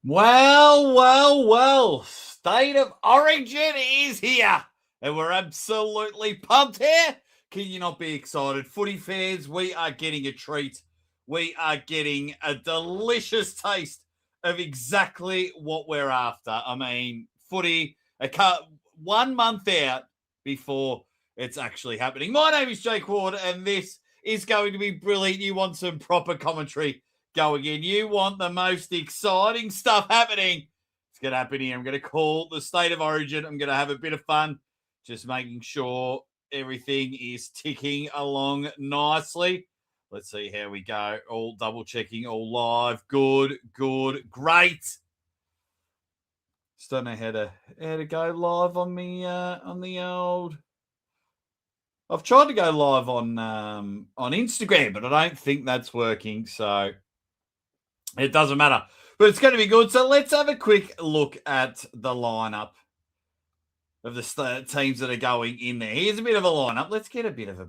Well. State of Origin is here. And we're absolutely pumped here. Can you not be excited? Footy fans, we are getting a treat. We are getting a delicious taste of exactly what we're after. I mean, footy, 1 month out before it's actually happening. My name is Jake Ward, and this is going to be brilliant. You want some proper commentary going in. You want the most exciting stuff happening. It's going to happen here. I'm going to call the State of Origin. I'm going to have a bit of fun, just making sure everything is ticking along nicely. Let's see how we go. All double checking, all live. Good, great. Just don't know how to go live on the old. I've tried to go live on Instagram, but I don't think that's working. So it doesn't matter. But it's going to be good. So let's have a quick look at the lineup of the teams that are going in there. Here's a bit of a lineup. Let's get a bit of a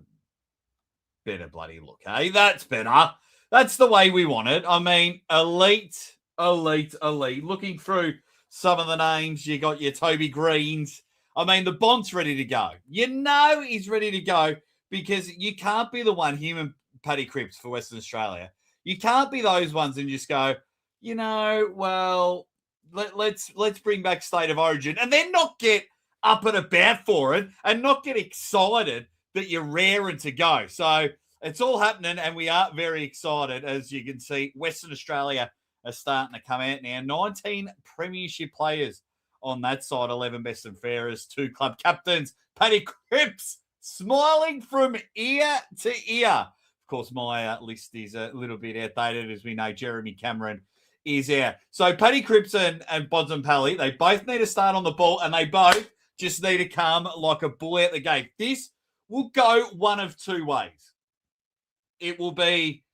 better bloody look. Hey, that's better. That's the way we want it. I mean, elite. Looking through some of the names, you got your Toby Greens. I mean, the Bont's ready to go. You know he's ready to go because you can't be the one, him and Paddy Cripps for Western Australia. You can't be those ones and just go, well, let's bring back State of Origin and then not get up and about for it and not get excited that you're raring to go. So it's all happening and we are very excited. As you can see, Western Australia are starting to come out now. 19 premiership players on that side, 11 best and fairest, 2 club captains. Paddy Cripps smiling from ear to ear. Of course, my list is a little bit outdated, as we know Jeremy Cameron is out. So Paddy Cripps and Bontempelli, they both need to start on the ball, and they both just need to come like a bull out the gate. This will go one of two ways. It will be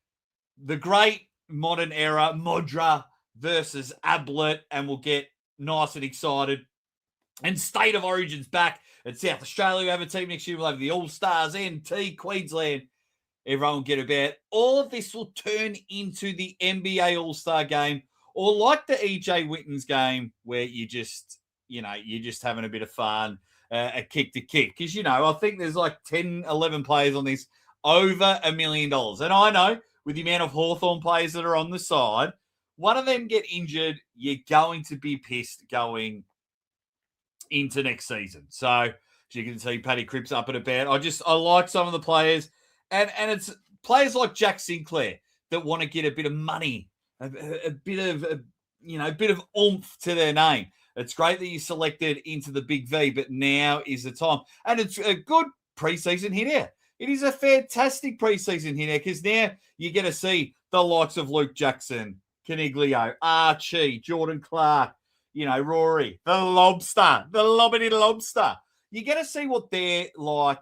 the great modern era, Modra versus Ablett, and we'll get nice and excited. And State of Origin's back at South Australia. We have a team next year. We'll have the All-Stars, NT, Queensland. Everyone will get about. All of this will turn into the NBA All-Star game, or like the EJ Witten's game, where you're just having a bit of fun, a kick to kick. Because, I think there's like 10, 11 players on this over $1 million. And I know with the amount of Hawthorn players that are on the side, one of them get injured, you're going to be pissed going into next season. So, as you can see, Paddy Cripps up and about. I like some of the players. And it's players like Jack Sinclair that want to get a bit of money, a bit of oomph to their name. It's great that you selected into the Big V, but now is the time. And it's a good preseason hit here. It is a fantastic preseason hit here because now you get to see the likes of Luke Jackson, Caniglio, Archie, Jordan Clark, Rory, the Lobster, the Lobbity Lobster. You get to see what they're like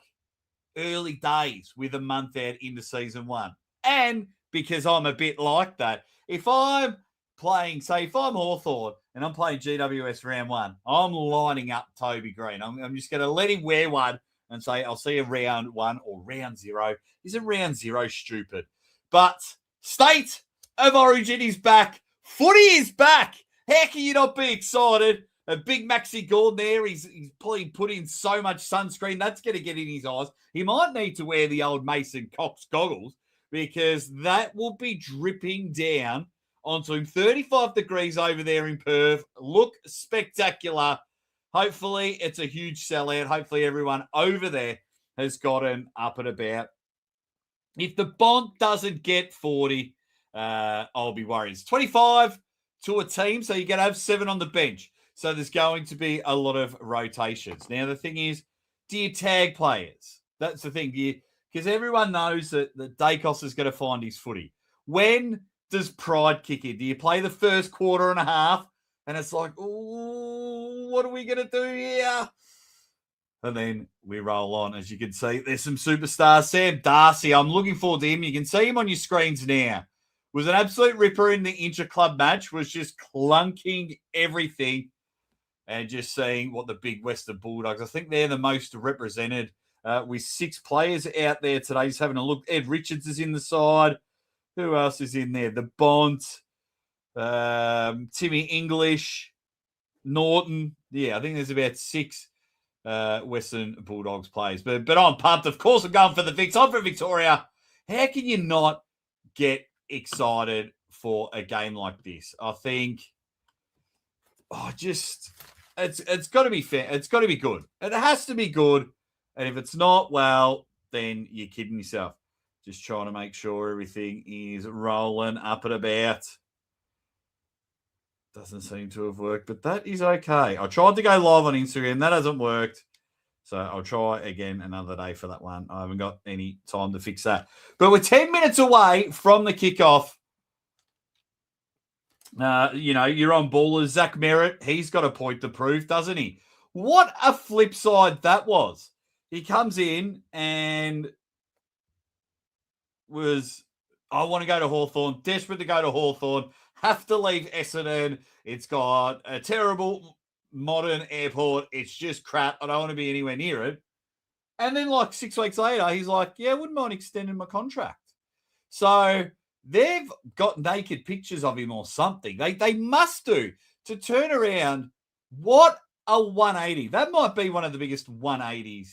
early days with a month out into season 1. And because I'm a bit like that, if I'm playing, say, if I'm Hawthorn and I'm playing GWS round 1, I'm lining up Toby Green. I'm just going to let him wear one and say, I'll see you round 1 or round 0. Isn't round 0 stupid? But State of Origin is back. Footy is back. How can you not be excited? A big Maxi Gordon there. He's probably put in so much sunscreen. That's going to get in his eyes. He might need to wear the old Mason Cox goggles because that will be dripping down onto him. 35 degrees over there in Perth. Look spectacular. Hopefully, it's a huge sellout. Hopefully, everyone over there has gotten up and about. If the Bont doesn't get 40, I'll be worried. It's 25 to a team, so you're going to have 7 on the bench. So there's going to be a lot of rotations. Now, the thing is, do you tag players? That's the thing. Because everyone knows that Dacos is going to find his footy. When does pride kick in? Do you play the first quarter and a half? And it's like, oh, what are we going to do here? And then we roll on. As you can see, there's some superstars. Sam Darcy, I'm looking forward to him. You can see him on your screens now. Was an absolute ripper in the intra-club match. Was just clunking everything. And just seeing what the big Western Bulldogs, I think they're the most represented with 6 players out there today. Just having a look. Ed Richards is in the side. Who else is in there? The Bont. Timmy English, Norton. Yeah, I think there's about 6 Western Bulldogs players. But I'm pumped. Of course, I'm going for the Vicks. I'm from Victoria. How can you not get excited for a game like this? I think, it's got to be fair. It's got to be good. It has to be good. And if it's not, well, then you're kidding yourself. Just trying to make sure everything is rolling up and about. Doesn't seem to have worked, but that is okay. I tried to go live on Instagram. That hasn't worked. So I'll try again another day for that one. I haven't got any time to fix that. But we're 10 minutes away from the kickoff. You're on ballers. Zach Merritt, he's got a point to prove, doesn't he? What a flip side that was. He comes in and I want to go to Hawthorn, desperate to go to Hawthorn, have to leave Essendon. It's got a terrible modern airport. It's just crap. I don't want to be anywhere near it. And then 6 weeks later, he's like, yeah, I wouldn't mind extending my contract. So they've got naked pictures of him or something. They must do to turn around. What a 180. That might be one of the biggest 180s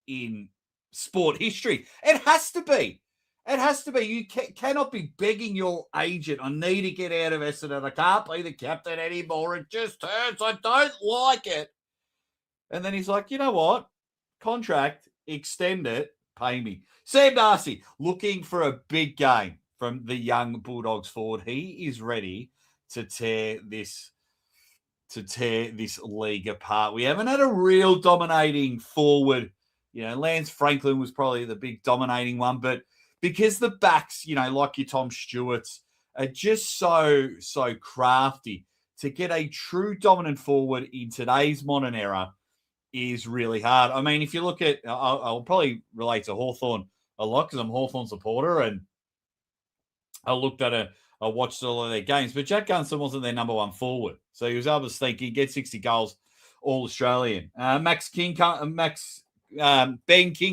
in sport history. It has to be. It has to be. You cannot be begging your agent, I need to get out of Essendon. I can't be the captain anymore. It just hurts. I don't like it. And then he's like, you know what? Contract, extend it, pay me. Sam Darcy looking for a big game from the young Bulldogs forward. He is ready to tear this league apart. We haven't had a real dominating forward. Lance Franklin was probably the big dominating one, but because the backs, like your Tom Stewarts, are just so crafty, to get a true dominant forward in today's modern era is really hard. I mean, if you look at, I'll probably relate to Hawthorn a lot because I'm a Hawthorn supporter, and I watched all of their games, but Jack Gunston wasn't their number one forward. So he was able to sneak in, get 60 goals, all Australian. Ben King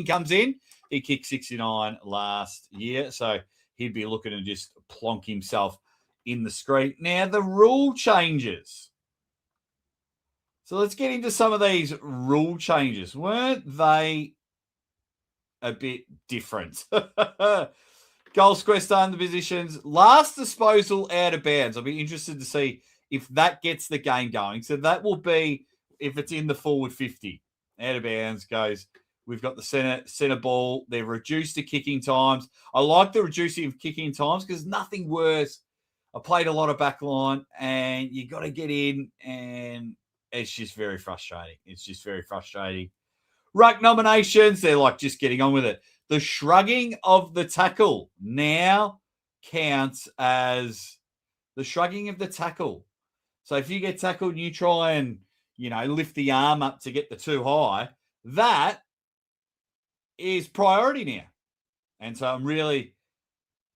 comes in. He kicked 69 last year, so he'd be looking to just plonk himself in the screen. Now, the rule changes. So let's get into some of these rule changes. Weren't they a bit different? Goal square starting the positions. Last disposal out of bounds. I'll be interested to see if that gets the game going. So that will be if it's in the forward 50. Out of bounds goes. We've got the center ball. They've reduced the kicking times. I like the reducing of kicking times because nothing worse. I played a lot of backline, and you got to get in, and it's just very frustrating. Ruck nominations, they're just getting on with it. The shrugging of the tackle now counts as the shrugging of the tackle. So if you get tackled and you try and, lift the arm up to get the too high, that is priority now. And so I'm really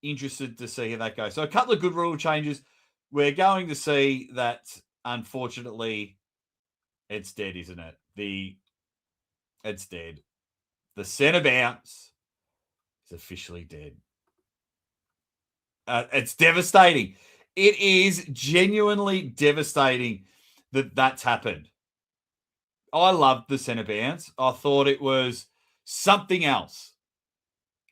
interested to see how that goes. So a couple of good rule changes. We're going to see that, unfortunately, it's dead, isn't it? It's dead. The centre bounce is officially dead. It's devastating. It is genuinely devastating that that's happened. I loved the centre bounce. I thought it was something else.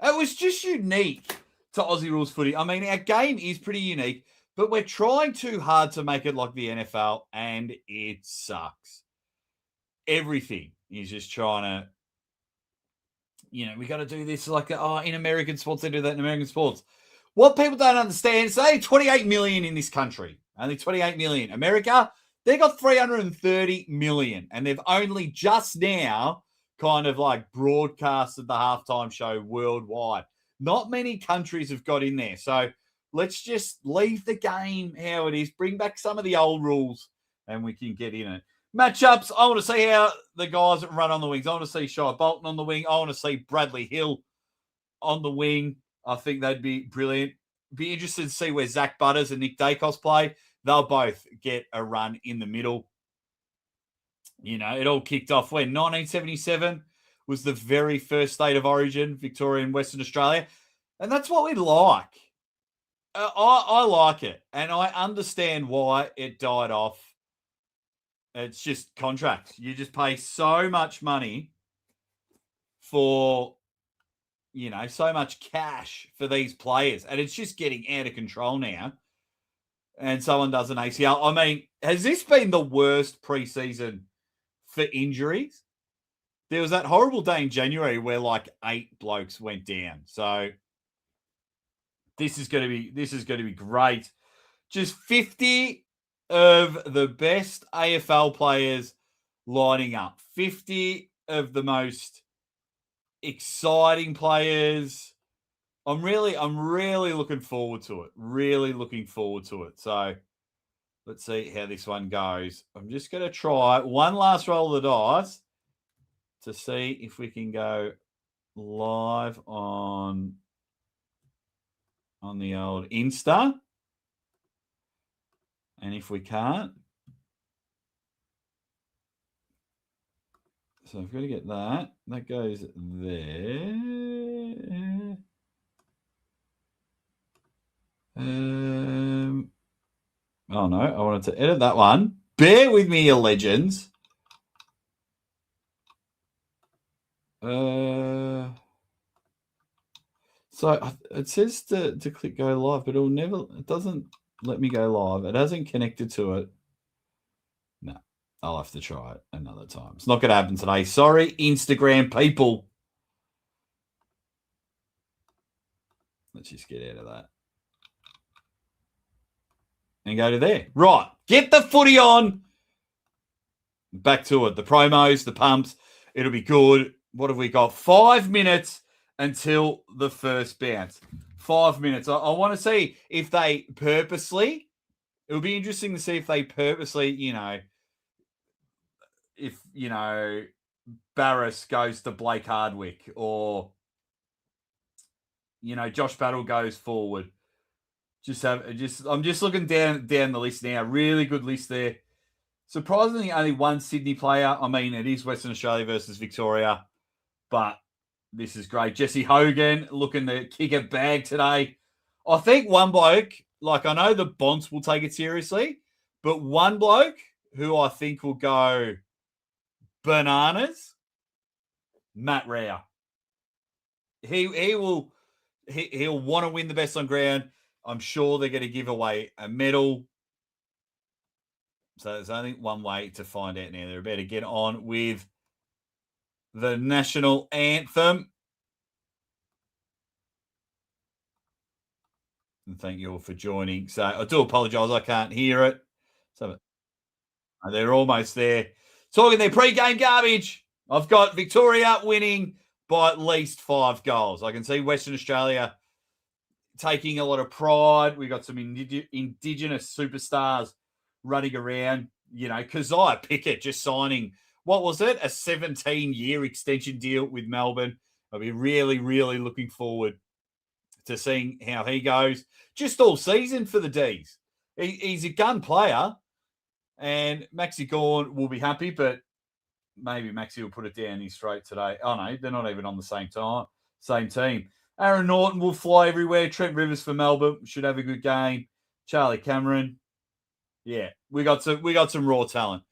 It was just unique to Aussie rules footy. I mean, our game is pretty unique, but we're trying too hard to make it like the NFL, and it sucks. Everything is just trying to, we got to do this in American sports, they do that in American sports. What people don't understand is only 28 million in this country. Only 28 million. America, they got 330 million, and they've only just now kind of broadcasted the halftime show worldwide. Not many countries have got in there. So let's just leave the game how it is. Bring back some of the old rules and we can get in it. Matchups, I want to see how the guys run on the wings. I want to see Shai Bolton on the wing. I want to see Bradley Hill on the wing. I think that'd be brilliant. Be interested to see where Zach Butters and Nick Dacos play. They'll both get a run in the middle. It all kicked off when 1977 was the very first state of origin, Victoria and Western Australia. And that's what we like. I like it, and I understand why it died off. It's just contracts. You just pay so much money for, so much cash for these players, and it's just getting out of control now. And someone does an ACL. I mean, has this been the worst preseason for injuries? There was that horrible day in January where like 8 blokes went down. So this is going to be great. Just 50 of the best AFL players lining up. 50 of the most exciting players. I'm really looking forward to it. Really looking forward to it. So let's see how this one goes. I'm just going to try one last roll of the dice to see if we can go live on the old Insta. And if we can't, so I've got to get that. That goes there. Oh no, I wanted to edit that one. Bear with me, you legends. So it says to click go live, but it doesn't let me go live. It hasn't connected to it. No, I'll have to try it another time. It's not going to happen today. Sorry, Instagram people. Let's just get out of that. And go to there. Right. Get the footy on. Back to it. The promos, the pumps. It'll be good. What have we got? 5 minutes until the first bounce. 5 minutes. I want to see if they purposely, it would be interesting to see if they purposely, if, Barris goes to Blake Hardwick or, Josh Battle goes forward. I'm just looking down the list now. Really good list there. Surprisingly, only one Sydney player. I mean, it is Western Australia versus Victoria, but this is great. Jesse Hogan looking to kick a bag today. I think one bloke, like I know the Bonds will take it seriously, but one bloke who I think will go bananas, Matt Rao. He'll want to win the best on ground. I'm sure they're going to give away a medal. So there's only one way to find out now. They're about to get on with the national anthem. And thank you all for joining. So I do apologise, I can't hear it. So they're almost there. Talking their pre-game garbage. I've got Victoria winning by at least 5 goals. I can see Western Australia taking a lot of pride. We got some Indigenous superstars running around. Keziah Pickett just signing, what was it? A 17-year extension deal with Melbourne. I'll be really, really looking forward to seeing how he goes. Just all season for the Ds. He's a gun player, and Maxi Gawn will be happy, but maybe Maxi will put it down his throat today. Oh, no, they're not even on the same team. Aaron Norton will fly everywhere. Trent Rivers for Melbourne should have a good game. Charlie Cameron. Yeah, we got some raw talent.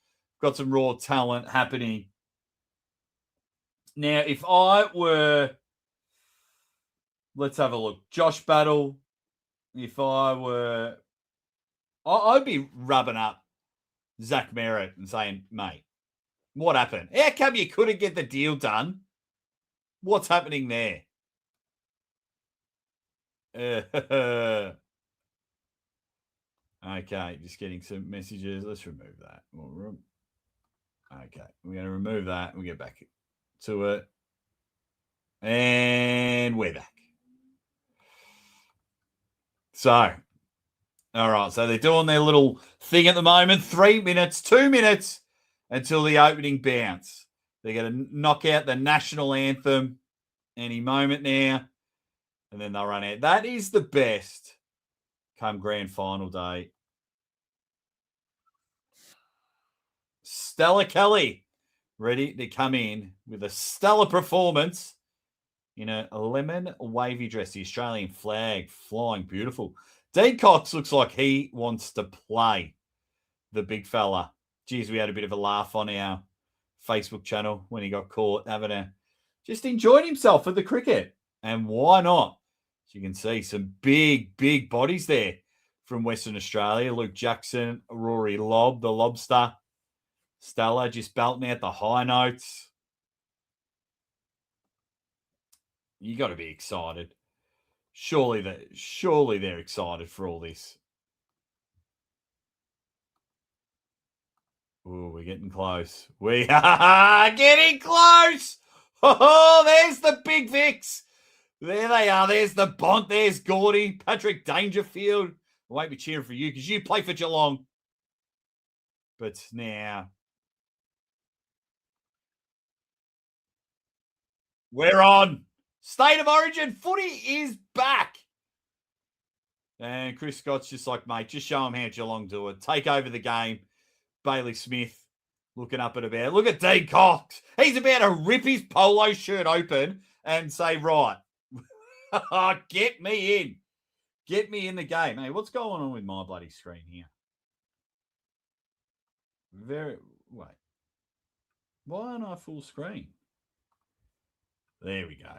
Got some raw talent happening. Now, if I were, let's have a look. Josh Battle, if I were, I'd be rubbing up Zach Merritt and saying, mate, what happened? How come you couldn't get the deal done? What's happening there? Okay, just getting some messages. Let's remove that. Okay, we're going to remove that. We'll get back to it. And we're back. So, all right. So they're doing their little thing at the moment. 3 minutes, 2 minutes until the opening bounce. They're going to knock out the national anthem any moment now. And then they'll run out. That is the best come grand final day. Stella Kelly ready to come in with a stellar performance in a lemon wavy dress. The Australian flag flying beautiful. Dean Cox looks like he wants to play, the big fella. Geez, we had a bit of a laugh on our Facebook channel when he got caught having just enjoyed himself at the cricket. And why not? As you can see, some big bodies there from Western Australia. Luke Jackson, Rory Lobb, the lobster. Stella just belting out the high notes. You got to be excited. Surely they're excited for all this. Oh, we're getting close. We are getting close. Oh, there's the big Vicks. There they are. There's the Bont. There's Gordy. Patrick Dangerfield. I won't be cheering for you because you play for Geelong. But now we're on. State of Origin footy is back. And Chris Scott's just like, mate, just show them how Geelong do it. Take over the game. Bailey Smith looking up at about. Look at Dean Cox. He's about to rip his polo shirt open and say, right, get me in. Get me in the game. Hey, what's going on with my bloody screen here? Wait. Why aren't I full screen? There we go.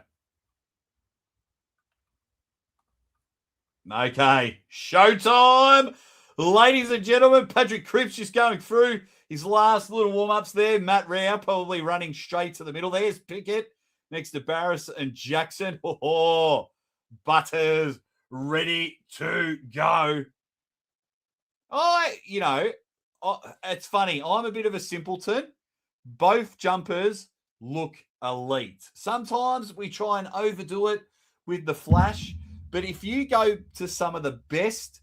Okay, showtime. Ladies and gentlemen, Patrick Cripps just going through his last little warm-ups there. Matt Rao probably running straight to the middle. There's Pickett next to Barris and Jackson. Oh, Butters ready to go. It's funny. I'm a bit of a simpleton. Both jumpers look elite. Sometimes we try and overdo it with the flash, but if you go to some of the best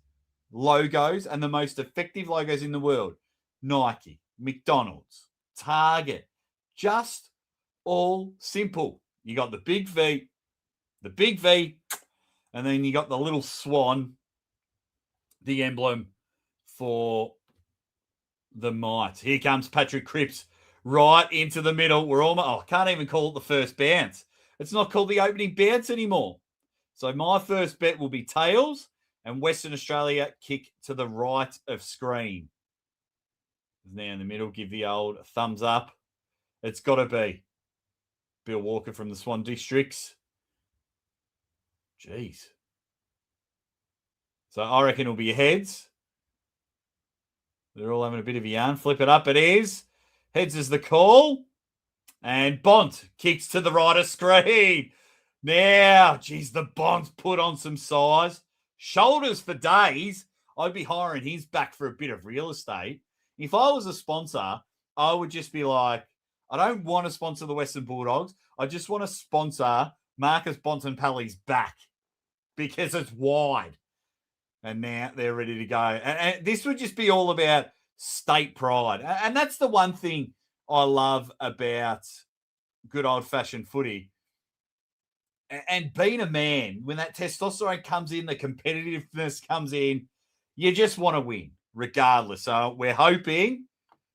logos and the most effective logos in the world, Nike, McDonald's, Target, just all simple. You got the big V, and then you got the little swan, the emblem for the might. Here comes Patrick Cripps right into the middle. We're almost, I can't even call it the first bounce. It's not called the opening bounce anymore. So my first bet will be tails and Western Australia kick to the right of screen. Now in the middle, give the old thumbs up. It's got to be Bill Walker from the Swan Districts. Jeez. So I reckon it'll be heads. They're all having a bit of a yarn. Flip it up. It is. Heads is the call. And Bont kicks to the right of screen. Now, geez, the Bont's put on some size. Shoulders for days. I'd be hiring his back for a bit of real estate. If I was a sponsor, I would just be like, I don't want to sponsor the Western Bulldogs. I just want to sponsor Marcus Bontempelli's back because it's wide. And now they're ready to go. And this would just be all about state pride. And that's the one thing I love about good old-fashioned footy. And being a man, when that testosterone comes in, the competitiveness comes in, you just want to win, regardless. So we're hoping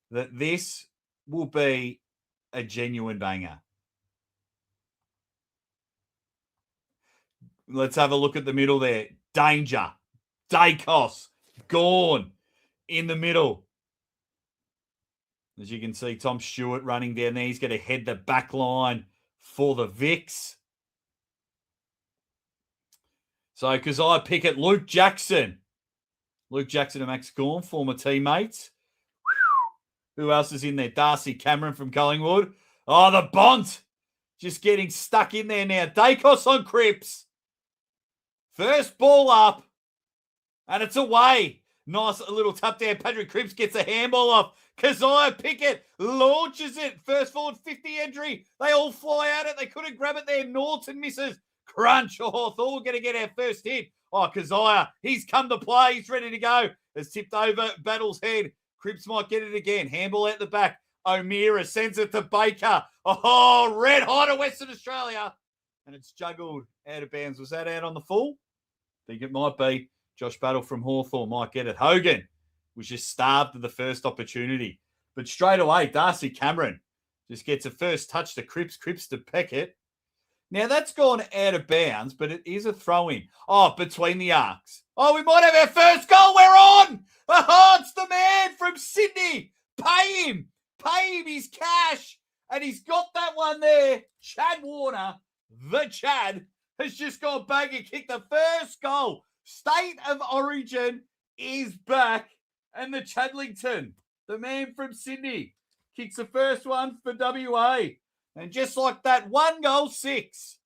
that this will be a genuine banger. Let's have a look at the middle there. Danger. Dacos. Gone in the middle. As you can see, Tom Stewart running down there. He's going to head the back line for the Vicks. So, Keziah Pickett, Luke Jackson. Luke Jackson and Max Gorn, former teammates. Who else is in there? Darcy Cameron from Collingwood. Oh, the Bont. Just getting stuck in there now. Dacos on Cripps. First ball up. And it's away. Nice little tap there. Patrick Cripps gets a handball off. Keziah Pickett launches it. First forward 50 entry. They all fly at it. They couldn't grab it there. Norton misses. Crunch. Oh, thought we're going to get our first hit. Oh, Keziah, he's come to play. He's ready to go. It's tipped over Battle's head. Cripps might get it again. Handball at the back. O'Meara sends it to Baker. Oh, red hot at Western Australia. And it's juggled out of bounds. Was that out on the full? I think it might be. Josh Battle from Hawthorn might get it. Hogan was just starved of the first opportunity. But straight away, Darcy Cameron just gets a first touch to Cripps. Cripps to Pickett. Now, that's gone out of bounds, but it is a throw-in. Oh, between the arcs. Oh, we might have our first goal. We're on. Oh, it's the man from Sydney. Pay him. Pay him his cash. And he's got that one there. Chad Warner, the Chad, has just gone back and kicked the first goal. State of Origin is back. And the Chadlington, the man from Sydney, kicks the first one for WA. And just like that, 1 goal, 6.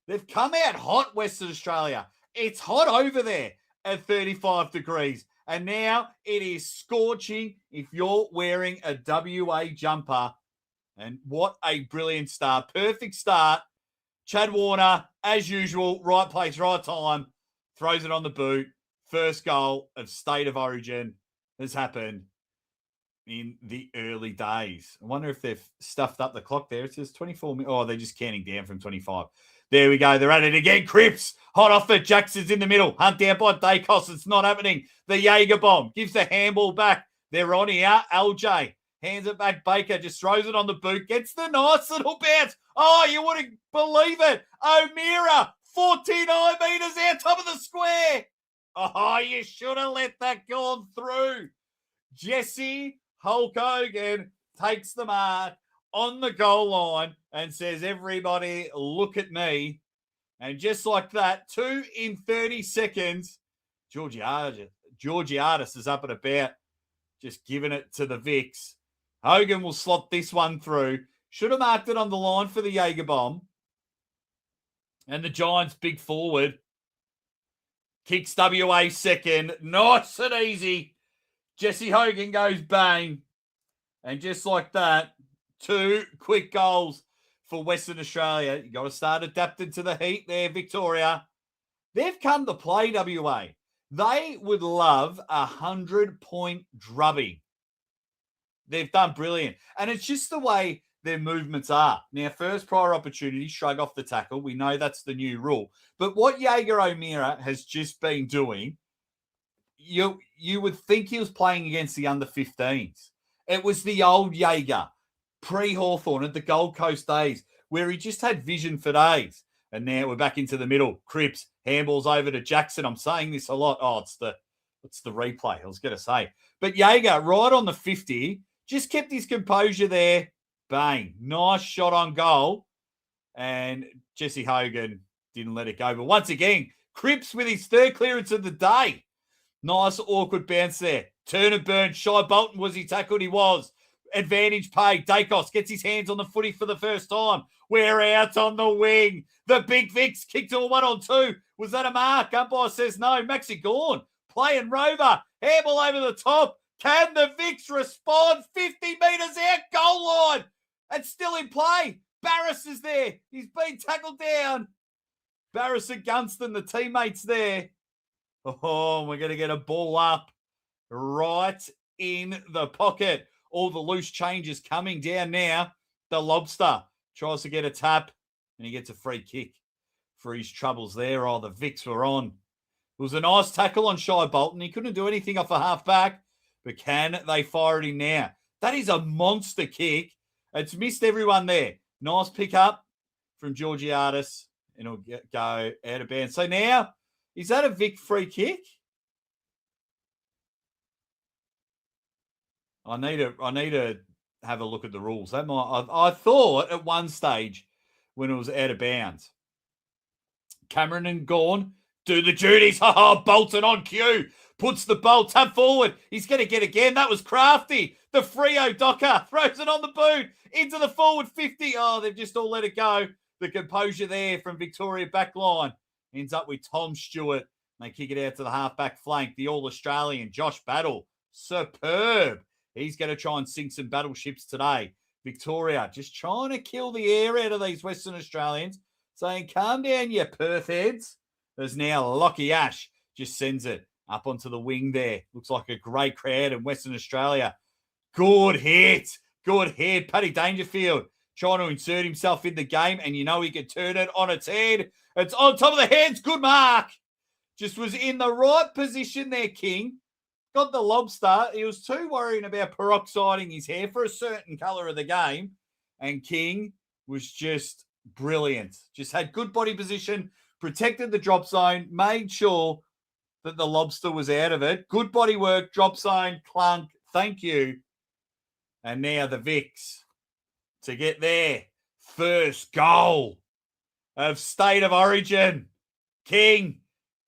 They've come out hot, Western Australia. It's hot over there at 35 degrees. And now it is scorching if you're wearing a WA jumper. And what a brilliant start. Perfect start. Chad Warner, as usual, right place, right time. Throws it on the boot. First goal of State of Origin has happened in the early days. I wonder if they've stuffed up the clock there. It says 24 minutes. Oh, they're just counting down from 25. There we go. They're at it again. Cripps. Hot off it. Jackson's in the middle. Hunt down by Dacos. It's not happening. The Jaeger bomb gives the handball back. They're on here. LJ hands it back. Baker just throws it on the boot. Gets the nice little bounce. Oh, you wouldn't believe it. O'Meara, 49 metres out top of the square. Oh, you should have let that go through. Jesse Hulk Hogan takes the mark on the goal line and says, everybody, look at me. And just like that, 2 in 30 seconds, Georgiadis is up and about, just giving it to the Vicks. Hogan will slot this one through. Should have marked it on the line for the Jaeger bomb. And the Giants' big forward kicks WA second. Nice and easy. Jesse Hogan goes bang. And just like that, 2 quick goals for Western Australia. You got to start adapting to the heat there, Victoria. They've come to play, WA. They would love a 100-point drubbing. They've done brilliant. And it's just the way their movements are. Now, first prior opportunity, shrug off the tackle. We know that's the new rule. But what Jaeger O'Meara has just been doing, you would think he was playing against the under-15s. It was the old Jaeger, pre-Hawthorn at the Gold Coast days, where he just had vision for days. And now we're back into the middle. Cripps, handballs over to Jackson. I'm saying this a lot. Oh, it's the replay, I was going to say. But Jaeger, right on the 50, just kept his composure there. Bang. Nice shot on goal. And Jesse Hogan didn't let it go. But once again, Cripps with his 3rd clearance of the day. Nice, awkward bounce there. Turn and burn. Shy Bolton, was he tackled? He was. Advantage paid. Dacos gets his hands on the footy for the first time. We're out on the wing. The Big Vicks kicked to a 1-on-2. Was that a mark? Umpire says no. Maxi Gawn playing Rover. Handball over the top. Can the Vicks respond? 50 metres out, goal line. It's still in play. Barris is there. He's been tackled down. Barris and Gunston, the teammates there. Oh, we're going to get a ball up right in the pocket. All the loose changes coming down now. The Lobster tries to get a tap, and he gets a free kick for his troubles there. Oh, the Vicks were on. It was a nice tackle on Shy Bolton. He couldn't do anything off a half-back, but can they fire it in now? That is a monster kick. It's missed everyone there. Nice pick up from Georgiadis, and it'll go out of bounds. So now, is that a Vic free kick? I need to have a look at the rules. That I thought at one stage when it was out of bounds, Cameron and Gawn do the duties. Bolton on cue. Puts the ball, tap forward. He's going to get again. That was crafty. The Freo Docker throws it on the boot into the forward 50. Oh, they've just all let it go. The composure there from Victoria backline ends up with Tom Stewart. They kick it out to the halfback flank. The All-Australian Josh Battle. Superb. He's going to try and sink some battleships today. Victoria just trying to kill the air out of these Western Australians. Saying, calm down, you Perth heads. There's now Lockie Ash. Just sends it up onto the wing there. Looks like a great crowd in Western Australia. Good hit. Good hit. Paddy Dangerfield trying to insert himself in the game, and you know he can turn it on its head. It's on top of the heads. Good mark. Just was in the right position there, King. Got the Lobster. He was too worrying about peroxiding his hair for a certain colour of the game. And King was just brilliant. Just had good body position, protected the drop zone, made sure that the lobster was out of it. Good body work, drop zone, clunk, thank you. And now the Vicks to get their first goal of State of Origin. King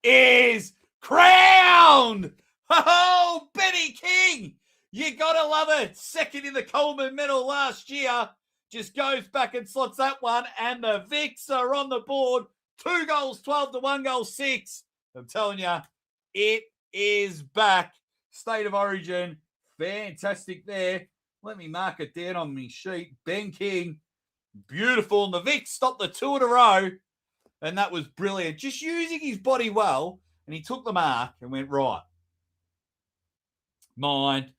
is crowned. Oh, Benny King. You got to love it. Second in the Coleman medal last year. Just goes back and slots that one. And the Vicks are on the board. 2 goals, 12 to 1 goal, 6. I'm telling you, it is back. State of Origin. Fantastic there. Let me mark it down on my sheet. Ben King. Beautiful. And the Vicks stopped the 2 in a row. And that was brilliant. Just using his body well. And he took the mark and went, right. Mine.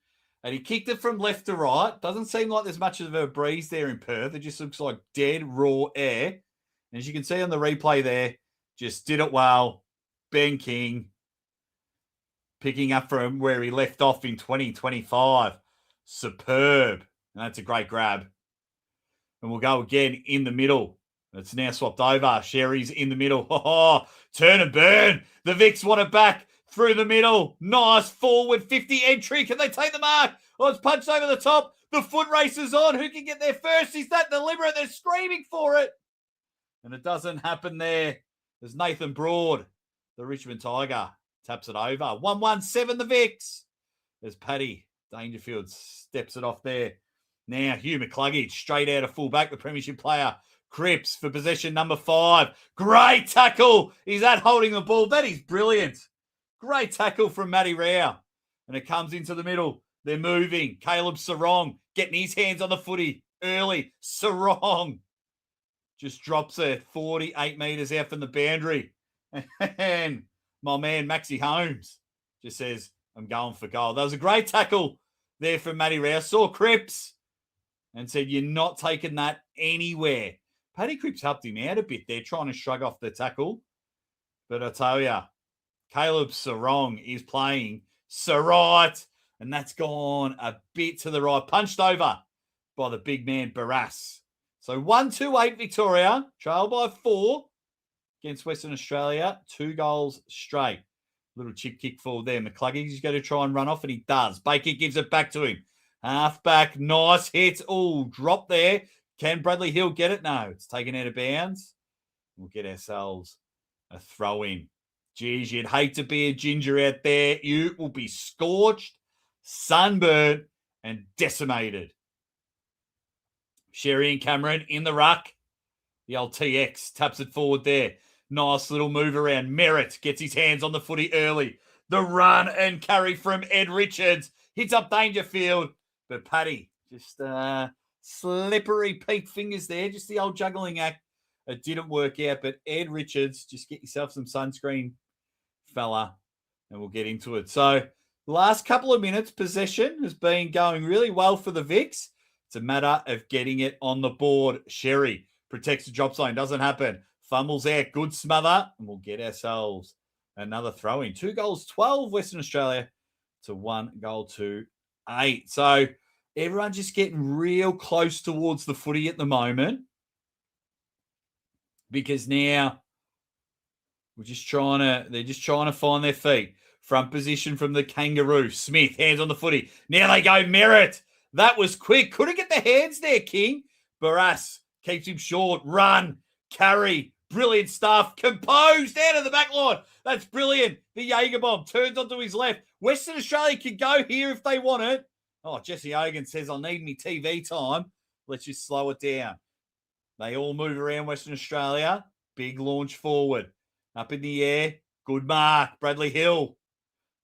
And he kicked it from left to right. Doesn't seem like there's much of a breeze there in Perth. It just looks like dead raw air. And as you can see on the replay there, just did it well. Ben King picking up from where he left off in 2025. Superb. And that's a great grab. And we'll go again in the middle. It's now swapped over. Sherry's in the middle. Oh, turn and burn. The Vicks want it back through the middle. Nice forward 50 entry. Can they take the mark? Oh, it's punched over the top. The foot race is on. Who can get there first? Is that deliberate? They're screaming for it. And it doesn't happen there. There's Nathan Broad, the Richmond Tiger, taps it over. 1-1-7 the Vicks. There's Paddy Dangerfield steps it off there. Now Hugh McCluggage straight out of fullback, the premiership player. Cripps for possession number 5. Great tackle. Is that holding the ball? That is brilliant. Great tackle from Matty Rao. And it comes into the middle. They're moving. Caleb Sarong getting his hands on the footy early. Sarong just drops it 48 metres out from the boundary. And my man Maxie Holmes just says, I'm going for goal. That was a great tackle there from Matty Rao. Saw Cripps and said, you're not taking that anywhere. Paddy Cripps helped him out a bit there, trying to shrug off the tackle. But I tell you, Caleb Sarong is playing right, and that's gone a bit to the right. Punched over by the big man Barras. So 1-2-8 Victoria, trail by 4 against Western Australia. 2 goals straight. Little chip kick forward there. McCluggage is going to try and run off, and he does. Baker gives it back to him. Half back, nice hit. Oh, drop there. Can Bradley Hill get it? No, it's taken out of bounds. We'll get ourselves a throw in. Geez, you'd hate to be a ginger out there. You will be scorched, sunburned, and decimated. Sherry and Cameron in the ruck. The old TX taps it forward there. Nice little move around. Merritt gets his hands on the footy early. The run and carry from Ed Richards. Hits up Dangerfield. But Paddy, just slippery peak fingers there. Just the old juggling act. It didn't work out. But Ed Richards, just get yourself some sunscreen, fella. And we'll get into it. So the last couple of minutes, possession has been going really well for the Vicks. It's a matter of getting it on the board. Sherry protects the drop zone. Doesn't happen. Fumbles out. Good smother. And we'll get ourselves another throw in. 2 goals, 12 Western Australia to 1 goal to 8. So everyone's just getting real close towards the footy at the moment. Because now they're just trying to find their feet. Front position from the Kangaroo. Smith, hands on the footy. Now they go Merritt. That was quick. Couldn't get the hands there, King. Barras keeps him short. Run. Carry. Brilliant stuff. Composed out of the back line. That's brilliant. The Jaeger bomb turns onto his left. Western Australia can go here if they want it. Oh, Jesse Hogan says, I'll need me TV time. Let's just slow it down. They all move around Western Australia. Big launch forward. Up in the air. Good mark. Bradley Hill.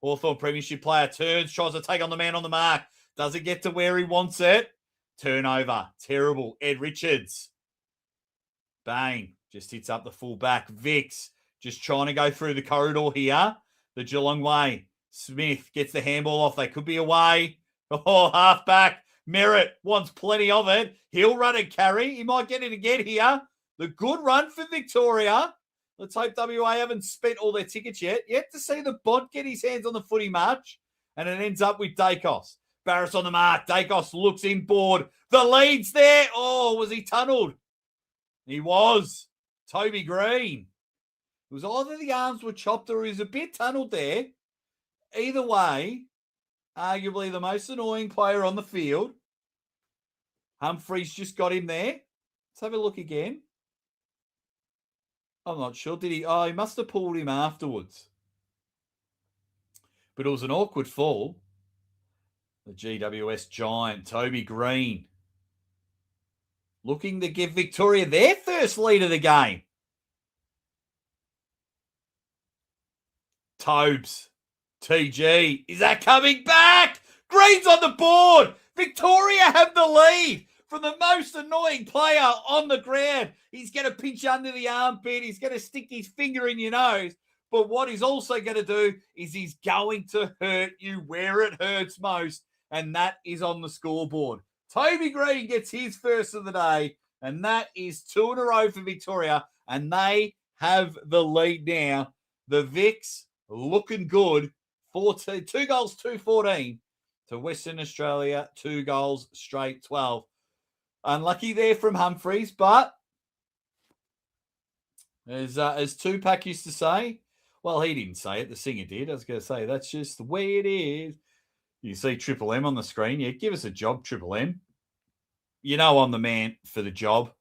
Hawthorn premiership player turns, tries to take on the man on the mark. Doesn't get to where he wants it. Turnover. Terrible. Ed Richards. Bang. Just hits up the full back. Vicks just trying to go through the corridor here. The Geelong way. Smith gets the handball off. They could be away. Oh, half back. Merritt wants plenty of it. He'll run and carry. He might get it again here. The good run for Victoria. Let's hope WA haven't spent all their tickets yet. Yet to see the Bont get his hands on the footy match. And it ends up with Dacos. Barris on the mark. Dacos looks inboard. The lead's there. Oh, was he tunnelled? He was. Toby Green. It was either the arms were chopped or he was a bit tunneled there. Either way, arguably the most annoying player on the field. Humphreys just got him there. Let's have a look again. I'm not sure. Did he? Oh, he must have pulled him afterwards. But it was an awkward fall. The GWS giant, Toby Green, looking to give Victoria their first lead of the game. Tobes, TG, is that coming back? Green's on the board. Victoria have the lead from the most annoying player on the ground. He's going to pinch under the armpit. He's going to stick his finger in your nose. But what he's also going to do is he's going to hurt you where it hurts most, and that is on the scoreboard. Toby Green gets his first of the day, and that is 2 in a row for Victoria, and they have the lead now. The Vics looking good. 2 goals, 2-14 to Western Australia, 2 goals, straight 12. Unlucky there from Humphreys, but as Tupac used to say, well, he didn't say it, the singer did. I was going to say, that's just the way it is. You see Triple M on the screen. Yeah, give us a job, Triple M. You know I'm the man for the job.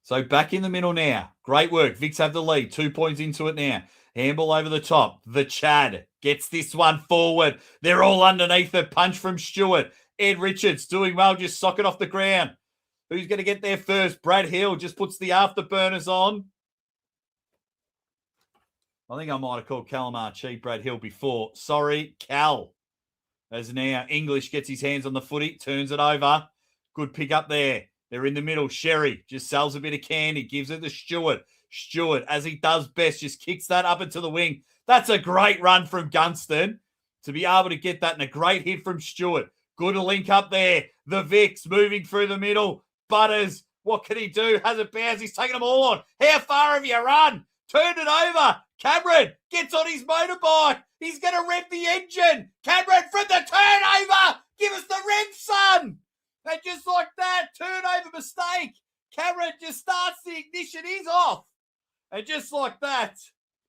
So back in the middle now. Great work. Vics have the lead. 2 points into it now. Handball over the top. The Chad gets this one forward. They're all underneath it. Punch from Stewart. Ed Richards doing well. Just sock it off the ground. Who's going to get there first? Brad Hill just puts the afterburners on. I think I might have called Calamar cheap Brad Hill before. Sorry, Cal. As now English gets his hands on the footy, turns it over. Good pick up there. They're in the middle. Sherry just sells a bit of candy, gives it to Stewart. Stewart, as he does best, just kicks that up into the wing. That's a great run from Gunston to be able to get that, and a great hit from Stewart. Good link up there. The Vics moving through the middle. Butters, what can he do? Has it bounce? He's taking them all on. How far have you run? Turned it over. Cameron gets on his motorbike. He's going to rev the engine. Cameron from the turnover. Give us the rev, son. And just like that, turnover mistake. Cameron just starts the ignition. He's off. And just like that,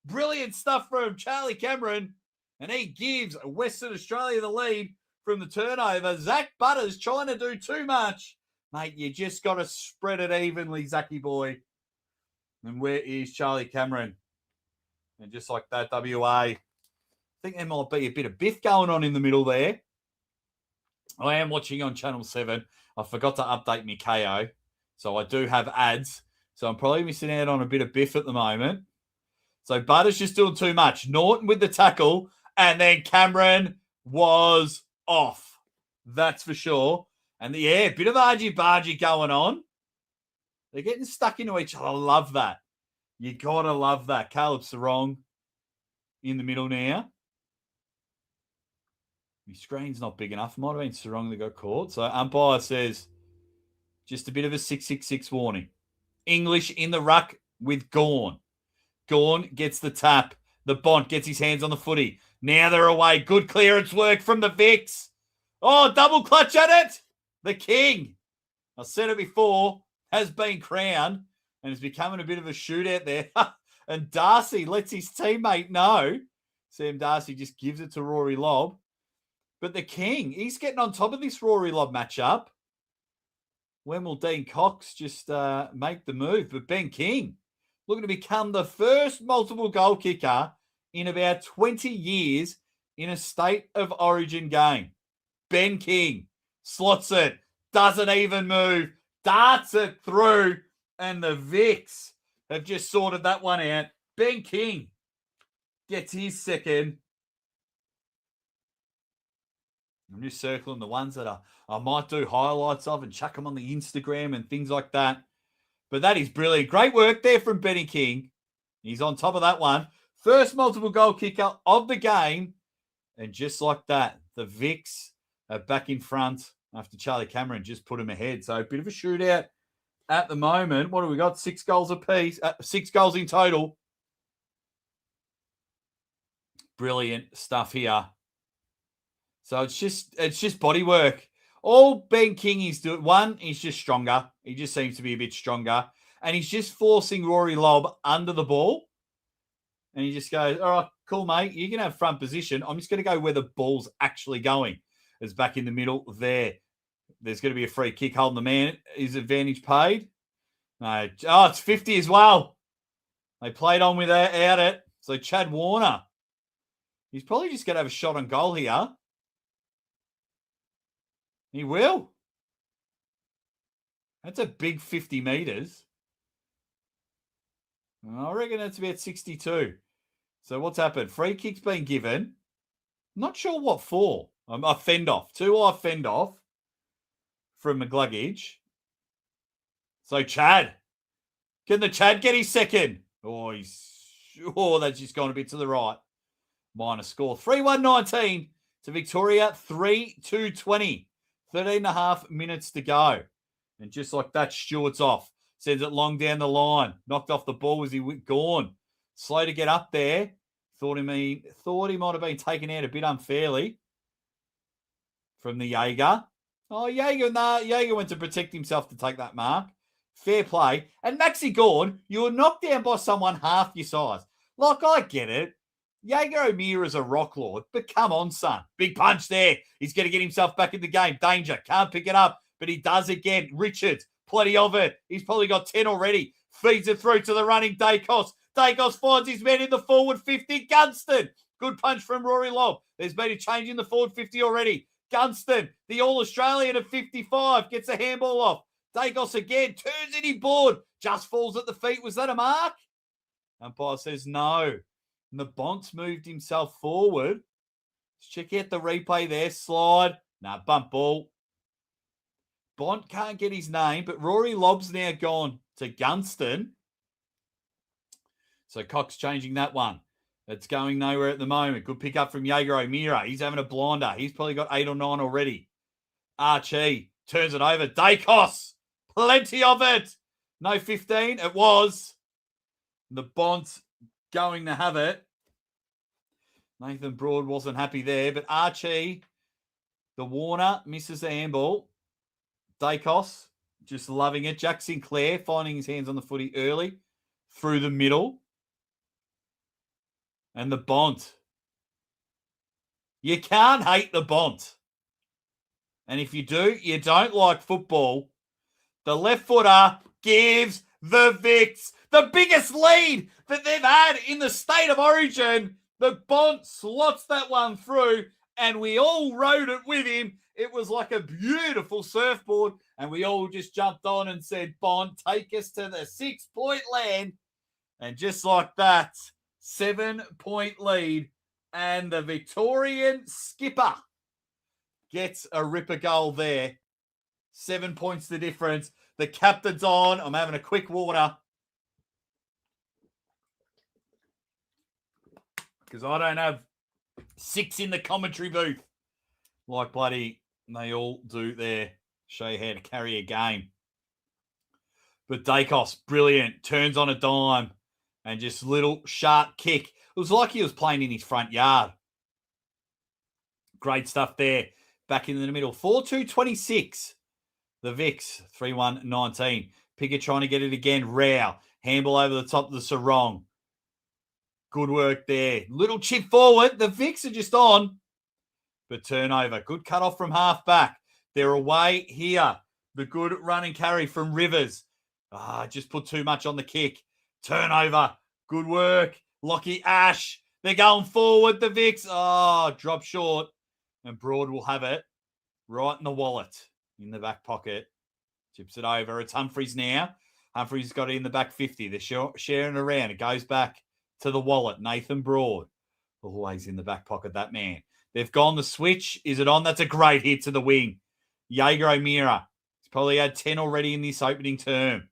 brilliant stuff from Charlie Cameron. And he gives Western Australia the lead from the turnover. Zach Butters trying to do too much. Mate, you just got to spread it evenly, Zachy boy. And where is Charlie Cameron? And just like that, WA. I think there might be a bit of biff going on in the middle there. I am watching on Channel 7. I forgot to update my KO. So I do have ads. So I'm probably missing out on a bit of biff at the moment. So Butters just doing too much. Norton with the tackle. And then Cameron was off. That's for sure. And yeah, bit of argy-bargy going on. They're getting stuck into each other. I love that. You got to love that. Caleb Sarong in the middle now. My screen's not big enough. Might have been Sarong that got caught. So umpire says just a bit of a 666 warning. English in the ruck with Gawn. Gawn gets the tap. The Bont gets his hands on the footy. Now they're away. Good clearance work from the Vics. Oh, double clutch at it. The King. I said it before. Has been crowned and is becoming a bit of a shootout there. And Darcy lets his teammate know. Sam Darcy just gives it to Rory Lobb. But the King, he's getting on top of this Rory Lobb matchup. When will Dean Cox just make the move? But Ben King looking to become the first multiple goal kicker in about 20 years in a state of origin game. Ben King slots it, doesn't even move, darts it through, and the Vics have just sorted that one out. Ben King gets his second. I'm just circling the ones that I might do highlights of and chuck them on the Instagram and things like that. But that is brilliant. Great work there from Benny King. He's on top of that one. First multiple goal kicker of the game. And just like that, the Vics are back in front after Charlie Cameron just put him ahead. So a bit of a shootout at the moment. What have we got? 6 goals apiece. 6 goals in total. Brilliant stuff here. So it's just body work. All Ben King is doing, one, he's just stronger. He just seems to be a bit stronger. And he's just forcing Rory Lobb under the ball. And he just goes, all right, cool, mate. You can have front position. I'm just going to go where the ball's actually going. It's back in the middle there. There's going to be a free kick holding the man. Is advantage paid? No. Oh, it's 50 as well. They played on without it. So Chad Warner, he's probably just going to have a shot on goal here. He will. That's a big 50 metres. I reckon that's about 62. So what's happened? Free kick's been given. Not sure what for. A fend off. 2-eye fend off from McGluggage. So Chad. Can the Chad get his second? That's just gone a bit to the right. Minus score. 3-1-19 to Victoria. 3-2-20. 13.5 minutes to go. And just like that, Stewart's off. Sends it long down the line. Knocked off the ball as he gone. Slow to get up there. Thought he might have been taken out a bit unfairly from the Jaeger. Oh, Jaeger went to protect himself to take that mark. Fair play. And Maxi Gawn, you were knocked down by someone half your size. Like, I get it. Jaeger O'Meara's a rock lord, but come on, son. Big punch there. He's going to get himself back in the game. Danger. Can't pick it up, but he does again. Richards, plenty of it. He's probably got 10 already. Feeds it through to the running Dacos. Dacos finds his man in the forward 50. Gunston. Good punch from Rory Lobb. There's been a change in the forward 50 already. Gunston, the All-Australian at 55, gets a handball off. Dacos again, turns any board, just falls at the feet. Was that a mark? Umpire says no. And the Bont's moved himself forward. Let's check out the replay there. Slide. Bump ball. Bont can't get his name, but Rory Lobb's now gone to Gunston. So Cox changing that one. It's going nowhere at the moment. Good pick up from Jaeger O'Meara. He's having a blinder. He's probably got 8 or 9 already. Archie turns it over. Dacos. Plenty of it. No 15. It was. The Bont's going to have it. Nathan Broad wasn't happy there, but Archie, the Warner, misses the handball. Dacos just loving it. Jack Sinclair finding his hands on the footy early through the middle. And the Bont. You can't hate the Bont. And if you do, you don't like football. The left footer gives the Vicks the biggest lead that they've had in the state of origin. The Bont slots that one through, and we all rode it with him. It was like a beautiful surfboard, and we all just jumped on and said, Bont, take us to the 6-point land. And just like that, 7-point lead, and the Victorian skipper gets a ripper goal there. 7 points the difference. The captain's on. I'm having a quick water because I don't have 6 in the commentary booth like bloody they all do there. Show you how to carry a game. But Dacos, brilliant. Turns on a dime and just little sharp kick. It was like he was playing in his front yard. Great stuff there. Back in the middle. 4-2-26. The Vicks, 3-1-19. Pickett trying to get it again. Rao. Handball over the top of the Sarong. Good work there. Little chip forward. The Vicks are just on. But turnover. Good cut off from half back. They're away here. The good run and carry from Rivers. Just put too much on the kick. Turnover. Good work. Lockie Ash. They're going forward. The Vicks. Drop short. And Broad will have it right in the wallet. In the back pocket. Chips it over. It's Humphreys now. Humphreys got it in the back 50. They're sharing around. It goes back to the wallet. Nathan Broad. Always in the back pocket, that man. They've gone the switch. Is it on? That's a great hit to the wing. Jaeger O'Meara. He's probably had 10 already in this opening term.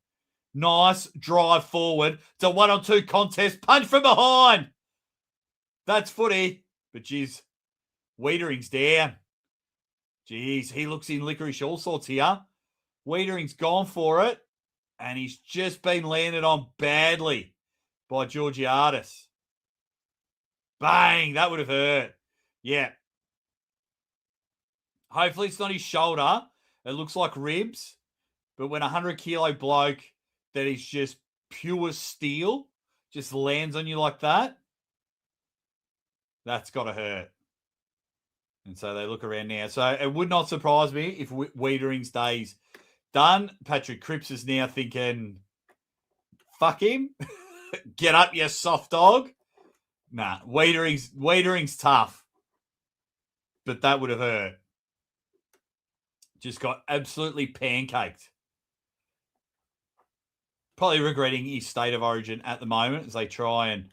Nice drive forward. It's a 1-on-2 contest. Punch from behind. That's footy. But geez, Wiedering's down. Jeez, he looks in licorice all sorts here. Wiedering's gone for it. And he's just been landed on badly by Georgiadis. Bang, that would have hurt. Yeah. Hopefully it's not his shoulder. It looks like ribs. But when a 100-kilo bloke that is just pure steel just lands on you like that, that's got to hurt. And so they look around now. So it would not surprise me if Wiedering's day's done. Patrick Cripps is now thinking, fuck him. Get up, you soft dog. Nah, Wiedering's tough. But that would have hurt. Just got absolutely pancaked. Probably regretting his state of origin at the moment as they try and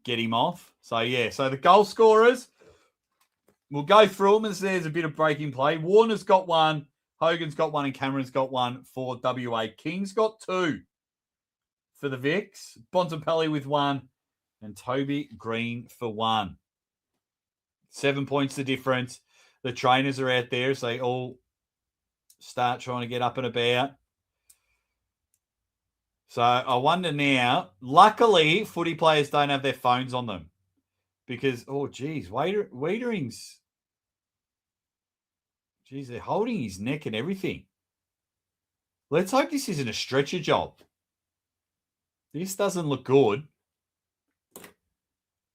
get him off. So, yeah. So, the goal scorers, we'll go through them as there's a bit of breaking play. Warner's got one. Hogan's got one. And Cameron's got one for WA. King's got two for the Vicks. Bontempelli with one. And Toby Green for one. 7 points the difference. The trainers are out there as they all start trying to get up and about. So I wonder now, luckily, footy players don't have their phones on them because, oh, geez, Wiedering's, geez, they're holding his neck and everything. Let's hope this isn't a stretcher job. This doesn't look good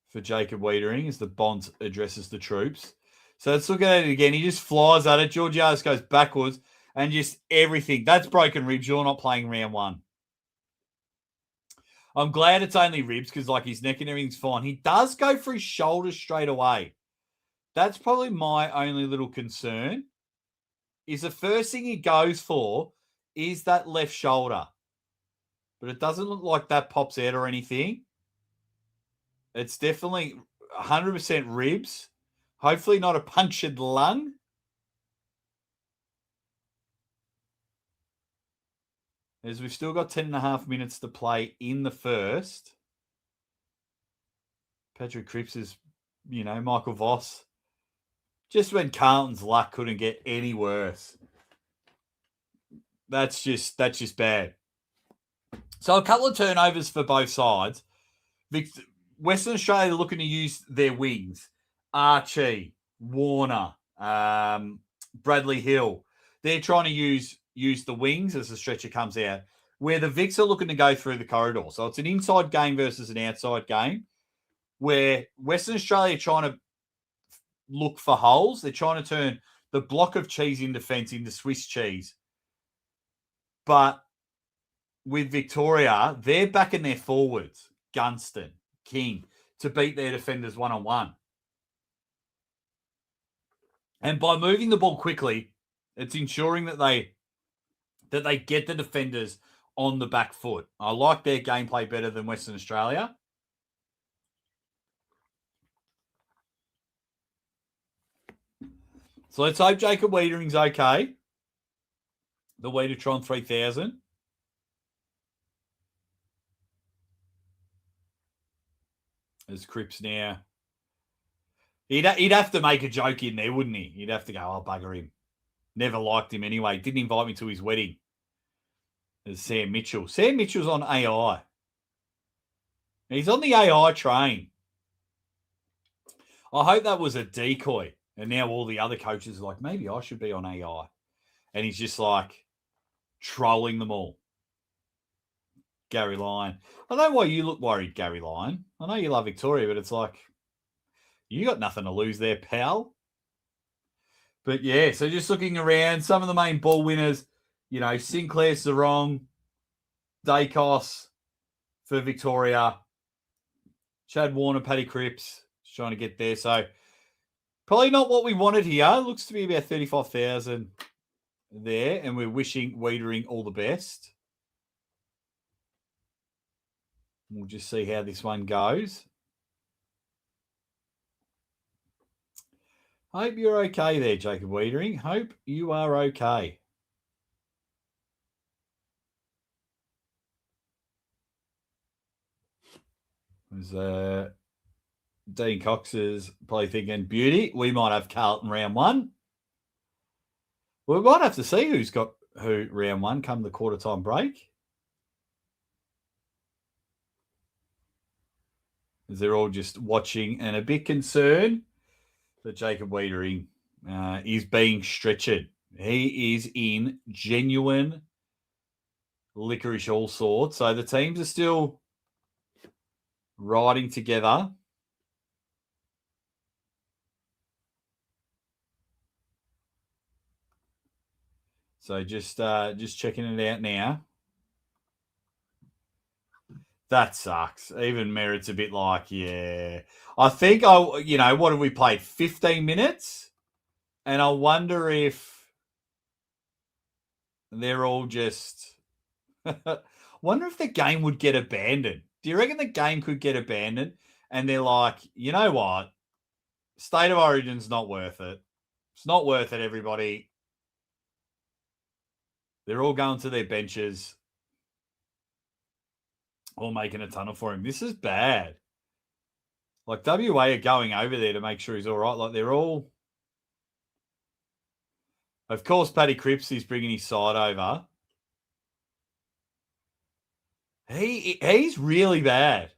for Jacob Wiedering as the Bonds addresses the troops. So let's look at it again. He just flies at it. Georgiades goes backwards and just everything. That's broken ribs. You're not playing round one. I'm glad it's only ribs because, like, his neck and everything's fine. He does go for his shoulders straight away. That's probably my only little concern is the first thing he goes for is that left shoulder. But it doesn't look like that pops out or anything. It's definitely 100% ribs. Hopefully not a punctured lung. As we've still got 10.5 minutes to play in the first. Patrick Cripps is, Michael Voss. Just when Carlton's luck couldn't get any worse. That's just bad. So a couple of turnovers for both sides. Western Australia looking to use their wings. Archie, Warner, Bradley Hill. They're trying to use the wings as the stretcher comes out, where the Vicks are looking to go through the corridor. So it's an inside game versus an outside game, where Western Australia are trying to look for holes. They're trying to turn the block of cheese in defence into Swiss cheese. But with Victoria, they're backing their forwards, Gunston, King, to beat their defenders one-on-one. And by moving the ball quickly, it's ensuring that they get the defenders on the back foot. I like their gameplay better than Western Australia. So let's hope Jacob Wiedering's okay. The Weedertron 3000. As Cripps now. He'd have to make a joke in there, wouldn't he? He'd have to go, I'll bugger him. Never liked him anyway. Didn't invite me to his wedding. There's Sam Mitchell. Sam Mitchell's on AI. He's on the AI train. I hope that was a decoy. And now all the other coaches are like, maybe I should be on AI. And he's just like trolling them all. Gary Lyon. I know why you look worried, Gary Lyon. I know you love Victoria, but it's like, you got nothing to lose there, pal. But yeah, so just looking around, some of the main ball winners, Sinclair, Sarong, Dacos for Victoria, Chad Warner, Paddy Cripps, just trying to get there. So probably not what we wanted here. Looks to be about 35,000 there, and we're wishing Wiedering all the best. We'll just see how this one goes. Hope you're okay there, Jacob Wiedering. Hope you are okay. Dean Cox is probably thinking, beauty, we might have Carlton round one. We might have to see who's got who round one come the quarter time break. As they're all just watching and a bit concerned that Jacob Wiedering is being stretched. He is in genuine licorice all sorts. So the teams are still riding together. So just checking it out now. That sucks. Even Merritt's a bit like, yeah. I think what have we played? 15 minutes? And I wonder if they're all just wonder if the game would get abandoned. Do you reckon the game could get abandoned? And they're like, you know what? State of Origin's not worth it. It's not worth it, everybody. They're all going to their benches. All making a tunnel for him. This is bad. Like, WA are going over there to make sure he's all right. Like, they're all... Of course, Paddy Cripps is bringing his side over. He's really bad.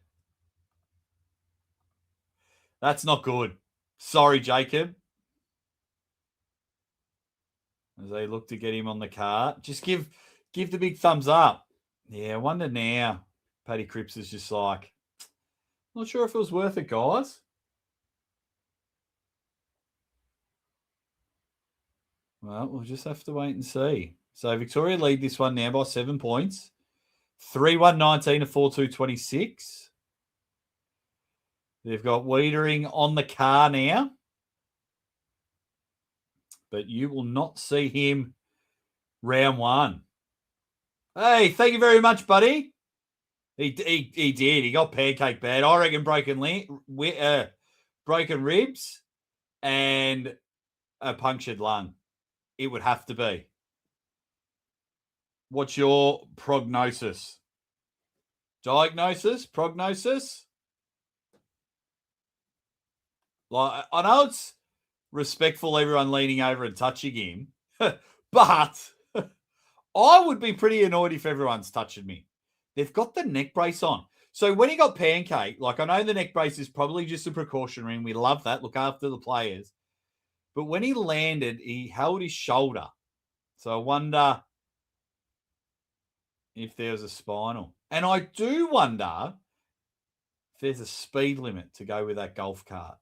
That's not good. Sorry, Jacob. As they look to get him on the cart. Just give the big thumbs up. Yeah, I wonder now. Paddy Cripps is just like, not sure if it was worth it, guys. Well, we'll just have to wait and see. So Victoria lead this one now by 7 points. 3-1-19 to 4-2-26. They've got Wiedering on the car now. But you will not see him round one. Hey, thank you very much, buddy. He did. He got pancake bad. I reckon broken ribs and a punctured lung. It would have to be. What's your prognosis? Diagnosis? Prognosis? Like, I know it's respectful, everyone leaning over and touching him, but I would be pretty annoyed if everyone's touching me. They've got the neck brace on. So when he got pancake, like, I know the neck brace is probably just a precautionary, and we love that. Look after the players. But when he landed, he held his shoulder. So I wonder if there's a spinal. And I do wonder if there's a speed limit to go with that golf cart,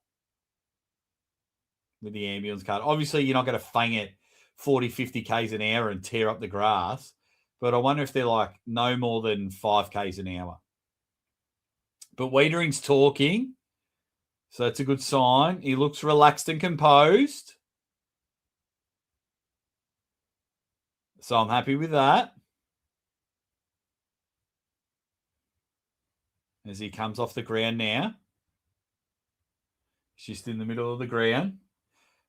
with the ambulance cart. Obviously, you're not going to fang it 40, 50 Ks an hour and tear up the grass. But I wonder if they're like no more than 5 Ks an hour. But Wiedering's talking. So that's a good sign. He looks relaxed and composed. So I'm happy with that. As he comes off the ground now. He's just in the middle of the ground.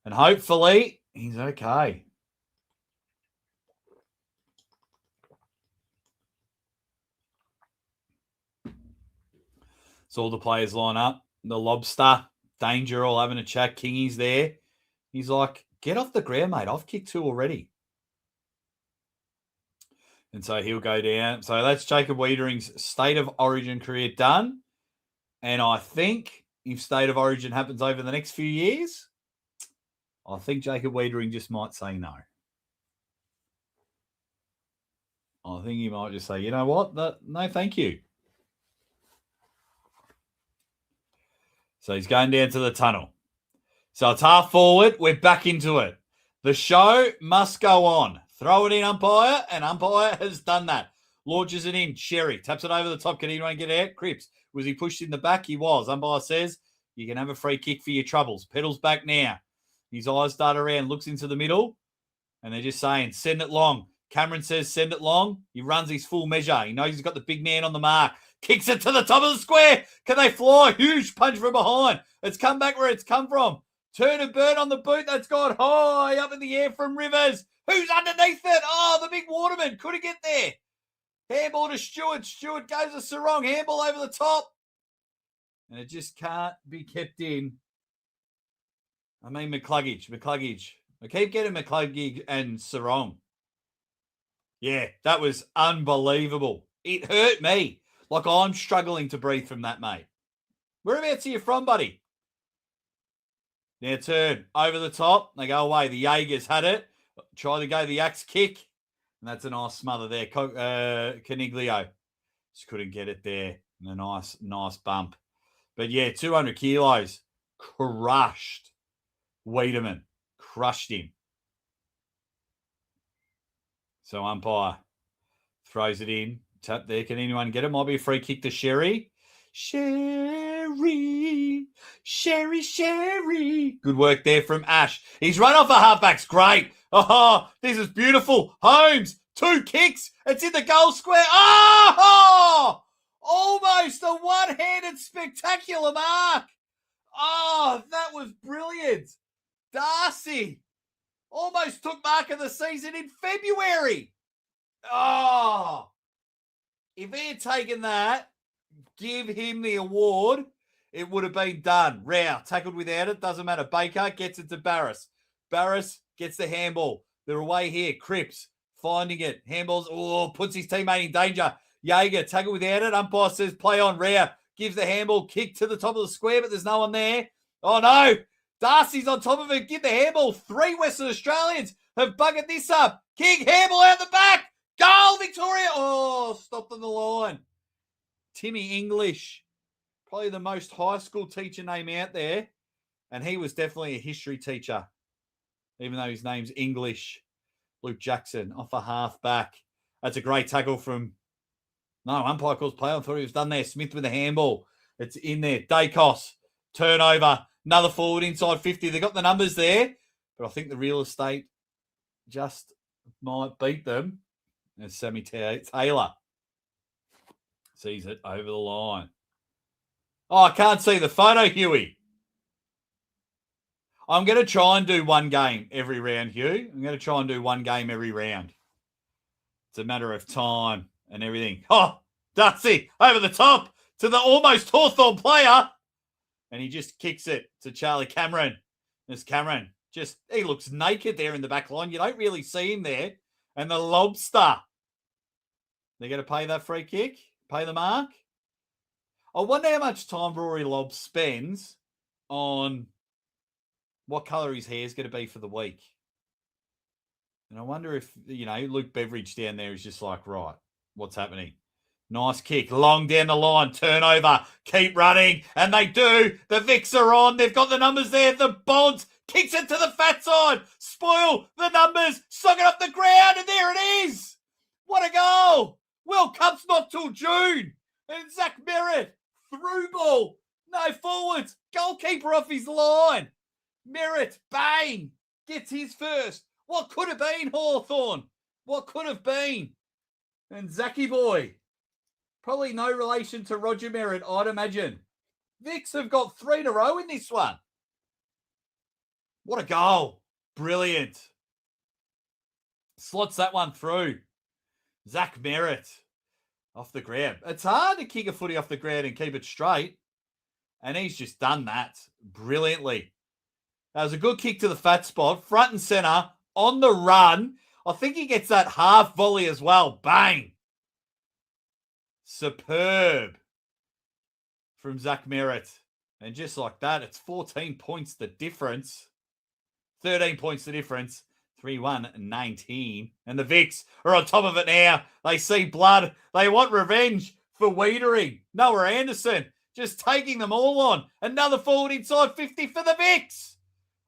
And hopefully he's okay. So all the players line up. The Lobster, Danger, all having a chat. Kingy's there. He's like, get off the ground, mate. I've kicked 2 already. And so he'll go down. So that's Jacob Wiedering's State of Origin career done. And I think if State of Origin happens over the next few years, I think Jacob Wiedering just might say no. I think he might just say, you know what? No, thank you. So he's going down to the tunnel. So it's half forward. We're back into it. The show must go on. Throw it in, umpire, and umpire has done that. Launches it in. Sherry taps it over the top. Can anyone get out? Cripps. Was he pushed in the back? He was. Umpire says, you can have a free kick for your troubles. Pedals back now. His eyes dart around, looks into the middle, and they're just saying, send it long. Cameron says, send it long. He runs his full measure. He knows he's got the big man on the mark. Kicks it to the top of the square. Can they fly? Huge punch from behind. It's come back where it's come from. Turn and burn on the boot. That's gone high up in the air from Rivers. Who's underneath it? Oh, the big Waterman. Couldn't get there. Handball to Stewart. Stewart goes to Sarong. Handball over the top. And it just can't be kept in. I mean, McCluggage. I keep getting McCluggage and Sarong. Yeah, that was unbelievable. It hurt me. Like, I'm struggling to breathe from that, mate. Whereabouts are you from, buddy? Now turn over the top. They go away. The Jaegers had it. Try to go the axe kick. And that's a nice smother there. Caniglio just couldn't get it there. And a nice bump. But yeah, 200 kilos. Crushed Wiedemann. Crushed him. So umpire throws it in. Tap there. Can anyone get it? Might be a free kick to Sherry. Sherry. Good work there from Ash. He's run off a halfback's great. Oh, this is beautiful. Holmes, 2 kicks. It's in the goal square. Oh, almost a one-handed spectacular mark. Oh, that was brilliant. Darcy almost took mark of the season in February. Oh, if he had taken that, give him the award, it would have been done. Rao tackled without it. Doesn't matter. Baker gets it to Barris. Barris gets the handball. They're away here. Cripps finding it. Handballs. Oh, puts his teammate in danger. Jaeger tackled without it. Umpire says play on. Rao gives the handball. Kick to the top of the square, but there's no one there. Oh, no. Darcy's on top of it. Give the handball. 3 Western Australians have buggered this up. King handball out the back. Goal, Victoria. Oh, stopped on the line. Timmy English, probably the most high school teacher name out there. And he was definitely a history teacher, even though his name's English. Luke Jackson off a half back. That's a great tackle from, no, umpire calls play on. Thought he was done there. Smith with the handball. It's in there. Dacos, turnover. Another forward inside 50. They got the numbers there, but I think the real estate just might beat them. And Sammy Taylor sees it over the line. Oh, I can't see the photo, Huey. I'm going to try and do one game every round, Hugh. I'm going to try and do one game every round. It's a matter of time and everything. Oh, Darcy over the top to the almost Hawthorn player. And he just kicks it to Charlie Cameron. There's Cameron. He looks naked there in the back line. You don't really see him there. And the lobster. They're going to pay that free kick? Pay the mark? I wonder how much time Rory Lobb spends on what colour his hair is going to be for the week. And I wonder if, Luke Beveridge down there is just like, right, what's happening? Nice kick, long down the line, turnover, keep running, and they do. The Vics are on, they've got the numbers there, the Bonds kicks it to the fat side, spoil the numbers, suck it up the ground, and there it is. What a goal. World Cup's not till June. And Zach Merritt, through ball, no forwards, goalkeeper off his line. Merritt, bang, gets his first. What could have been, Hawthorn? What could have been? And Zachy boy, probably no relation to Roger Merritt, I'd imagine. Vics have got 3 in a row in this one. What a goal. Brilliant. Slots that one through. Zach Merritt off the ground. It's hard to kick a footy off the ground and keep it straight. And he's just done that brilliantly. That was a good kick to the fat spot. Front and centre. On the run. I think he gets that half volley as well. Bang. Superb from Zach Merritt. And just like that, it's 14 points the difference. 13 points the difference. 3-1-19. And the Vics are on top of it now. They see blood. They want revenge for Wiedering. Noah Anderson just taking them all on. Another forward inside 50 for the Vics.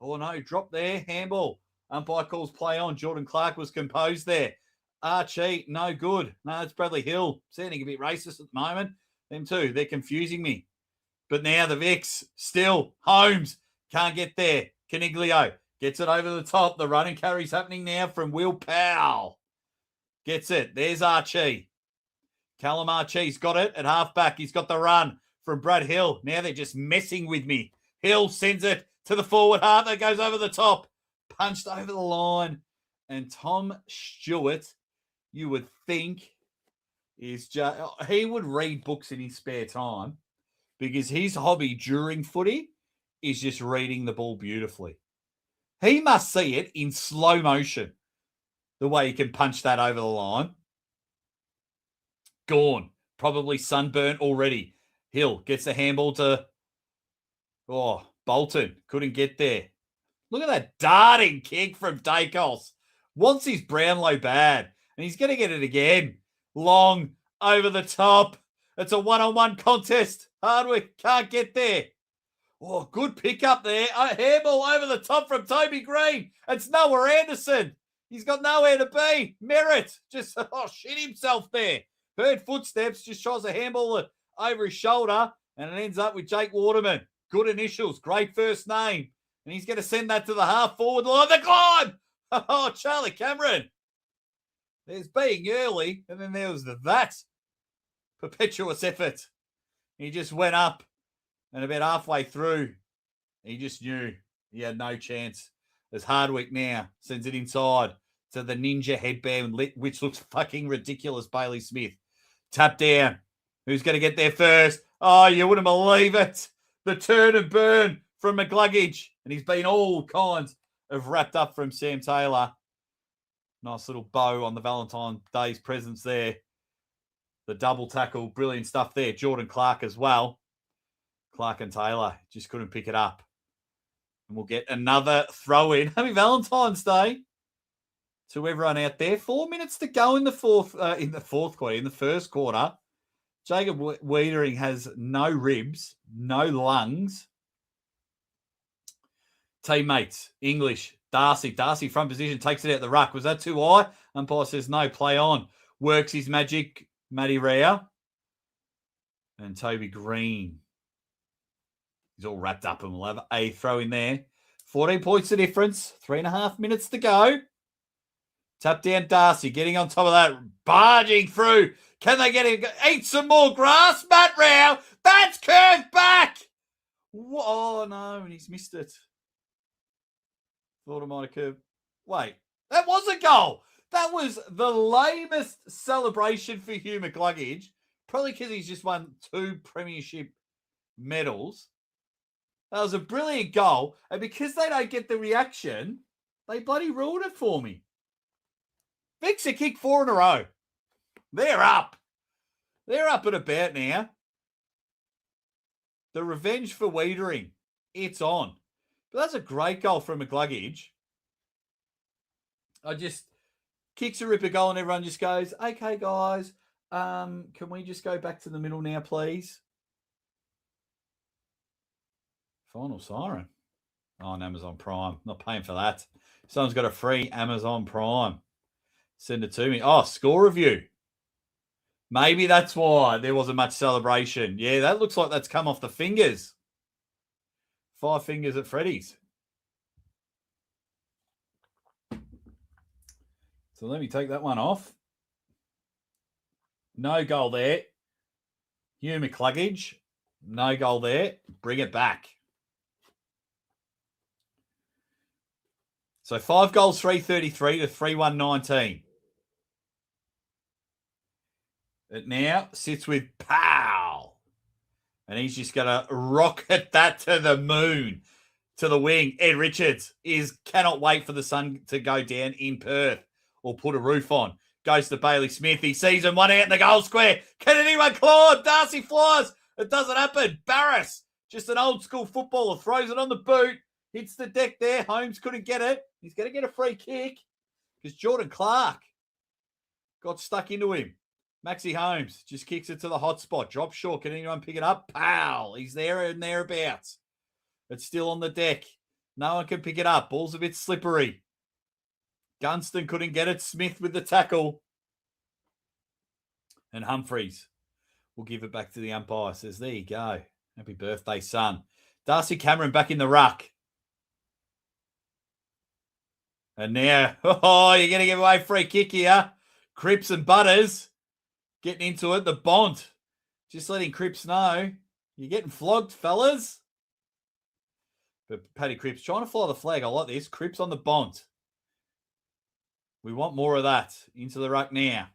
Oh no, drop there. Handball. Umpire calls play on. Jordan Clark was composed there. Archie, no good. No, it's Bradley Hill. Sounding a bit racist at the moment. Them too. They're confusing me. But now the Vics still. Holmes can't get there. Caniglio gets it over the top. The running carry's happening now from Will Powell. Gets it. There's Archie. Callum Archie's got it at halfback. He's got the run from Brad Hill. Now they're just messing with me. Hill sends it to the forward half that goes over the top. Punched over the line. And Tom Stewart, you would think, is just, he would read books in his spare time because his hobby during footy is just reading the ball beautifully. He must see it in slow motion, the way he can punch that over the line. Gone. Probably sunburnt already. Hill gets the handball to, Bolton couldn't get there. Look at that darting kick from Dacos. Wants his Brownlow bad. And he's going to get it again. Long, over the top. It's a one-on-one contest. Hardwick can't get there. Oh, good pick up there. A handball over the top from Toby Green. It's Noah Anderson. He's got nowhere to be. Merritt just shit himself there. Heard footsteps, just tries a handball over his shoulder, and it ends up with Jake Waterman. Good initials, great first name. And he's going to send that to the half-forward line. The climb! Oh, Charlie Cameron. There's being early, and then there was that perpetuous effort. He just went up, and about halfway through, he just knew he had no chance. As Hardwick now sends it inside to the ninja headband, which looks fucking ridiculous, Bailey Smith. Tap down. Who's going to get there first? Oh, you wouldn't believe it. The turn and burn from McGluggage. And he's been all kinds of wrapped up from Sam Taylor. Nice little bow on the Valentine's Day's presents there. The double tackle, brilliant stuff there. Jordan Clark as well. Clark and Taylor just couldn't pick it up. And we'll get another throw in. Happy Valentine's Day to everyone out there. 4 minutes to go in the first quarter. Jacob Wiedering has no ribs, no lungs. Teammates, English, Darcy. Darcy front position, takes it out the ruck. Was that too high? Umpire says no, play on. Works his magic, Matty Rao. And Toby Green. He's all wrapped up and we'll have a throw in there. 14 points the difference. 3.5 minutes to go. Tap down Darcy, getting on top of that, barging through. Can they get him? Eat some more grass, Matt Rao. That's curved back. Oh, no, and he's missed it. Thought it might have curved. Wait, that was a goal. That was the lamest celebration for Hugh McGluggage. Probably because he's just won 2 premiership medals. That was a brilliant goal. And because they don't get the reaction, they bloody ruled it for me. Vic's a kick 4 in a row. They're up. They're up and about now. The revenge for Wiedering. It's on. But that's a great goal from McGluggage. Kicks a ripper goal and everyone just goes, okay, guys, can we just go back to the middle now, please? Final siren. On Amazon Prime. Not paying for that. Someone's got a free Amazon Prime. Send it to me. Oh, score review. Maybe that's why there wasn't much celebration. Yeah, that looks like that's come off the fingers. 5 fingers at Freddy's. So let me take that one off. No goal there. Hugh McGluggage. No goal there. Bring it back. So 5 goals, 333 to 3-1-19. It now sits with Powell. And he's just going to rocket that to the moon, to the wing. Ed Richards cannot wait for the sun to go down in Perth or put a roof on. Goes to Bailey Smith. He sees him, one out in the goal square. Can anyone climb? Darcy flies. It doesn't happen. Barris, just an old school footballer, throws it on the boot. Hits the deck there. Holmes couldn't get it. He's going to get a free kick because Jordan Clark got stuck into him. Maxi Holmes just kicks it to the hot spot. Drop short. Can anyone pick it up? Pow. He's there and thereabouts. It's still on the deck. No one can pick it up. Ball's a bit slippery. Gunston couldn't get it. Smith with the tackle. And Humphreys will give it back to the umpire. Says, there you go. Happy birthday, son. Darcy Cameron back in the ruck. And now, you're going to give away a free kick here. Cripps and Butters getting into it. The Bont. Just letting Cripps know. You're getting flogged, fellas. But Paddy Cripps trying to fly the flag. I like this. Cripps on the Bont. We want more of that. Into the ruck now.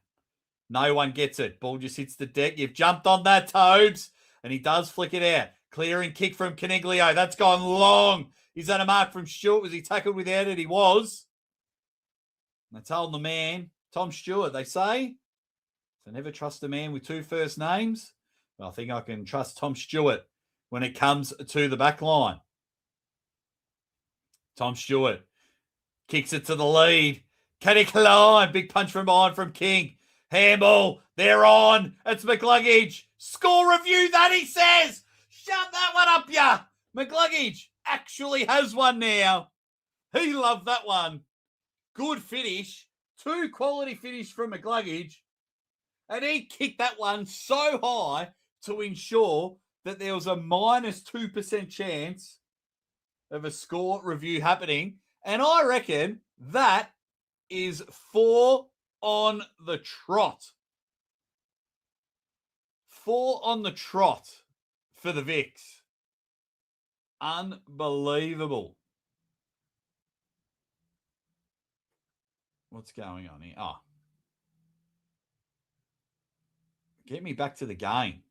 No one gets it. Ball just hits the deck. You've jumped on that, Tobes. And he does flick it out. Clearing kick from Caniglio. That's gone long. Is that a mark from Stewart? Was he tackled without it? He was. And they told the man, Tom Stewart, they say, so never trust a man with 2 first names. But I think I can trust Tom Stewart when it comes to the back line. Tom Stewart kicks it to the lead. Can he climb? Big punch from behind from King. Handball. They're on. It's McCluggage. Score review, that he says. Shut that one up, ya. McCluggage actually has one now. He loved that one. Good finish. 2 quality finish from McCluggage. And he kicked that one so high to ensure that there was a minus 2% chance of a score review happening. And I reckon that is 4 on the trot. 4 on the trot for the Vicks. Unbelievable. What's going on here? Oh. Get me back to the game.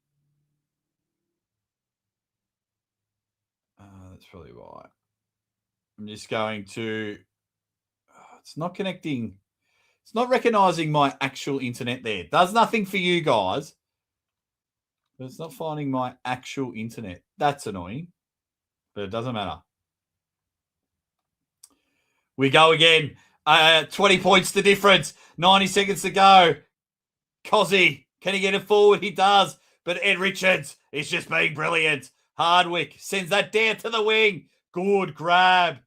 That's probably why. I'm just going to... it's not connecting. It's not recognizing my actual internet there. Does nothing for you guys. But it's not finding my actual internet. That's annoying. But it doesn't matter. We go again. 20 points the difference. 90 seconds to go. Cozzy, can he get it forward? He does. But Ed Richards is just being brilliant. Hardwick sends that down to the wing. Good grab.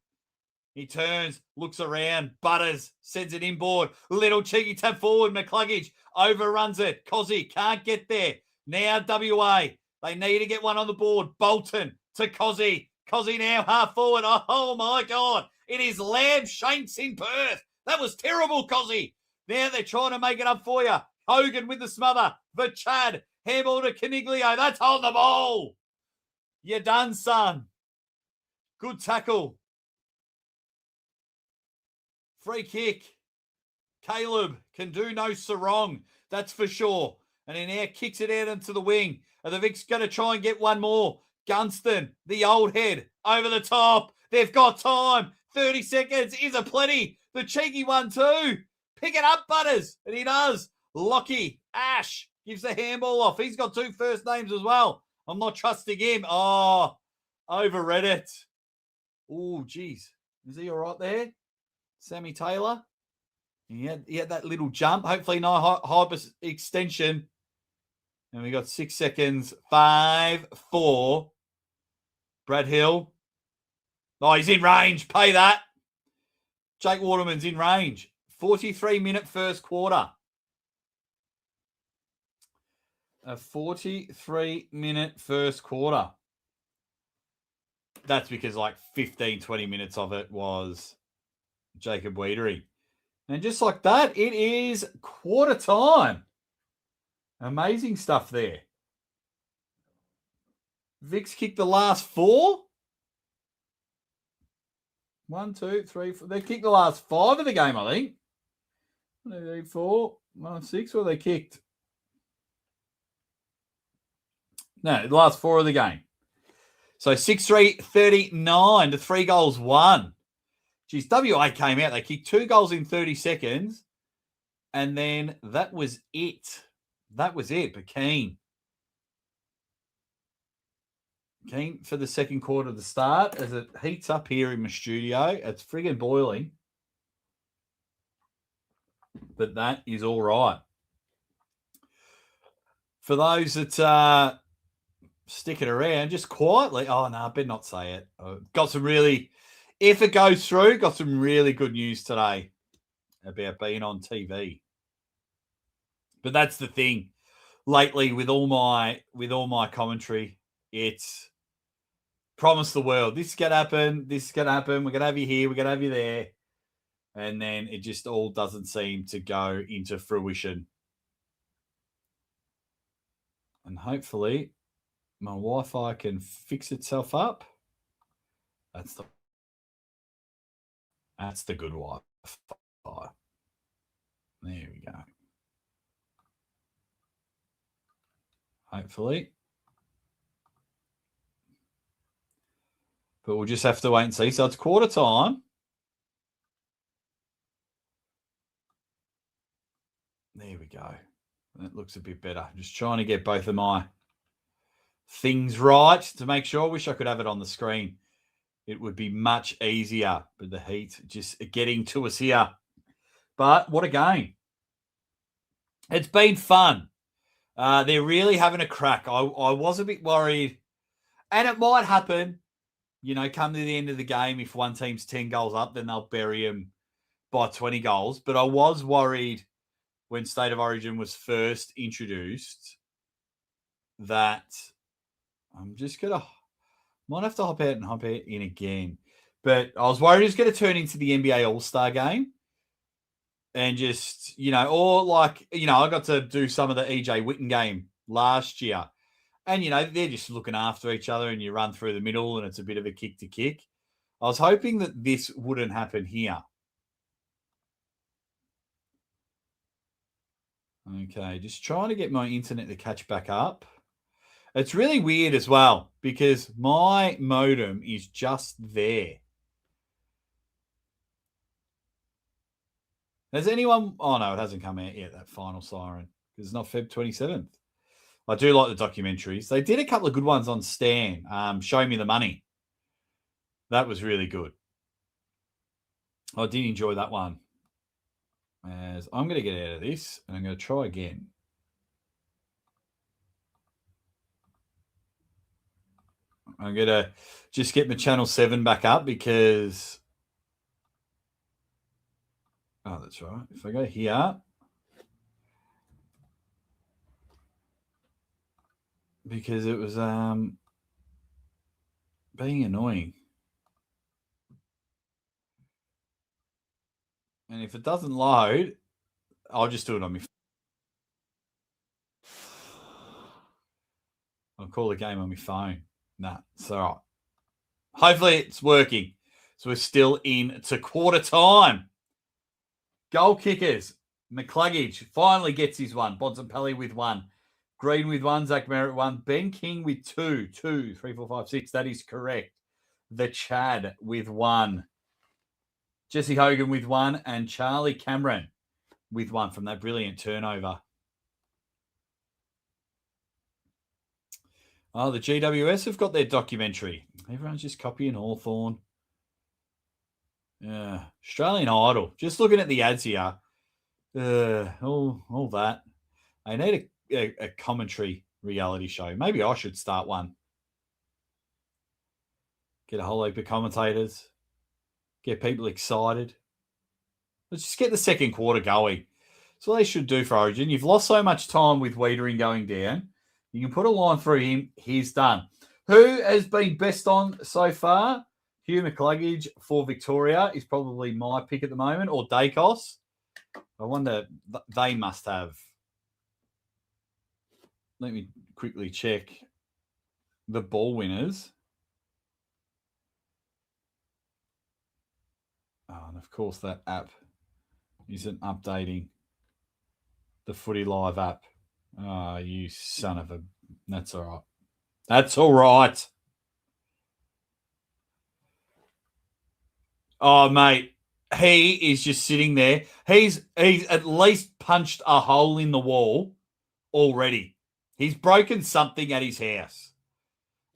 He turns, looks around. Butters sends it inboard. Little cheeky tap forward. McCluggage overruns it. Cozzy can't get there. Now WA. They need to get one on the board. Bolton to Cozzy. Cozzy now half forward. Oh my God. It is Lamb Shanks in Perth. That was terrible, Cozzy. Now they're trying to make it up for you. Hogan with the smother. The Chad. Handball to Caniglio. That's on the ball. You're done, son. Good tackle. Free kick. Caleb can do no sarong. That's for sure. And he now kicks it out into the wing. And the Vic's going to try and get one more. Gunston, the old head, over the top. They've got time. 30 seconds is a plenty. The cheeky one too. Pick it up, Butters. And he does. Lockie, Ash, gives the handball off. He's got 2 first names as well. I'm not trusting him. Oh, overread it. Oh, geez. Is he all right there? Sammy Taylor. He had that little jump. Hopefully no hyper extension. And we got 6 seconds. 5, 4. Brad Hill. Oh, he's in range. Pay that. Jake Waterman's in range. 43-minute first quarter. A 43-minute first quarter. That's because like 15, 20 minutes of it was Jacob Weedery. And just like that, it is quarter time. Amazing stuff there. Vic's kicked the last 4. 1, 2, 3, 4. They kicked the last 5 of the game, I think. 1, 2, 3, 4, 1, 6. What they kicked? No, the last 4 of the game. So 6-3, 39 to 3 goals, 1. Geez, WA came out. They kicked 2 goals in 30 seconds. And then that was it. That was it. But Keen for the second quarter of the start as it heats up here in my studio. It's friggin' boiling. But that is all right. For those that stick it around, just quietly. Oh, no, I better not say it. Got some really, if it goes through, got some really good news today about being on TV. But that's the thing. Lately, with all my commentary, it's promise the world. This is going to happen. This is going to happen. We're going to have you here. We're going to have you there. And then it just all doesn't seem to go into fruition. And hopefully my Wi-Fi can fix itself up. That's the good Wi-Fi. There we go. Hopefully. But we'll just have to wait and see. So it's quarter time. There we go. That looks a bit better. Just trying to get both of my things right to make sure. I wish I could have it on the screen. it would be much easier. But the heat just getting to us here. But what a game. It's been fun. They're really having a crack. I was a bit worried, and it might happen, come to the end of the game. If one team's 10 goals up, then they'll bury them by 20 goals. But I was worried when State of Origin was first introduced that I'm just going to, might have to hop out and hop in again. But I was worried it was going to turn into the NBA All-Star game. And just, or like, I got to do some of the EJ Witten game last year. And, they're just looking after each other and you run through the middle and it's a bit of a kick to kick. I was hoping that this wouldn't happen here. Okay, just trying to get my internet to catch back up. It's really weird as well because my modem is just there. Has anyone... Oh, no, it hasn't come out yet, that final siren, because it's not Feb 27th. I do like the documentaries. They did a couple of good ones on Stan. Show Me the Money. That was really good. I did enjoy that one. As I'm going to get out of this, and I'm going to try again. I'm going to just get my Channel 7 back up because... Oh, that's right. If I go here... Because it was being annoying. And if it doesn't load, I'll just do it on my phone. I'll call the game on my phone. Nah, it's all right. Hopefully it's working. So we're still in to quarter time. Goal kickers. McCluggage finally gets his one. Bontempelli with one. Green with one. Zach Merritt one. Ben King with two. 2, 3, 4, 5, 6. That is correct. The Chad with one. Jesse Hogan with one. And Charlie Cameron with one from that brilliant turnover. Oh, the GWS have got their documentary. Everyone's just copying Hawthorn. Yeah, Australian Idol. Just looking at the ads here. All that. I need a commentary reality show. Maybe I should start one. Get a whole heap of commentators. Get people excited. Let's just get the second quarter going. That's what they should do for Origin. You've lost so much time with Wiedering going down. You can put a line through him. He's done. Who has been best on so far? Hugh McCluggage for Victoria is probably my pick at the moment, or Dacos. I wonder, they must have. Let me quickly check the ball winners. Oh, and of course that app isn't updating the Footy Live app. Oh, you son of a... That's all right. That's all right. Oh, mate. He is just sitting there. He's at least punched a hole in the wall already. He's broken something at his house.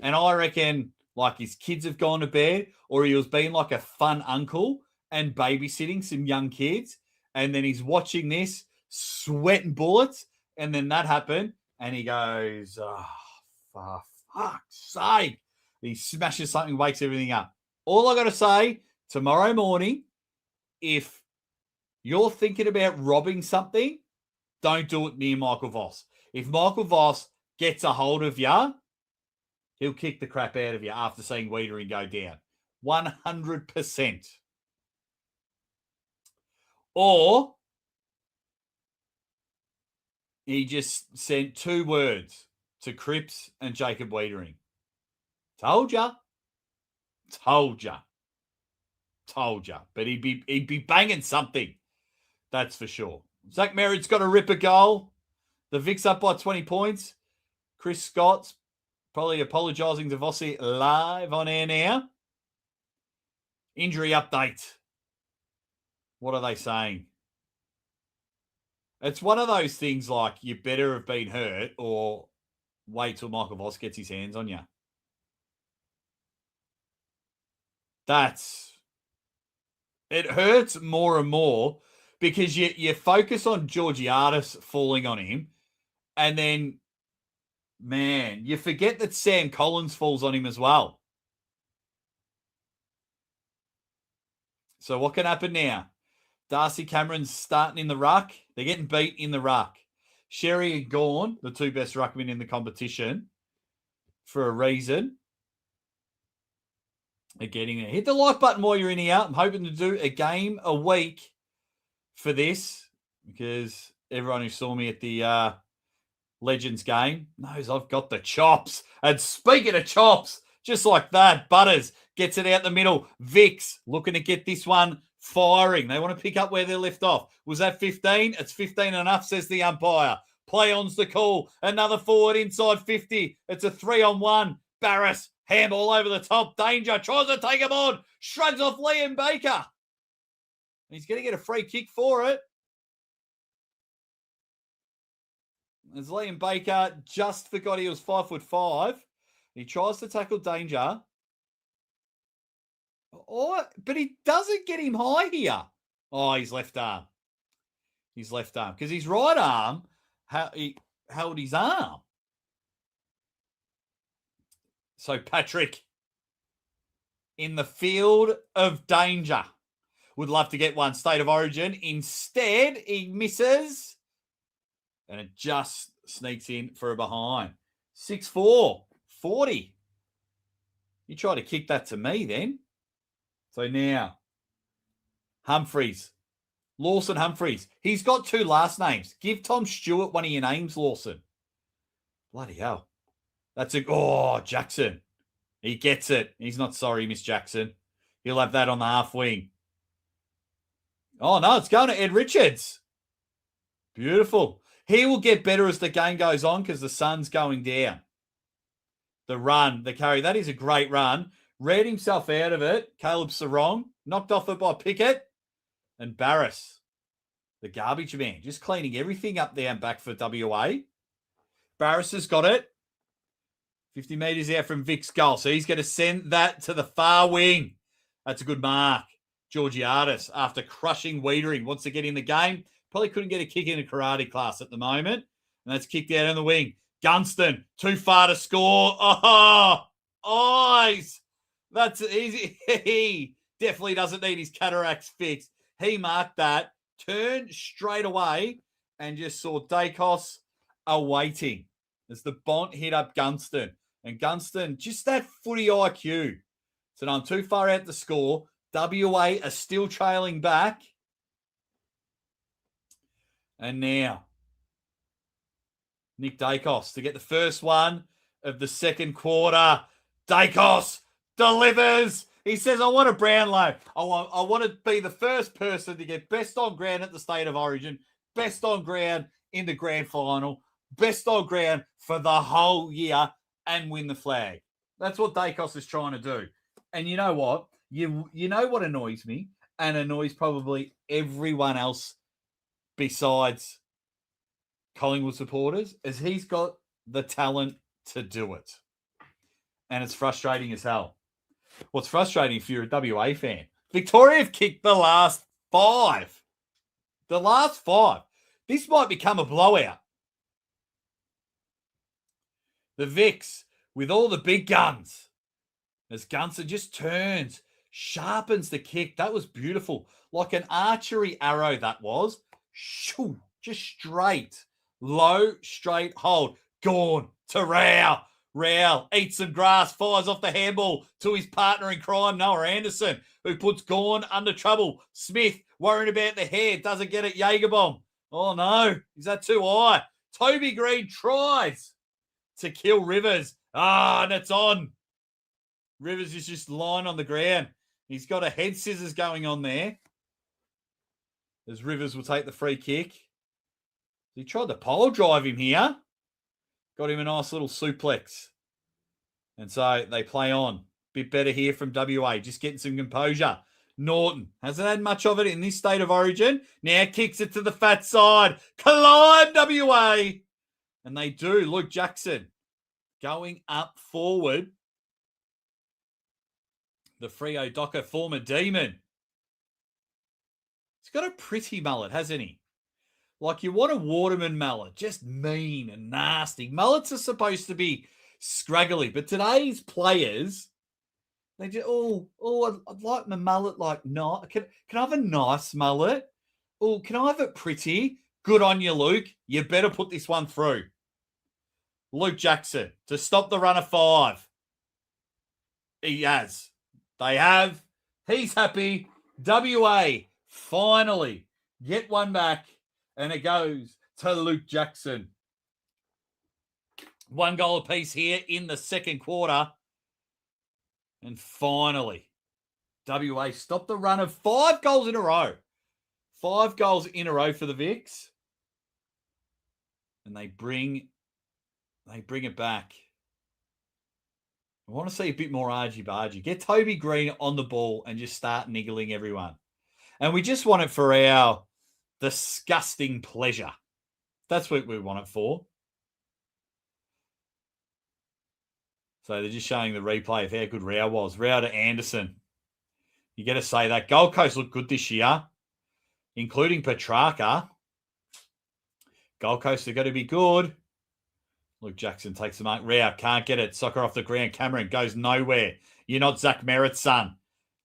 And I reckon like his kids have gone to bed, or he was being like a fun uncle and babysitting some young kids. And then he's watching this, sweating bullets. And then that happened. And he goes, oh, for fuck's sake. He smashes something, wakes everything up. All I got to say, tomorrow morning, if you're thinking about robbing something, don't do it near Michael Voss. If Michael Voss gets a hold of you, he'll kick the crap out of you after seeing Wiedering go down. 100%. Or he just sent 2 words to Cripps and Jacob Wiedering. Told ya. Told ya. Told ya. But he'd be banging something. That's for sure. Zach Merritt's got a ripper goal. The Vic's up by 20 points. Chris Scott's probably apologising to Vossi live on air now. Injury update. What are they saying? It's one of those things like you better have been hurt or wait till Michael Voss gets his hands on you. It hurts more and more because you focus on Georgiades falling on him, and then, man, you forget that Sam Collins falls on him as well. So what can happen now? Darcy Cameron's starting in the ruck. They're getting beat in the ruck. Sherry and Gawn, the two best ruckmen in the competition, for a reason. They're getting it. Hit the like button while you're in here. I'm hoping to do a game a week for this because everyone who saw me at the Legends game knows I've got the chops. And speaking of chops, just like that, Butters gets it out the middle. Vicks looking to get this one firing. They want to pick up where they left off. Was that 15? It's 15 enough, says the umpire. Play on's the call. Another forward inside 50. It's a 3-on-1. Barris, handball over the top. Danger, tries to take him on. Shrugs off Liam Baker. He's going to get a free kick for it. As Liam Baker just forgot he was 5'5". He tries to tackle Danger. But he doesn't get him high here. Oh, his left arm. His left arm. Because his right arm, he held his arm. So Patrick, in the field of danger, would love to get one State of Origin. Instead, he misses. And it just sneaks in for a behind. 6-4, 40. You try to kick that to me then. So now, Humphreys. Lawson Humphreys. He's got two last names. Give Tom Stewart one of your names, Lawson. Bloody hell. Jackson. He gets it. He's not sorry, Miss Jackson. He'll have that on the half wing. Oh, no, it's going to Ed Richards. Beautiful. He will get better as the game goes on because the sun's going down. The run, the carry, that is a great run. Read himself out of it. Caleb Sarong, knocked off it by Pickett. And Barris, the garbage man, just cleaning everything up there and back for WA. Barris has got it. 50 metres out from Vic's goal. So he's going to send that to the far wing. That's a good mark. Georgiades, after crushing Wiedering, wants to get in the game. Probably couldn't get a kick in a karate class at the moment. And that's kicked out in the wing. Gunston, too far to score. Oh, eyes. That's easy. He definitely doesn't need his cataracts fixed. He marked that, turned straight away, and just saw Dacos awaiting as the Bont hit up Gunston. And Gunston, just that footy IQ. So no, I'm too far out to score. WA are still trailing back. And now, Nick Dacos to get the first one of the second quarter. Dacos delivers. He says, I want a Brownlow. I want to be the first person to get best on ground at the State of Origin, best on ground in the grand final, best on ground for the whole year and win the flag. That's what Dacos is trying to do. And you know what? You know what annoys me and annoys probably everyone else besides Collingwood supporters is he's got the talent to do it. And it's frustrating as hell. What's frustrating if you're a WA fan, Victoria have kicked the last 5. The last 5. This might become a blowout. The Vicks with all the big guns. As Gunston just turns, sharpens the kick. That was beautiful. Like an archery arrow that was. Shoo, just straight. Low, straight hold. Gone to Rao. Rao eats some grass, fires off the handball to his partner in crime, Noah Anderson, who puts Gawn under trouble. Smith worrying about the head, doesn't get it. Jagerbomb. Oh no, is that too high? Toby Green tries to kill Rivers. And it's on. Rivers is just lying on the ground. He's got a head scissors going on there. As Rivers will take the free kick. He tried to pole drive him here. Got him a nice little suplex. And so they play on. Bit better here from WA. Just getting some composure. Norton hasn't had much of it in this State of Origin. Now kicks it to the fat side. Climb WA. And they do. Luke Jackson going up forward. the Freo Docker former demon. He's got a pretty mullet, hasn't he? Like you want a Waterman mullet, just mean and nasty. Mullets are supposed to be scraggly, but today's players, they just, I'd like my mullet like not. Can I have a nice mullet? Oh, can I have it pretty? Good on you, Luke. You better put this one through. Luke Jackson to stop the run of 5. He has. They have. He's happy. WA finally get one back, and it goes to Luke Jackson. 1 goal apiece here in the second quarter. And finally, WA stopped the run of 5 goals in a row. 5 goals in a row for the Vics. And they bring it back. I want to see a bit more argy-bargy. Get Toby Green on the ball and just start niggling everyone. And we just want it for our disgusting pleasure. That's what we want it for. So they're just showing the replay of how good Rao was. Rao to Anderson. You got to say that. Gold Coast looked good this year, including Petrarca. Gold Coast are going to be good. Luke Jackson takes the mark. Rao can't get it. Soccer off the ground. Cameron goes nowhere. You're not Zach Merritt's son.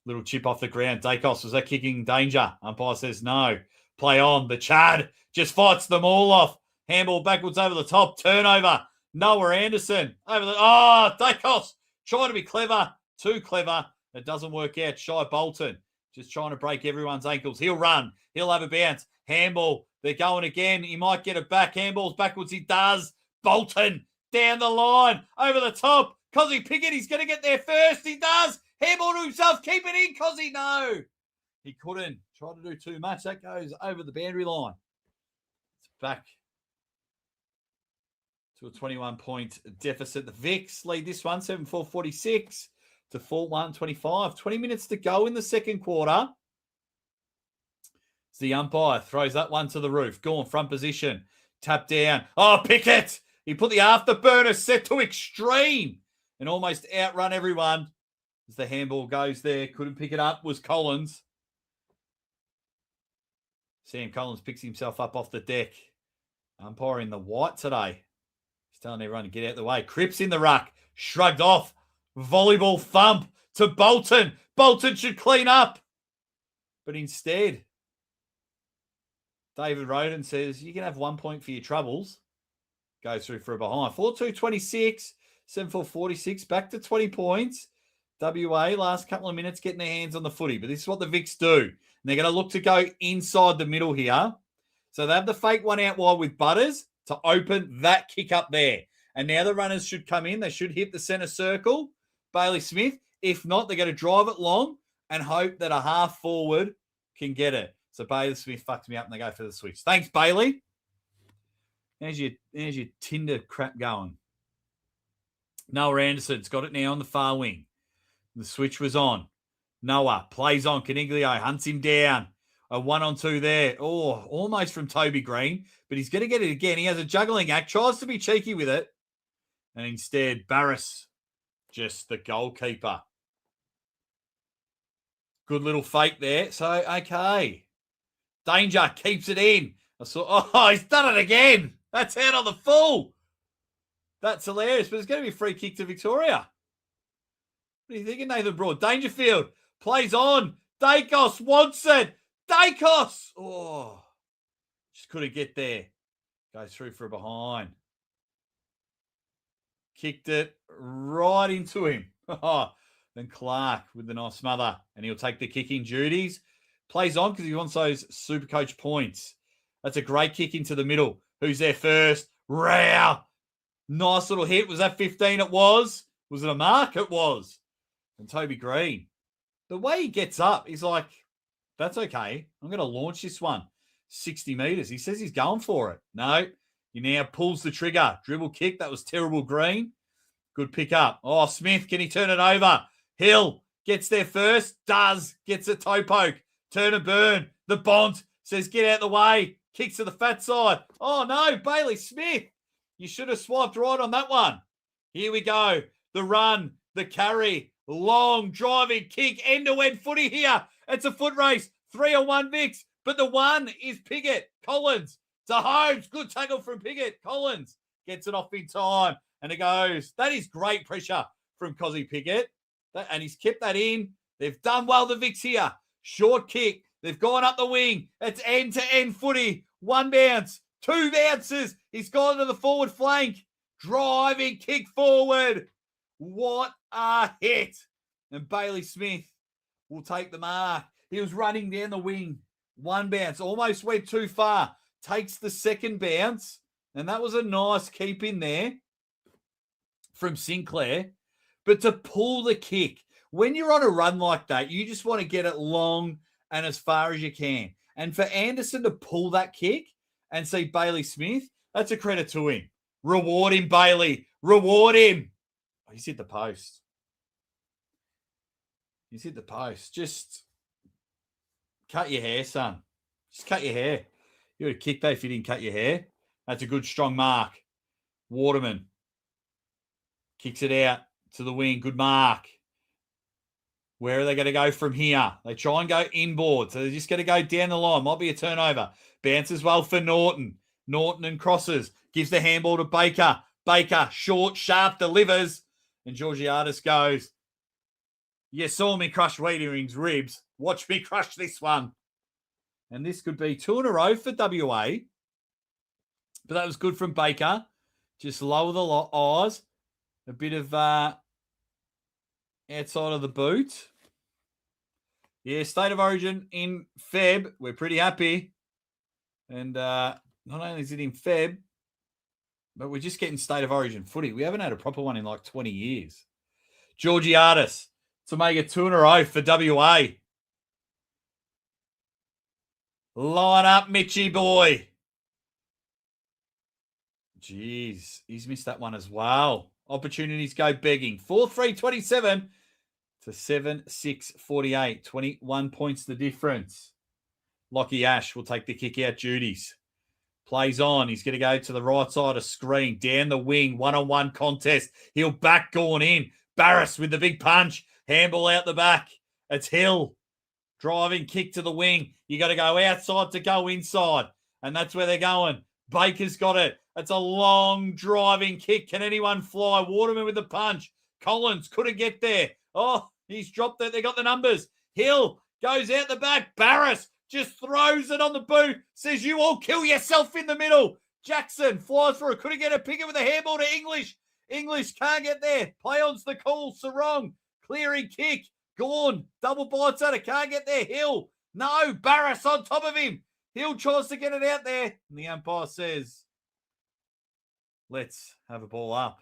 Little chip off the ground. Dacos, was that kicking danger? Umpire says no. Play on. The Chad just fights them all off. Handball backwards over the top. Turnover. Noah Anderson. Dacos trying to be clever. Too clever. It doesn't work out. Shy Bolton just trying to break everyone's ankles. He'll run. He'll have a bounce. Handball. They're going again. He might get it back. Handball's backwards. He does. Bolton down the line. Over the top. Cozzy Pickett. He's going to get there first. He does. Handball to himself. Keep it in, Cozzy. No. He couldn't. Tried to do too much. That goes over the boundary line. It's back to a 21-point deficit. The Vics lead this one, 7-4-46 to 4-1-25. 20 minutes to go in the second quarter. As the umpire throws that one to the roof. Gone front position. Tap down. Oh, Pickett! He put the afterburner set to extreme and almost outrun everyone. As the handball goes there. Couldn't pick it up. Was Collins. Sam Collins picks himself up off the deck. Umpire in the white today. He's telling everyone to get out of the way. Cripps in the ruck. Shrugged off. Volleyball thump to Bolton. Bolton should clean up. But instead, David Roden says, you can have 1 point for your troubles. Goes through for a behind. 4-2-26. 7-4-46. Back to 20 points. WA, last couple of minutes getting their hands on the footy. But this is what the Vics do. And they're going to look to go inside the middle here. So they have the fake one out wide with Butters to open that kick up there. And now the runners should come in. They should hit the centre circle. Bailey Smith. If not, they're going to drive it long and hope that a half forward can get it. So Bailey Smith fucks me up and they go for the switch. Thanks, Bailey. There's your Tinder crap going. Noah Anderson's got it now on the far wing. The switch was on. Noah plays on. Caniglio hunts him down. A 1-on-2 there. Oh, almost from Toby Green. But he's going to get it again. He has a juggling act. Tries to be cheeky with it. And instead, Barris, just the goalkeeper. Good little fake there. So, okay. Danger keeps it in. He's done it again. That's out on the full. That's hilarious. But it's going to be a free kick to Victoria. What are you thinking, Nathan Broad? Dangerfield plays on. Dacos wants it. Dacos. Oh, just couldn't get there. Goes through for a behind. Kicked it right into him. Then Clark with the nice smother. And he'll take the kicking duties. Plays on because he wants those Supercoach points. That's a great kick into the middle. Who's there first? Rao. Nice little hit. Was that 15? It was. Was it a mark? It was. And Toby Green. The way he gets up, he's like, that's okay. I'm going to launch this one. 60 metres. He says he's going for it. No. He now pulls the trigger. Dribble kick. That was terrible, Green. Good pick up. Oh, Smith. Can he turn it over? Hill gets there first. Does. Gets a toe poke. Turn and burn. The Bont says, get out the way. Kicks to the fat side. Oh, no. Bailey Smith. You should have swiped right on that one. Here we go. The run. The carry. Long driving kick, end-to-end footy here. It's a foot race. 3-on-1 Vicks, but the one is Piggott. Collins to Holmes. Good tackle from Piggott. Collins gets it off in time, and it goes. That is great pressure from Cozzy Piggott, and he's kept that in. They've done well, the Vicks here. Short kick. They've gone up the wing. It's end-to-end footy. One bounce, two bounces. He's gone to the forward flank. Driving kick forward. What a hit. And Bailey Smith will take the mark. He was running down the wing. One bounce. Almost went too far. Takes the second bounce. And that was a nice keep in there from Sinclair. But to pull the kick, when you're on a run like that, you just want to get it long and as far as you can. And for Anderson to pull that kick and see Bailey Smith, that's a credit to him. Reward him, Bailey. Reward him. Oh, he's hit the post. He's hit the post. Just cut your hair, son. Just cut your hair. You would have kicked that if you didn't cut your hair. That's a good, strong mark. Waterman kicks it out to the wing. Good mark. Where are they going to go from here? They try and go inboard. So they're just going to go down the line. Might be a turnover. Bounces well for Norton. Norton and crosses. Gives the handball to Baker. Baker, short, sharp, delivers. And Georgiadis goes, you saw me crush Wiedering's ribs. Watch me crush this one. And this could be 2 in a row for WA. But that was good from Baker. Just lower the eyes. A bit of outside of the boot. Yeah, State of Origin in Feb. We're pretty happy. And not only is it in Feb, but we're just getting State of Origin footy. We haven't had a proper one in like 20 years. Georgiadis to make it 2 in a row for WA. Line up, Mitchie boy. Jeez, he's missed that one as well. Opportunities go begging. 4-3-27 to 7-6-48. 21 points the difference. Lockie Ash will take the kick out duties. Plays on. He's going to go to the right side of screen. Down the wing. One-on-one contest. He'll back Gorn in. Barris with the big punch. Handball out the back. It's Hill. Driving kick to the wing. You got to go outside to go inside. And that's where they're going. Baker's got it. It's a long driving kick. Can anyone fly? Waterman with the punch. Collins couldn't get there. Oh, he's dropped it. They got the numbers. Hill goes out the back. Barris just throws it on the boot. Says, you all kill yourself in the middle. Jackson flies for it. Couldn't get a pick it with a handball to English. English can't get there. Play on's the call. Sarong. Clearing kick. Gorn. Double bites at it. Can't get there. Hill. No. Barris on top of him. Hill tries to get it out there. And the umpire says, let's have a ball up.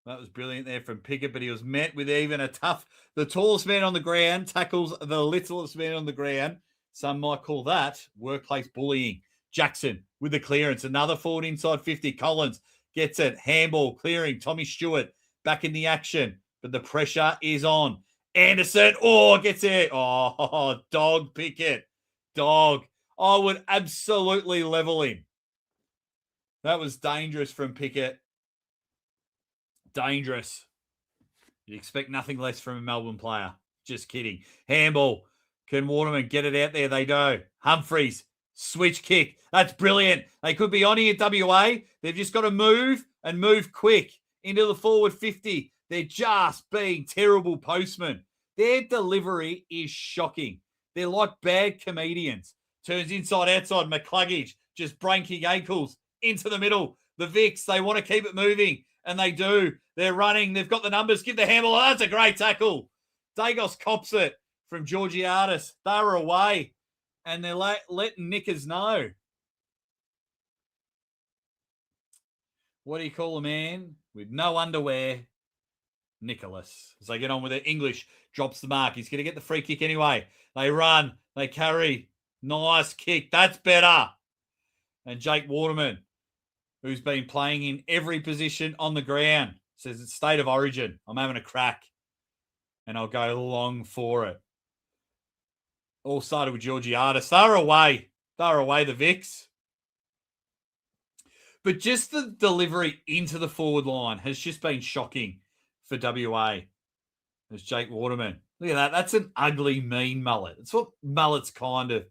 That was brilliant there from Pickett, but he was met with even a tough, the tallest man on the ground tackles the littlest man on the ground. Some might call that workplace bullying. Jackson with the clearance. Another forward inside 50. Collins gets it. Handball clearing. Tommy Stewart back in the action, but the pressure is on. Anderson, gets it. Oh, dog Pickett. Dog. I would absolutely level him. That was dangerous from Pickett. Dangerous. You'd expect nothing less from a Melbourne player. Just kidding. Handball. Can Waterman get it out there? They do. Humphreys. Switch kick. That's brilliant. They could be on here at WA. They've just got to move and move quick into the forward 50. They're just being terrible postmen. Their delivery is shocking. They're like bad comedians. Turns inside, outside. McCluggage just breaking ankles into the middle. The Vicks, they want to keep it moving, and they do. They're running. They've got the numbers. Give the handle. Oh, that's a great tackle. Dagos cops it from Georgiadis. They're away, and they're letting Nickers know. What do you call a man with no underwear? Nicholas. As they get on with it, English drops the mark. He's going to get the free kick anyway. They run. They carry. Nice kick. That's better. And Jake Waterman, who's been playing in every position on the ground, says it's State of Origin. I'm having a crack. And I'll go long for it. All started with Georgiadis. They're away. They're away, the Vicks. But just the delivery into the forward line has just been shocking for WA. There's Jake Waterman. Look at that. That's an ugly, mean mullet. It's what mullets kind of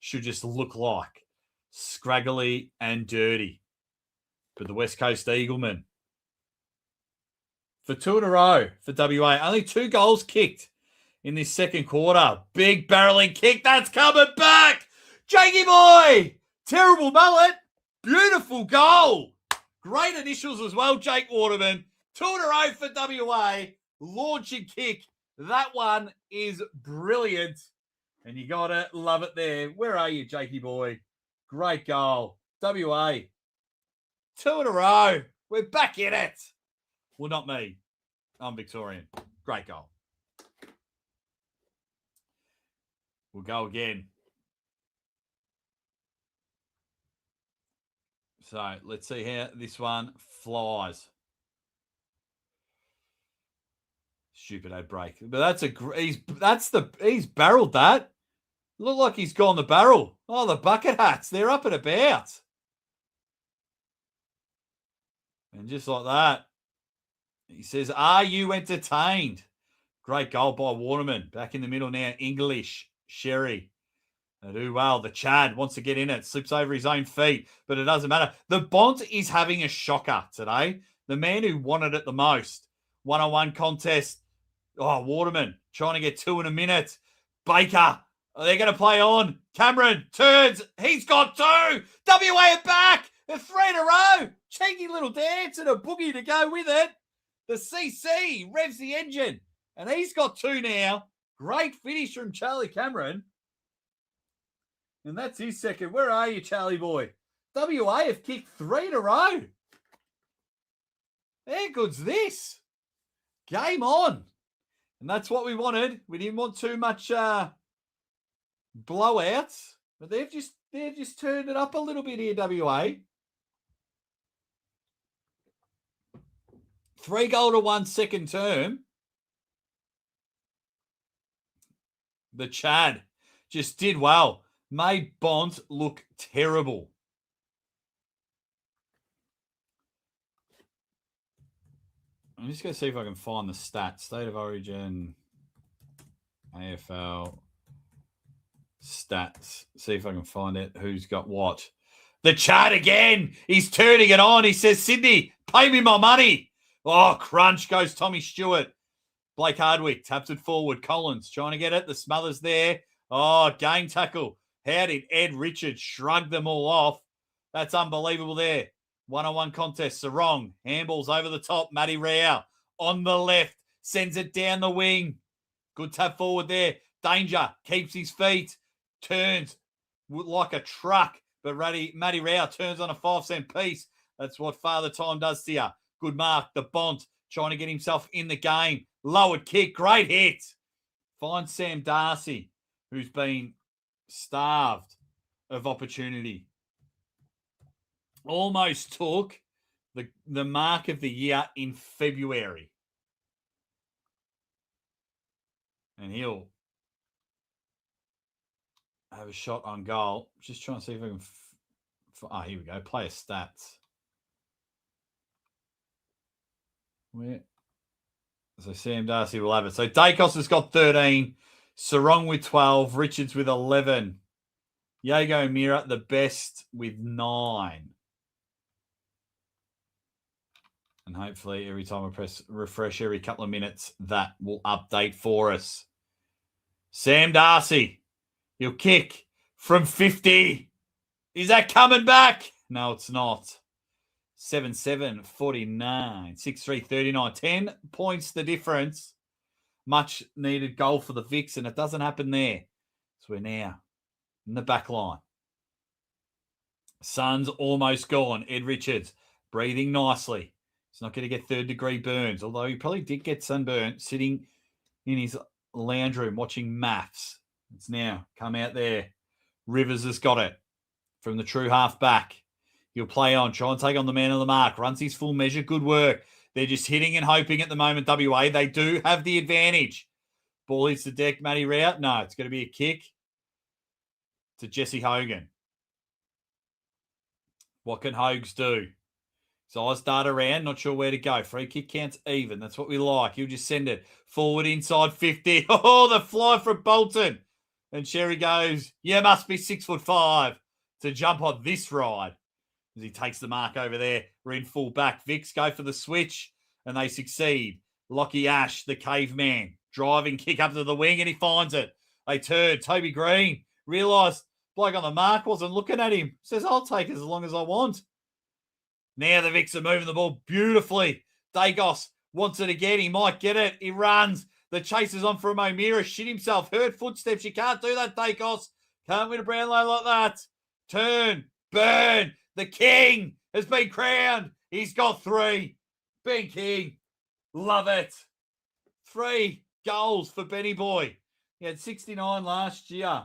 should just look like. Scraggly and dirty. But the West Coast Eagleman. For 2 in a row for WA. Only 2 goals kicked in this second quarter. Big barreling kick. That's coming back. Jakey boy. Terrible mullet. Beautiful goal. Great initials as well, Jake Waterman. 2 in a row for WA. Launching kick. That one is brilliant. And you got to love it there. Where are you, Jakey boy? Great goal. WA. 2 in a row. We're back in it. Well, not me. I'm Victorian. Great goal. We'll go again. So let's see how this one flies. Stupid ad break, but he's barreled that. Look like he's gone the barrel. Oh, the bucket hats, they're up and about, and just like that, he says, "Are you entertained?" Great goal by Waterman. Back in the middle now, English Sherry. They do well. The Chad wants to get in it, slips over his own feet, but it doesn't matter. The Bont is having a shocker today. The man who wanted it the most. 1-on-1 contest. Oh, Waterman trying to get 2 in a minute. Baker, they're going to play on. Cameron turns. He's got 2. WA are back. They're 3 in a row. Cheeky little dance and a boogie to go with it. The CC revs the engine, and he's got 2 now. Great finish from Charlie Cameron. And that's his second. Where are you, Charlie boy? WA have kicked 3 in a row. How good's this? Game on. And that's what we wanted. We didn't want too much blowouts, but they've just turned it up a little bit here, WA. 3 goal to 1 second term. The Chad just did well. Made Bont look terrible. I'm just going to see if I can find the stats. State of Origin, AFL, stats. See if I can find it. Who's got what? The Chad again. He's turning it on. He says, Sydney, pay me my money. Oh, crunch goes Tommy Stewart. Blake Hardwick taps it forward. Collins trying to get it. The smother's there. Oh, game tackle. How did Ed Richards shrug them all off? That's unbelievable there. 1-on-1 contest. Sarong handballs over the top. Matty Rao on the left. Sends it down the wing. Good tap forward there. Danger. Keeps his feet. Turns like a truck. But Matty Rao turns on a 5-cent piece. That's what Father Time does to you. Good mark. The Bont trying to get himself in the game. Lowered kick. Great hit. Finds Sam Darcy, who's been starved of opportunity. Almost took the mark of the year in February. And he'll have a shot on goal. Just trying to see if I can... here we go. Player stats. Where? So Sam Darcy will have it. So Dacos has got 13. Sarong with 12. Richards with 11. Yago Mira, the best, with 9. And hopefully every time I press refresh every couple of minutes, that will update for us. Sam Darcy, he'll kick from 50. Is that coming back? No, it's not. 7-7, 49, 6-3, 39. 10 points the difference. Much needed goal for the Vicks, and it doesn't happen there. So we're now in the back line. Sun's almost gone. Ed Richards breathing nicely. He's not going to get third-degree burns, although he probably did get sunburnt sitting in his lounge room watching maths. It's now come out there. Rivers has got it from the true half-back. He'll play on, try and take on the man of the mark. Runs his full measure. Good work. They're just hitting and hoping at the moment, WA. They do have the advantage. Ball hits the deck. Matty Rao. No, it's going to be a kick to Jesse Hogan. What can Hogs do? Size dart around, not sure where to go. Free kick counts even. That's what we like. He'll just send it forward inside 50. Oh, the fly from Bolton. And Sherry goes, yeah, must be 6'5" to jump on this ride. As he takes the mark over there. We're in full back. Vicks go for the switch, and they succeed. Lockie Ash, the caveman, driving kick up to the wing, and he finds it. They turn. Toby Green realised bloke on the mark wasn't looking at him. Says, I'll take it as long as I want. Now the Vicks are moving the ball beautifully. Dacos wants it again. He might get it. He runs. The chase is on from O'Meara. Shit himself. Heard footsteps. You can't do that, Dacos. Can't win a Brownlow like that. Turn. Burn. The king has been crowned. He's got 3. Ben King. Love it. 3 goals for Benny Boy. He had 69 last year.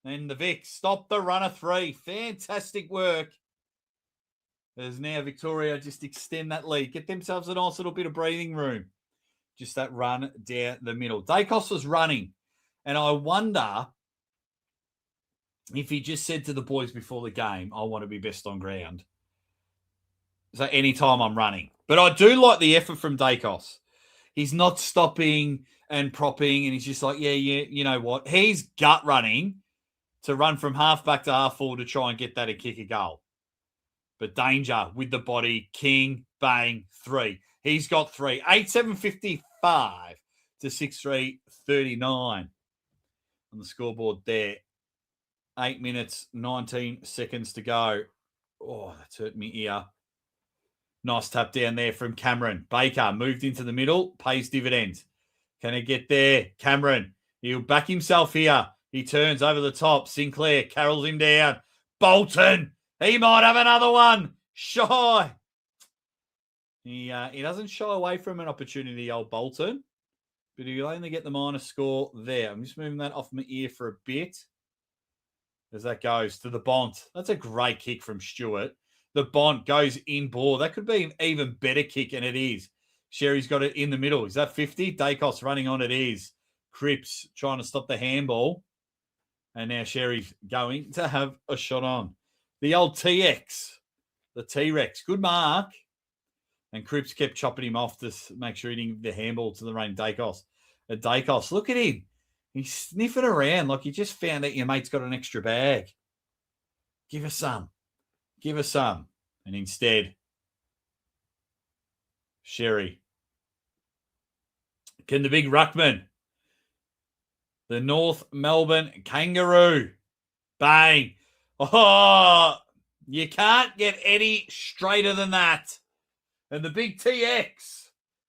And the Vicks stopped the run of 3. Fantastic work. As now Victoria just extend that lead. Get themselves a nice little bit of breathing room. Just that run down the middle. Dacos was running. And I wonder if he just said to the boys before the game, I want to be best on ground. So anytime I'm running. But I do like the effort from Dacos. He's not stopping and propping. And he's just like, yeah, you know what? He's gut running to run from half back to half forward to try and get that and kick a goal. But danger with the body. King, bang, 3. He's got 3. 8-7-55 to 6-3-39 on the scoreboard there. 8 minutes, 19 seconds to go. Oh, that's hurt me ear. Nice tap down there from Cameron. Baker moved into the middle, pays dividends. Can he get there? Cameron, he'll back himself here. He turns over the top. Sinclair carols him down. Bolton, he might have another one. Shy. He doesn't shy away from an opportunity, old Bolton. But he'll only get the minus score there. I'm just moving that off my ear for a bit. As that goes to the Bont. That's a great kick from Stewart. The Bont goes inboard. That could be an even better kick, and it is. Sherry's got it in the middle. Is that 50? Dacos running on. It is. Cripps trying to stop the handball. And now Sherry's going to have a shot on. The old TX. The T-Rex. Good mark. And Cripps kept chopping him off to make sure he didn't give the handball to the rain Dacos. Dacos, look at him. He's sniffing around like you just found out your mate's got an extra bag. Give us some. Give us some. And instead, Sherry. Can the big ruckman, the North Melbourne Kangaroo, bang. Oh, you can't get any straighter than that. And the big TX,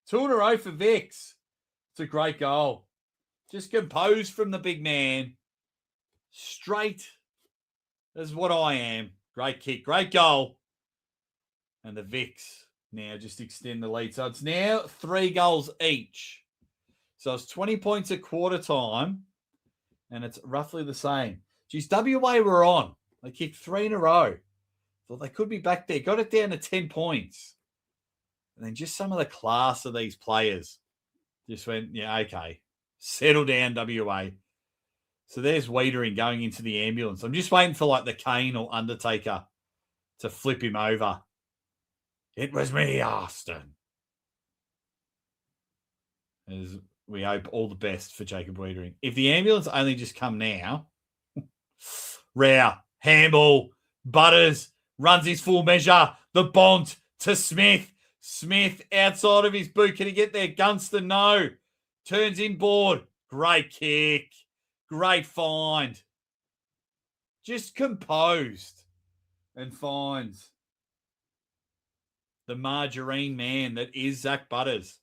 2 in a row for Vicks. It's a great goal. Just composed from the big man. Straight as what I am. Great kick. Great goal. And the Vicks now just extend the lead. So it's now 3 goals each. So it's 20 points at quarter time. And it's roughly the same. Geez, WA were on. They kicked 3 in a row. Thought they could be back there. Got it down to 10 points. And then just some of the class of these players just went, yeah, okay. Settle down, WA. So there's Wiedering going into the ambulance. I'm just waiting for like the Kane or Undertaker to flip him over. It was me, Austin. As we hope all the best for Jacob Wiedering. If the ambulance only just come now, Rao, handball, Butters, runs his full measure. The Bont to Smith. Smith outside of his boot. Can he get there? Gunston, no. Turns inboard. Great kick. Great find. Just composed and finds the margarine man that is Zach Butters.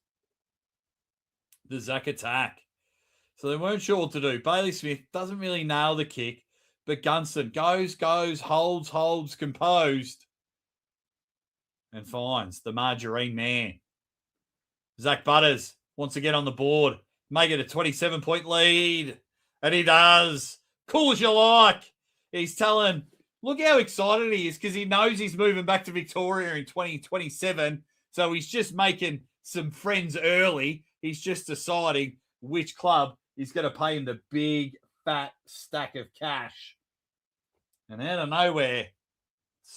The Zach attack. So they weren't sure what to do. Bailey Smith doesn't really nail the kick, but Gunston goes, holds, composed, and finds the margarine man. Zach Butters wants to get on the board, make it a 27-point lead. And he does. Cool as you like. He's telling, look how excited he is because he knows he's moving back to Victoria in 2027. So he's just making some friends early. He's just deciding which club is going to pay him the big, fat stack of cash. And out of nowhere,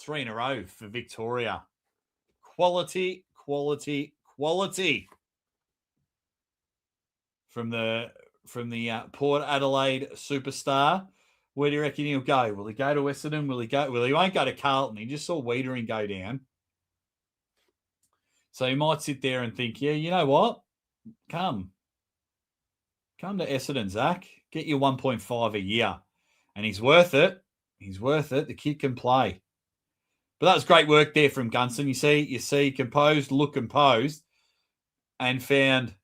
3 in a row for Victoria. quality from the Port Adelaide superstar. Where do you reckon he'll go? Will he go to Essendon? Will he go? Well, he won't go to Carlton. He just saw Wiedering go down. So he might sit there and think, yeah, you know what? Come to Essendon, Zach. Get your 1.5 a year. And he's worth it. He's worth it. The kid can play. But that was great work there from Gunson. You see, composed, look composed, and found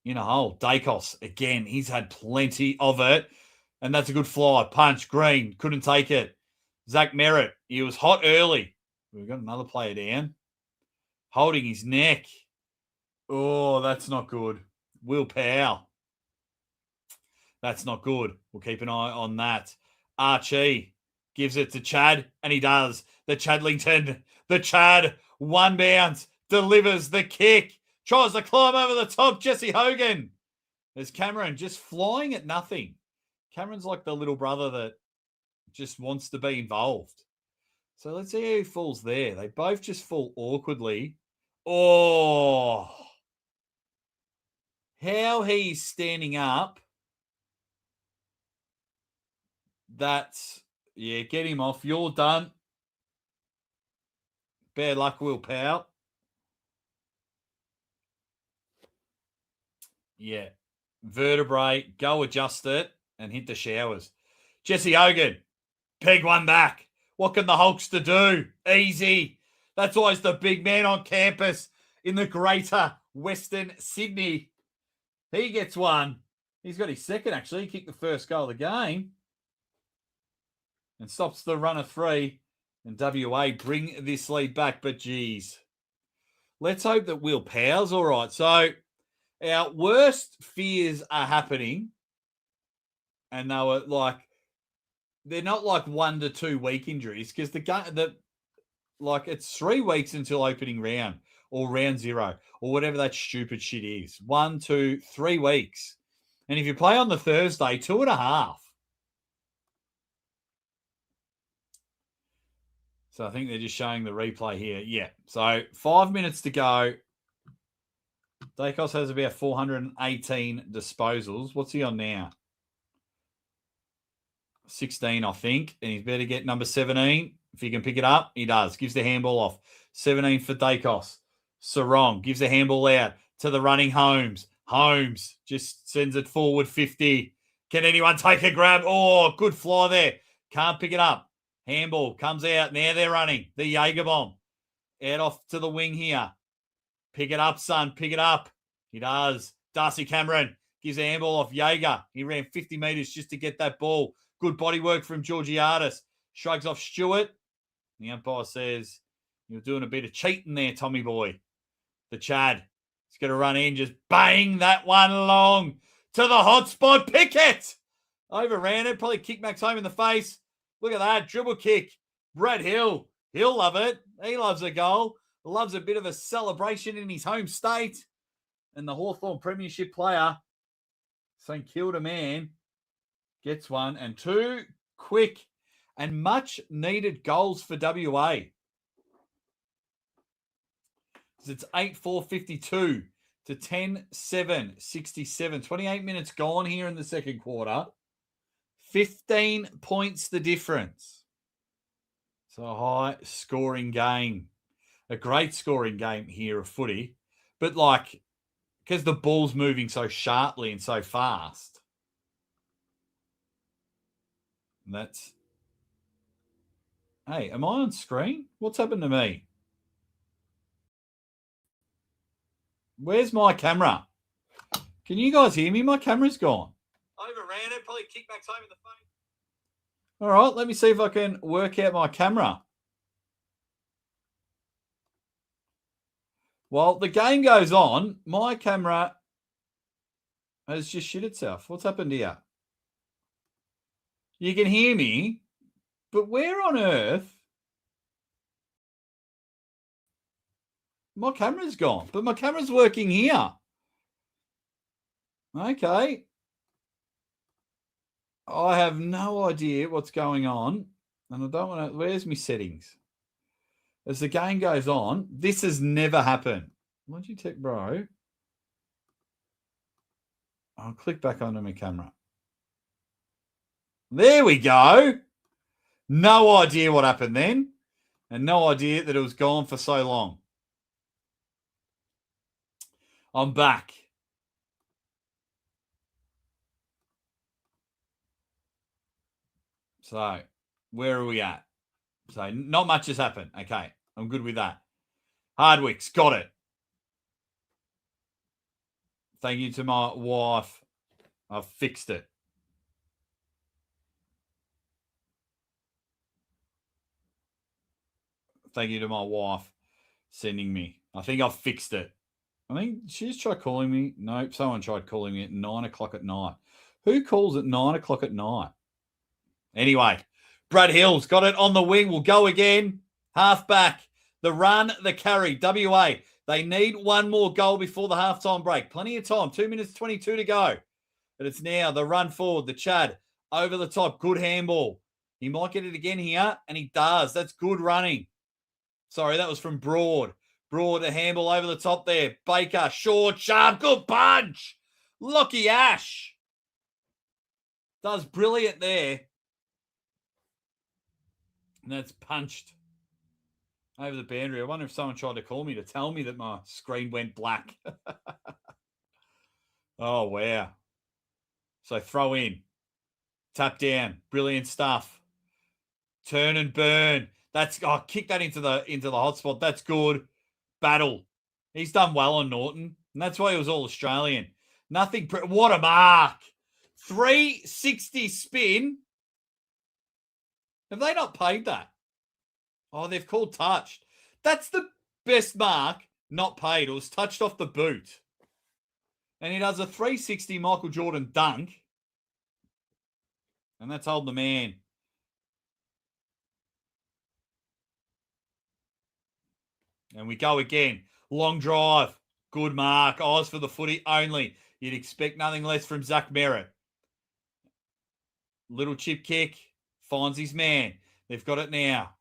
in a hole. Dacos, again, he's had plenty of it. And that's a good fly. Punch, Green, couldn't take it. Zach Merritt, he was hot early. We've got another player down. Holding his neck. Oh, that's not good. Will Powell. That's not good. We'll keep an eye on that. Archie gives it to Chad, and he does. The Chad, one bounce, delivers the kick, tries to climb over the top. Jesse Hogan. There's Cameron just flying at nothing. Cameron's like the little brother that just wants to be involved. So let's see how he falls there. They both just fall awkwardly. Oh, how he's standing up. That's, yeah, get him off. You're done. Bad luck, Will Powell. Yeah. Vertebrae, go adjust it and hit the showers. Jesse Hogan, peg one back. What can the Hulkster do? Easy. That's always the big man on campus in the greater Western Sydney. He gets one. He's got his second, actually. He kicked the first goal of the game. And stops the run of three. And WA bring this lead back. But, geez. Let's hope that Will Powell's all right. So, our worst fears are happening. And they were like, they're not like 1 to 2 week injuries. Because it's 3 weeks until opening round. Or round 0. Or whatever that stupid shit is. 1, 2, 3 weeks. And if you play on the Thursday, 2.5. So I think they're just showing the replay here. Yeah. So 5 minutes to go. Dacos has about 418 disposals. What's he on now? 16, I think. And he's better get number 17. If he can pick it up, he does. Gives the handball off. 17 for Dacos. Sarong gives the handball out to the running Holmes. Holmes just sends it forward 50. Can anyone take a grab? Oh, good fly there. Can't pick it up. Handball comes out. Now they're running. The Jaeger bomb. Out off to the wing here. Pick it up, son. Pick it up. He does. Darcy Cameron gives a handball off Jaeger. He ran 50 metres just to get that ball. Good body work from Georgiadis. Shrugs off Stewart. The umpire says, you're doing a bit of cheating there, Tommy boy. The Chad. He's going to run in. Just bang that one long to the hot spot. Pickett. Overran it. Probably kicked Max home in the face. Look at that. Dribble kick. Brad Hill. He'll love it. He loves a goal. Loves a bit of a celebration in his home state. And the Hawthorn Premiership player, St Kilda man, gets one. And 2 quick and much needed goals for WA. It's 8-4-52 to 10-7-67. 28 minutes gone here in the second quarter. 15 points the difference. So a high scoring game. A great scoring game here of footy. But because the ball's moving so sharply and so fast. And hey, am I on screen? What's happened to me? Where's my camera? Can you guys hear me? My camera's gone. Overran it. Probably kicked back home in the face. All right, let me see if I can work out my camera. While the game goes on, my camera has just shit itself. What's happened here? You can hear me, but where on earth? My camera's gone, but my camera's working here. Okay. I have no idea what's going on. And I don't want to... Where's my settings? as the game goes on, this has never happened. What'd you take, bro? I'll click back onto my camera. There we go. No idea what happened then. And no idea that it was gone for so long. I'm back. So, where are we at? So, not much has happened. Okay, I'm good with that. Hardwick's got it. Thank you to my wife. I've fixed it. Thank you to my wife sending me. I think I've fixed it. I think she's tried calling me. Nope, someone tried calling me at 9 o'clock at night. Who calls at 9 o'clock at night? Anyway, Brad Hill's got it on the wing. We'll go again. Half back. The run, the carry. WA. They need one more goal before the halftime break. Plenty of time. 2 minutes 22 to go. But it's now the run forward. The Chad over the top. Good handball. He might get it again here, and he does. That's good running. Sorry, that was from Broad. Broad, a handball over the top there. Baker, short, sharp, good punch. Lockie Ash does brilliant there. And that's punched over the boundary. I wonder if someone tried to call me to tell me that my screen went black. Oh, wow. So throw in. Tap down. Brilliant stuff. Turn and burn. That's kick that into the hot spot. That's good. Battle. He's done well on Norton, and that's why he was all Australian. Nothing. What a mark. 360 spin. Have they not paid that? Oh, they've called touched. That's the best mark not paid. It was touched off the boot. And he does a 360 Michael Jordan dunk. And that's holding the man. And we go again. Long drive. Good mark. Eyes for the footy only. You'd expect nothing less from Zach Merritt. Little chip kick. Finds his man. They've got it now.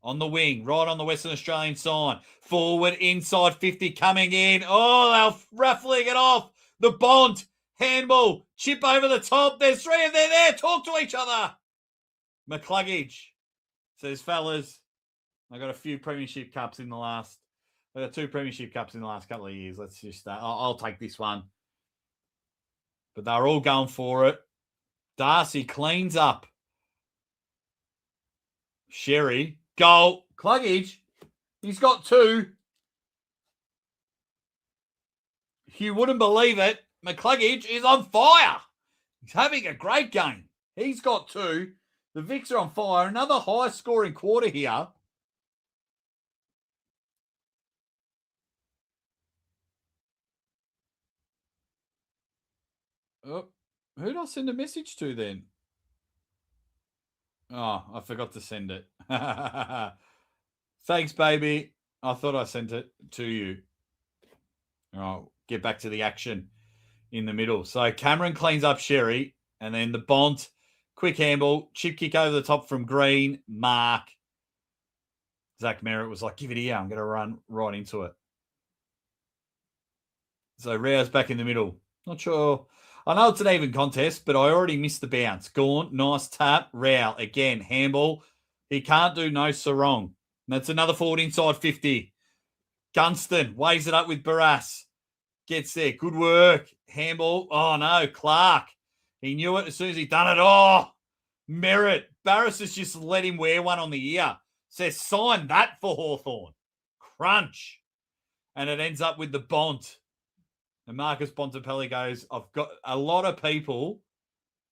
On the wing. Right on the Western Australian side. Forward inside 50 coming in. Oh, they're ruffling it off. The Bont. Handball. Chip over the top. There's three of them there. Talk to each other. McCluggage says, fellas, I got a few premiership cups in the last. I got 2 premiership cups in the last couple of years. Let's just. I'll take this one. But they're all going for it. Darcy cleans up. Sherry, goal. Cluggage. He's got 2. You wouldn't believe it. McCluggage is on fire. He's having a great game. He's got 2. The Vics are on fire. Another high-scoring quarter here. Oh, who did I send a message to then? Oh, I forgot to send it. Thanks, baby. I thought I sent it to you. I'll get back to the action in the middle. So Cameron cleans up Sherry, and then the Bont, quick handball, chip kick over the top from Green, mark. Zach Merritt was like, give it here. I'm going to run right into it. So Rao's back in the middle. Not sure. I know it's an even contest, but I already missed the bounce. Gaunt, nice tap. Rao, again, handball. He can't do no sarong. That's another forward inside 50. Gunston weighs it up with Barras. Gets there. Good work. Handball. Oh, no. Clark. He knew it as soon as he done it. Oh, Merritt. Barras has just let him wear one on the ear. Says, sign that for Hawthorn. Crunch. And it ends up with the Bont. And Marcus Bontempelli goes, I've got a lot of people.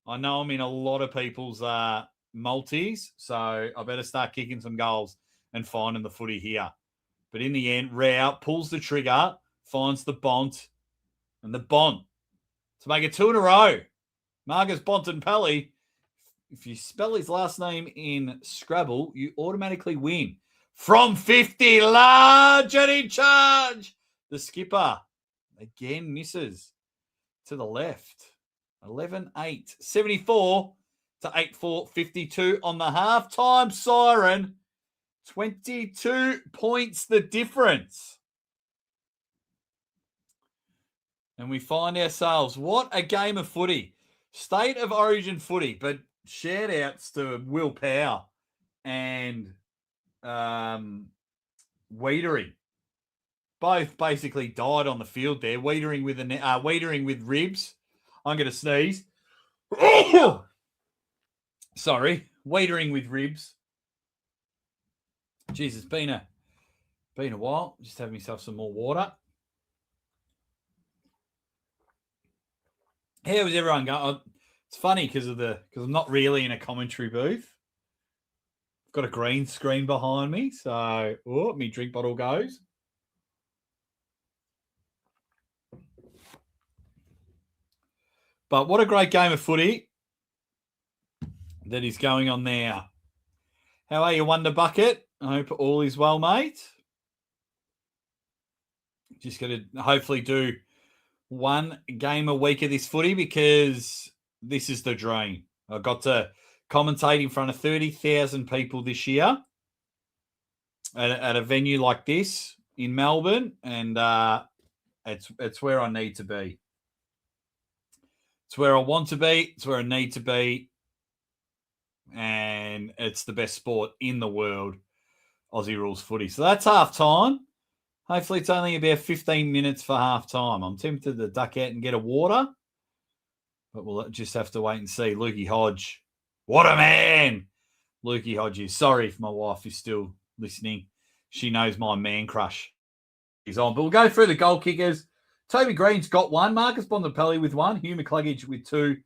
I know I'm in a lot of people's multis, so I better start kicking some goals and finding the footy here. But in the end, Rao pulls the trigger, finds the Bont, and the Bont to make it 2 in a row. Marcus Bontempelli, if you spell his last name in Scrabble, you automatically win. From 50, large and in charge. The skipper. Again, misses to the left. 11-8. 74 to 8-4. 52 on the halftime siren. 22 points the difference. And we find ourselves, what a game of footy. State of origin footy, but shout outs to Will Power and Wiedering. Both basically died on the field there. Wiedering with ribs. I'm going to sneeze. Sorry. Wiedering with ribs. Jeez, it's been a while. Just having myself some more water. How was everyone going? It's funny because I'm not really in a commentary booth. I've got a green screen behind me, so my drink bottle goes. But what a great game of footy that is going on now. How are you, Wonder Bucket? I hope all is well, mate. Just going to hopefully do one game a week of this footy because this is the dream. I got to commentate in front of 30,000 people this year at a venue like this in Melbourne, and it's where I need to be. It's where I want to be. It's where I need to be. And it's the best sport in the world, Aussie rules footy. So that's half time. Hopefully it's only about 15 minutes for half time. I'm tempted to duck out and get a water, but we'll just have to wait and see. Lukey Hodge. What a man. Lukey Hodge is. Sorry if my wife is still listening. She knows my man crush is on. But we'll go through the goal kickers. Toby Green's got one. Marcus Bontempelli with one. Hugh McCluggage with two.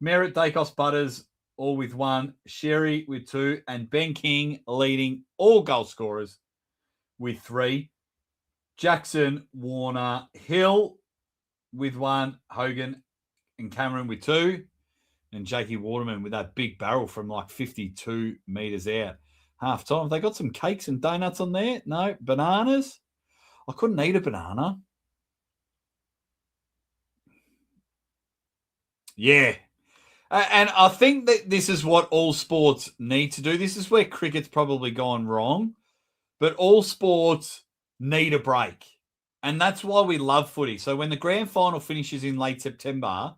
Merritt, Dacos, Butters all with one. Sherry with two. And Ben King leading all goal scorers with three. Jackson, Warner, Hill with one. Hogan and Cameron with two. And Jakey Waterman with that big barrel from like 52 metres out. Half time. Have they got some cakes and donuts on there? No. Bananas? I couldn't eat a banana. Yeah. And I think that this is what all sports need to do. This is where cricket's probably gone wrong. But all sports need a break. And that's why we love footy. So when the grand final finishes in late September,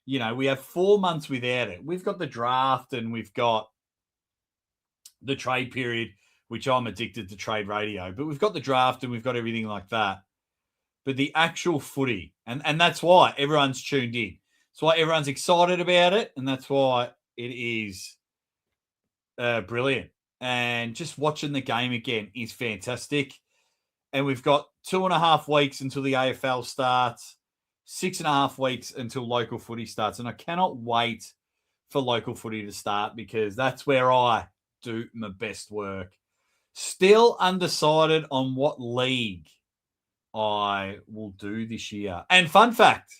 you know, we have 4 months without it. We've got the draft and we've got the trade period, which I'm addicted to trade radio. But we've got the draft and we've got everything like that. But the actual footy, and that's why everyone's tuned in. That's why everyone's excited about it. And that's why it is brilliant. And just watching the game again is fantastic. And we've got 2.5 weeks until the AFL starts, 6.5 weeks until local footy starts. And I cannot wait for local footy to start because that's where I do my best work. Still undecided on what league I will do this year. And fun fact,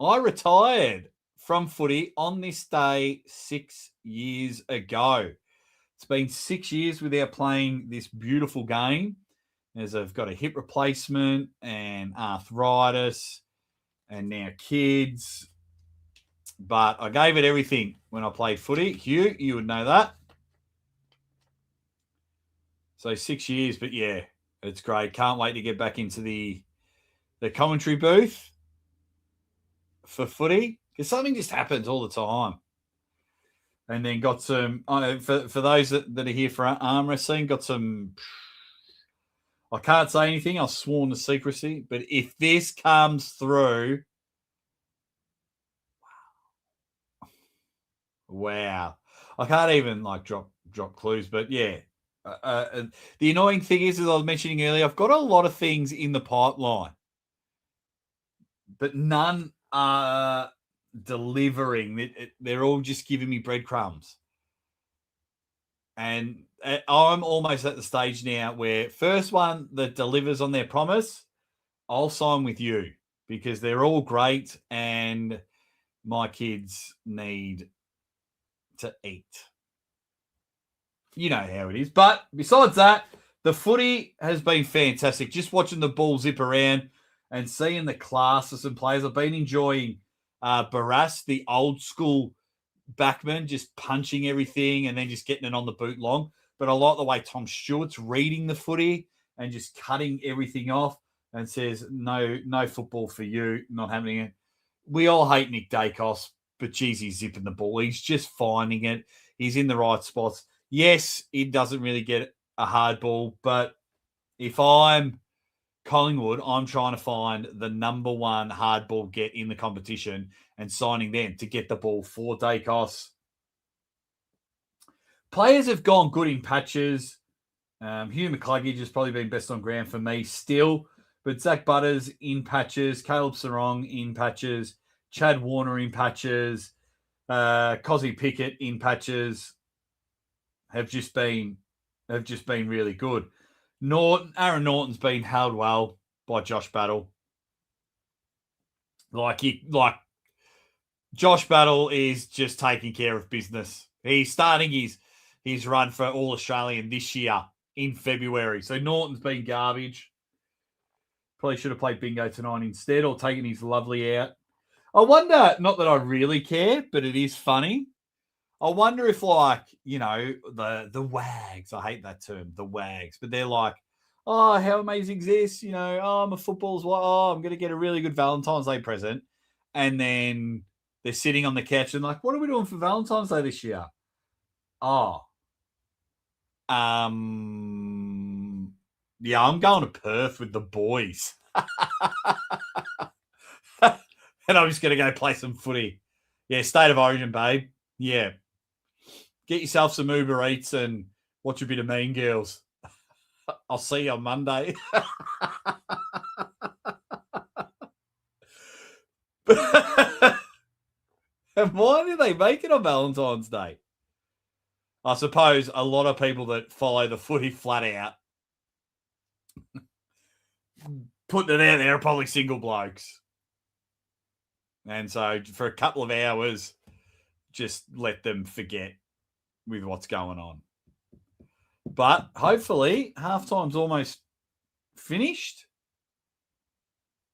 I retired from footy on this day 6 years ago. It's been 6 years without playing this beautiful game, as I've got a hip replacement and arthritis and now kids. But I gave it everything when I played footy. Hugh, you would know that. So 6 years, but yeah, it's great. Can't wait to get back into the commentary booth for footy because something just happens all the time. And then got some, for those that are here for arm wrestling, got some, I can't say anything. I've sworn to secrecy. But if this comes through, wow. I can't even like drop clues. But yeah, the annoying thing is, as I was mentioning earlier, I've got a lot of things in the pipeline, but none are delivering. They're all just giving me breadcrumbs. And I'm almost at the stage now where first one that delivers on their promise, I'll sign with you because they're all great and my kids need to eat. You know how it is. But besides that, the footy has been fantastic. Just watching the ball zip around and seeing the class of some players. I've been enjoying Barras, the old school backman, just punching everything and then just getting it on the boot long. but I like the way Tom Stewart's reading the footy and just cutting everything off and says, no football for you, not happening. We all hate Nick Dacos, but geez, he's zipping the ball. He's just finding it. He's in the right spots. Yes, he doesn't really get a hard ball, but if I'm Collingwood, I'm trying to find the number one hard ball get in the competition and signing them to get the ball for Dacos. Players have gone good in patches. Hugh McCluggage has probably been best on ground for me still, but Zach Butters in patches, Caleb Sarong in patches, Chad Warner in patches, Cozzy Pickett in patches have just been really good. Aaron Norton's been held well by Josh Battle. Like Josh Battle is just taking care of business. He's starting his run for All Australian this year in February. So Norton's been garbage. Probably should have played bingo tonight instead or taken his lovely out. I wonder, not that I really care, but it is funny. I wonder if, like, you know, the wags, I hate that term, the wags, but they're like, oh, how amazing is this? You know, oh, I'm a footballer's wife. Oh, I'm going to get a really good Valentine's Day present. And then they're sitting on the couch and like, what are we doing for Valentine's Day this year? Oh, yeah, I'm going to Perth with the boys. And I'm just going to go play some footy. Yeah, State of Origin, babe. Yeah. Get yourself some Uber Eats and watch a bit of Mean Girls. I'll see you on Monday. And why do they make it on Valentine's Day? I suppose a lot of people that follow the footy flat out, putting it out there, are probably single blokes. And so for a couple of hours, just let them forget with what's going on. But hopefully, halftime's almost finished.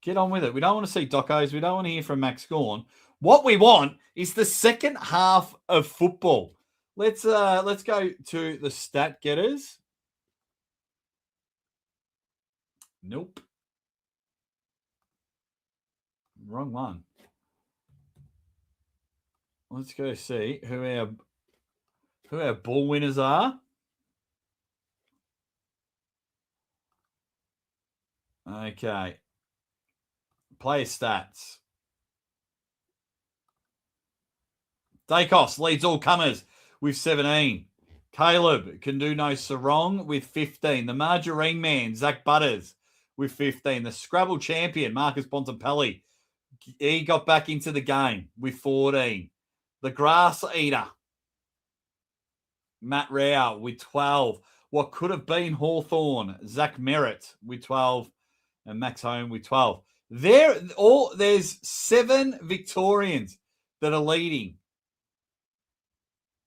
Get on with it. We don't want to see docos. We don't want to hear from Max Gawn. What we want is the second half of football. Let's go to the stat getters. Nope. Wrong one. Let's go see who our ball winners are. Okay. Player stats. Dacos leads all comers with 17. Caleb can do no Sarong with 15. The Margarine Man, Zach Butters, with 15. The Scrabble champion, Marcus Bontempelli, he got back into the game with 14. The Grass Eater, Matt Rao with 12. What could have been Hawthorn, Zach Merritt with 12. And Max Home with 12. There's 7 Victorians that are leading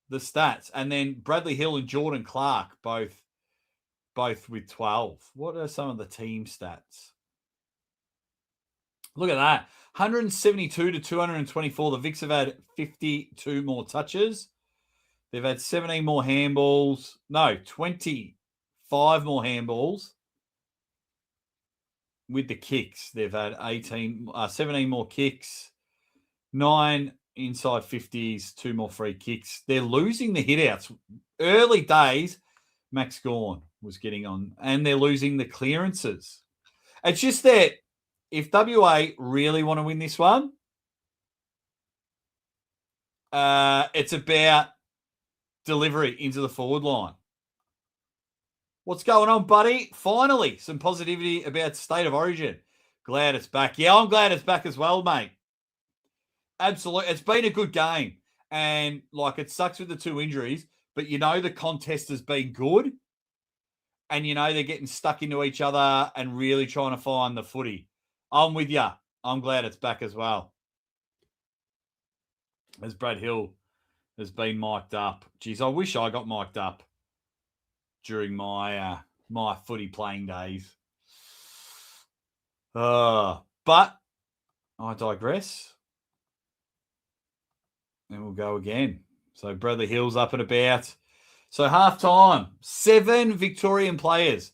the stats. And then Bradley Hill and Jordan Clark both with 12. What are some of the team stats? Look at that. 172 to 224. The Vics have had 52 more touches. They've had 17 more handballs. No, 25 more handballs. With the kicks, they've had 17 more kicks, 9 inside 50s, 2 more free kicks. They're losing the hitouts. Early days, Max Gawn was getting on, and they're losing the clearances. It's just that if WA really want to win this one, it's about delivery into the forward line. What's going on, buddy? Finally, some positivity about State of Origin. Glad it's back. Yeah, I'm glad it's back as well, mate. Absolutely. It's been a good game. And, like, it sucks with the 2 injuries, but you know the contest has been good. And you know they're getting stuck into each other and really trying to find the footy. I'm with you. I'm glad it's back as well. As Brad Hill has been mic'd up. Geez, I wish I got mic'd up during my my footy playing days. But I digress. And we'll go again. So Bradley Hill's up and about. So half-time, 7 Victorian players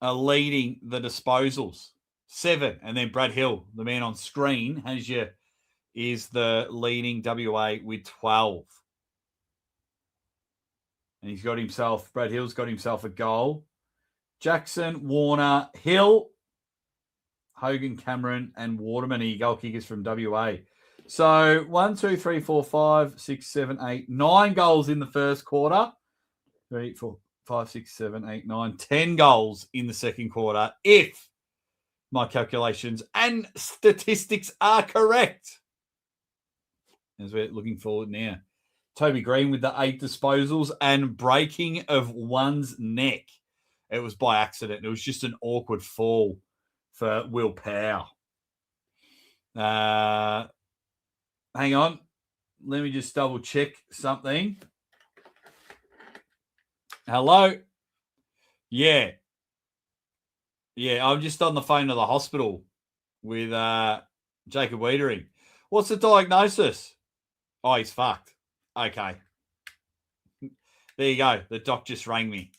are leading the disposals. 7. And then Brad Hill, the man on screen, is the leading WA with 12. And Brad Hill's got himself a goal. Jackson, Warner, Hill, Hogan, Cameron, and Waterman are your goal kickers from WA. So 1, 2, 3, 4, 5, 6, 7, 8, 9 goals in the first quarter. 3, 4, 5, 6, 7, 8, 9, 10 goals in the second quarter, if my calculations and statistics are correct. As we're looking forward now. Toby Green with the 8 disposals and breaking of one's neck. It was by accident. It was just an awkward fall for Will Powell. Hang on. Let me just double check something. Hello? Yeah. Yeah, I'm just on the phone to the hospital with Jacob Wiedering. What's the diagnosis? Oh, he's fucked. Okay. There you go. The doc just rang me.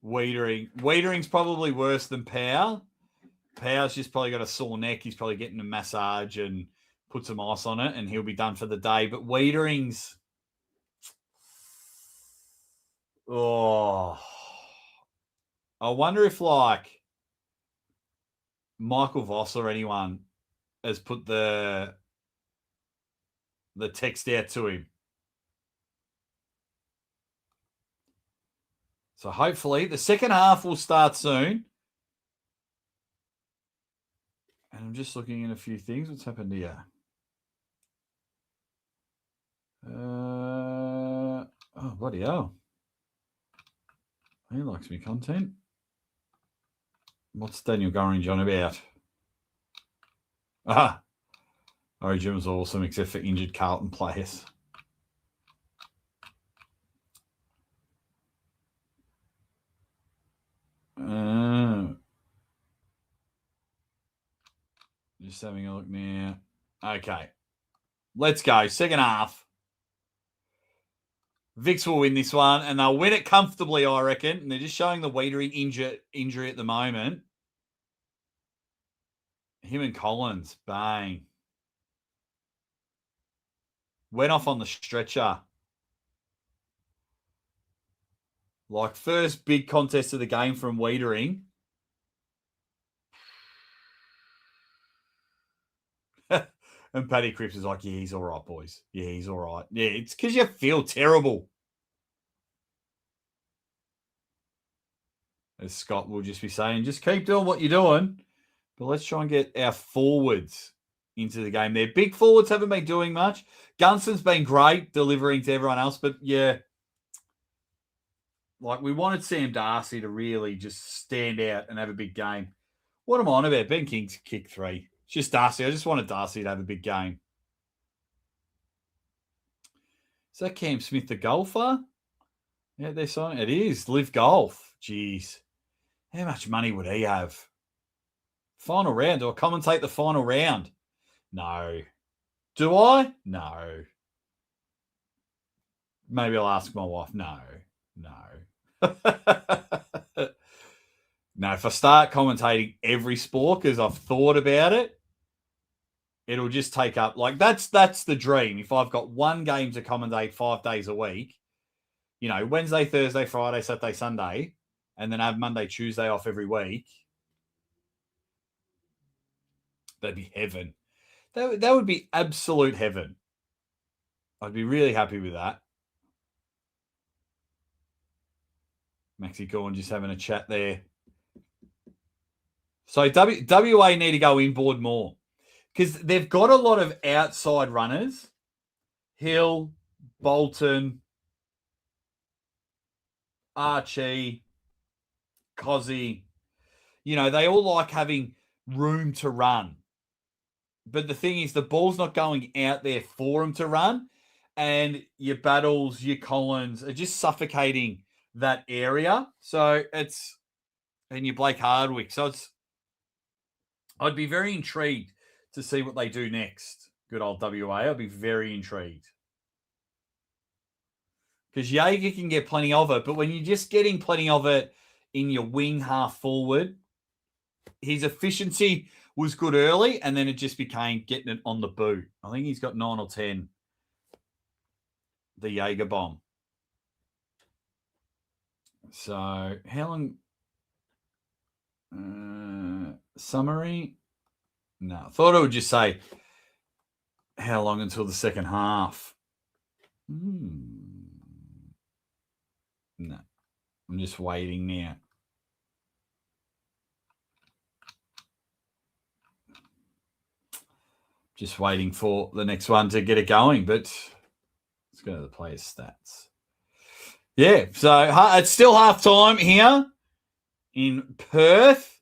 Wiedering's probably worse than Powell. Powell's just probably got a sore neck. He's probably getting a massage and put some ice on it, and he'll be done for the day. But Wiedering's... Oh... I wonder if, Michael Voss or anyone has put the text out to him. So hopefully the second half will start soon. And I'm just looking at a few things. What's happened here? Oh, bloody hell. He likes me content. What's Daniel Gorringe on about? Origin was awesome except for injured Carlton players. Just having a look now. Okay. Let's go. Second half. Vicks will win this one, and they'll win it comfortably, I reckon. And they're just showing the Wiedering injury at the moment. Him and Collins, bang. Went off on the stretcher. First big contest of the game from Wiedering. And Paddy Cripps is like, yeah, he's all right, boys. Yeah, he's all right. Yeah, it's because you feel terrible. As Scott will just be saying, just keep doing what you're doing. But let's try and get our forwards into the game there. Big forwards haven't been doing much. Gunston's been great delivering to everyone else. But, yeah, we wanted Sam Darcy to really just stand out and have a big game. What am I on about? Ben King's kick 3. It's just Darcy. I just wanted Darcy to have a big game. Is that Cam Smith, the golfer? Yeah, they're saying it is. Live Golf. Jeez. How much money would he have? Final round. Do I commentate the final round? No. Do I? No. Maybe I'll ask my wife. No. No, if I start commentating every sport because I've thought about it, it'll just take up... that's the dream. If I've got one game to commentate 5 days a week, Wednesday, Thursday, Friday, Saturday, Sunday, and then have Monday, Tuesday off every week, that'd be heaven. That would be absolute heaven. I'd be really happy with that. Maxi Gorn just having a chat there. So WA need to go inboard more because they've got a lot of outside runners. Hill, Bolton, Archie, Cozzy. They all like having room to run. But the thing is, the ball's not going out there for them to run. And your Battles, your Collins are just suffocating that area. So and your Blake Hardwick. So I'd be very intrigued to see what they do next. Good old WA. I'd be very intrigued. because Jaeger can get plenty of it. But when you're just getting plenty of it in your wing half forward, his efficiency was good early, and then it just became getting it on the boot. I think he's got 9 or 10, the Jaeger bomb. So how long? Summary? No, I thought it would just say how long until the second half. No, I'm just waiting now. Just waiting for the next one to get it going, but let's go to the players' stats. Yeah, so it's still half time here in Perth.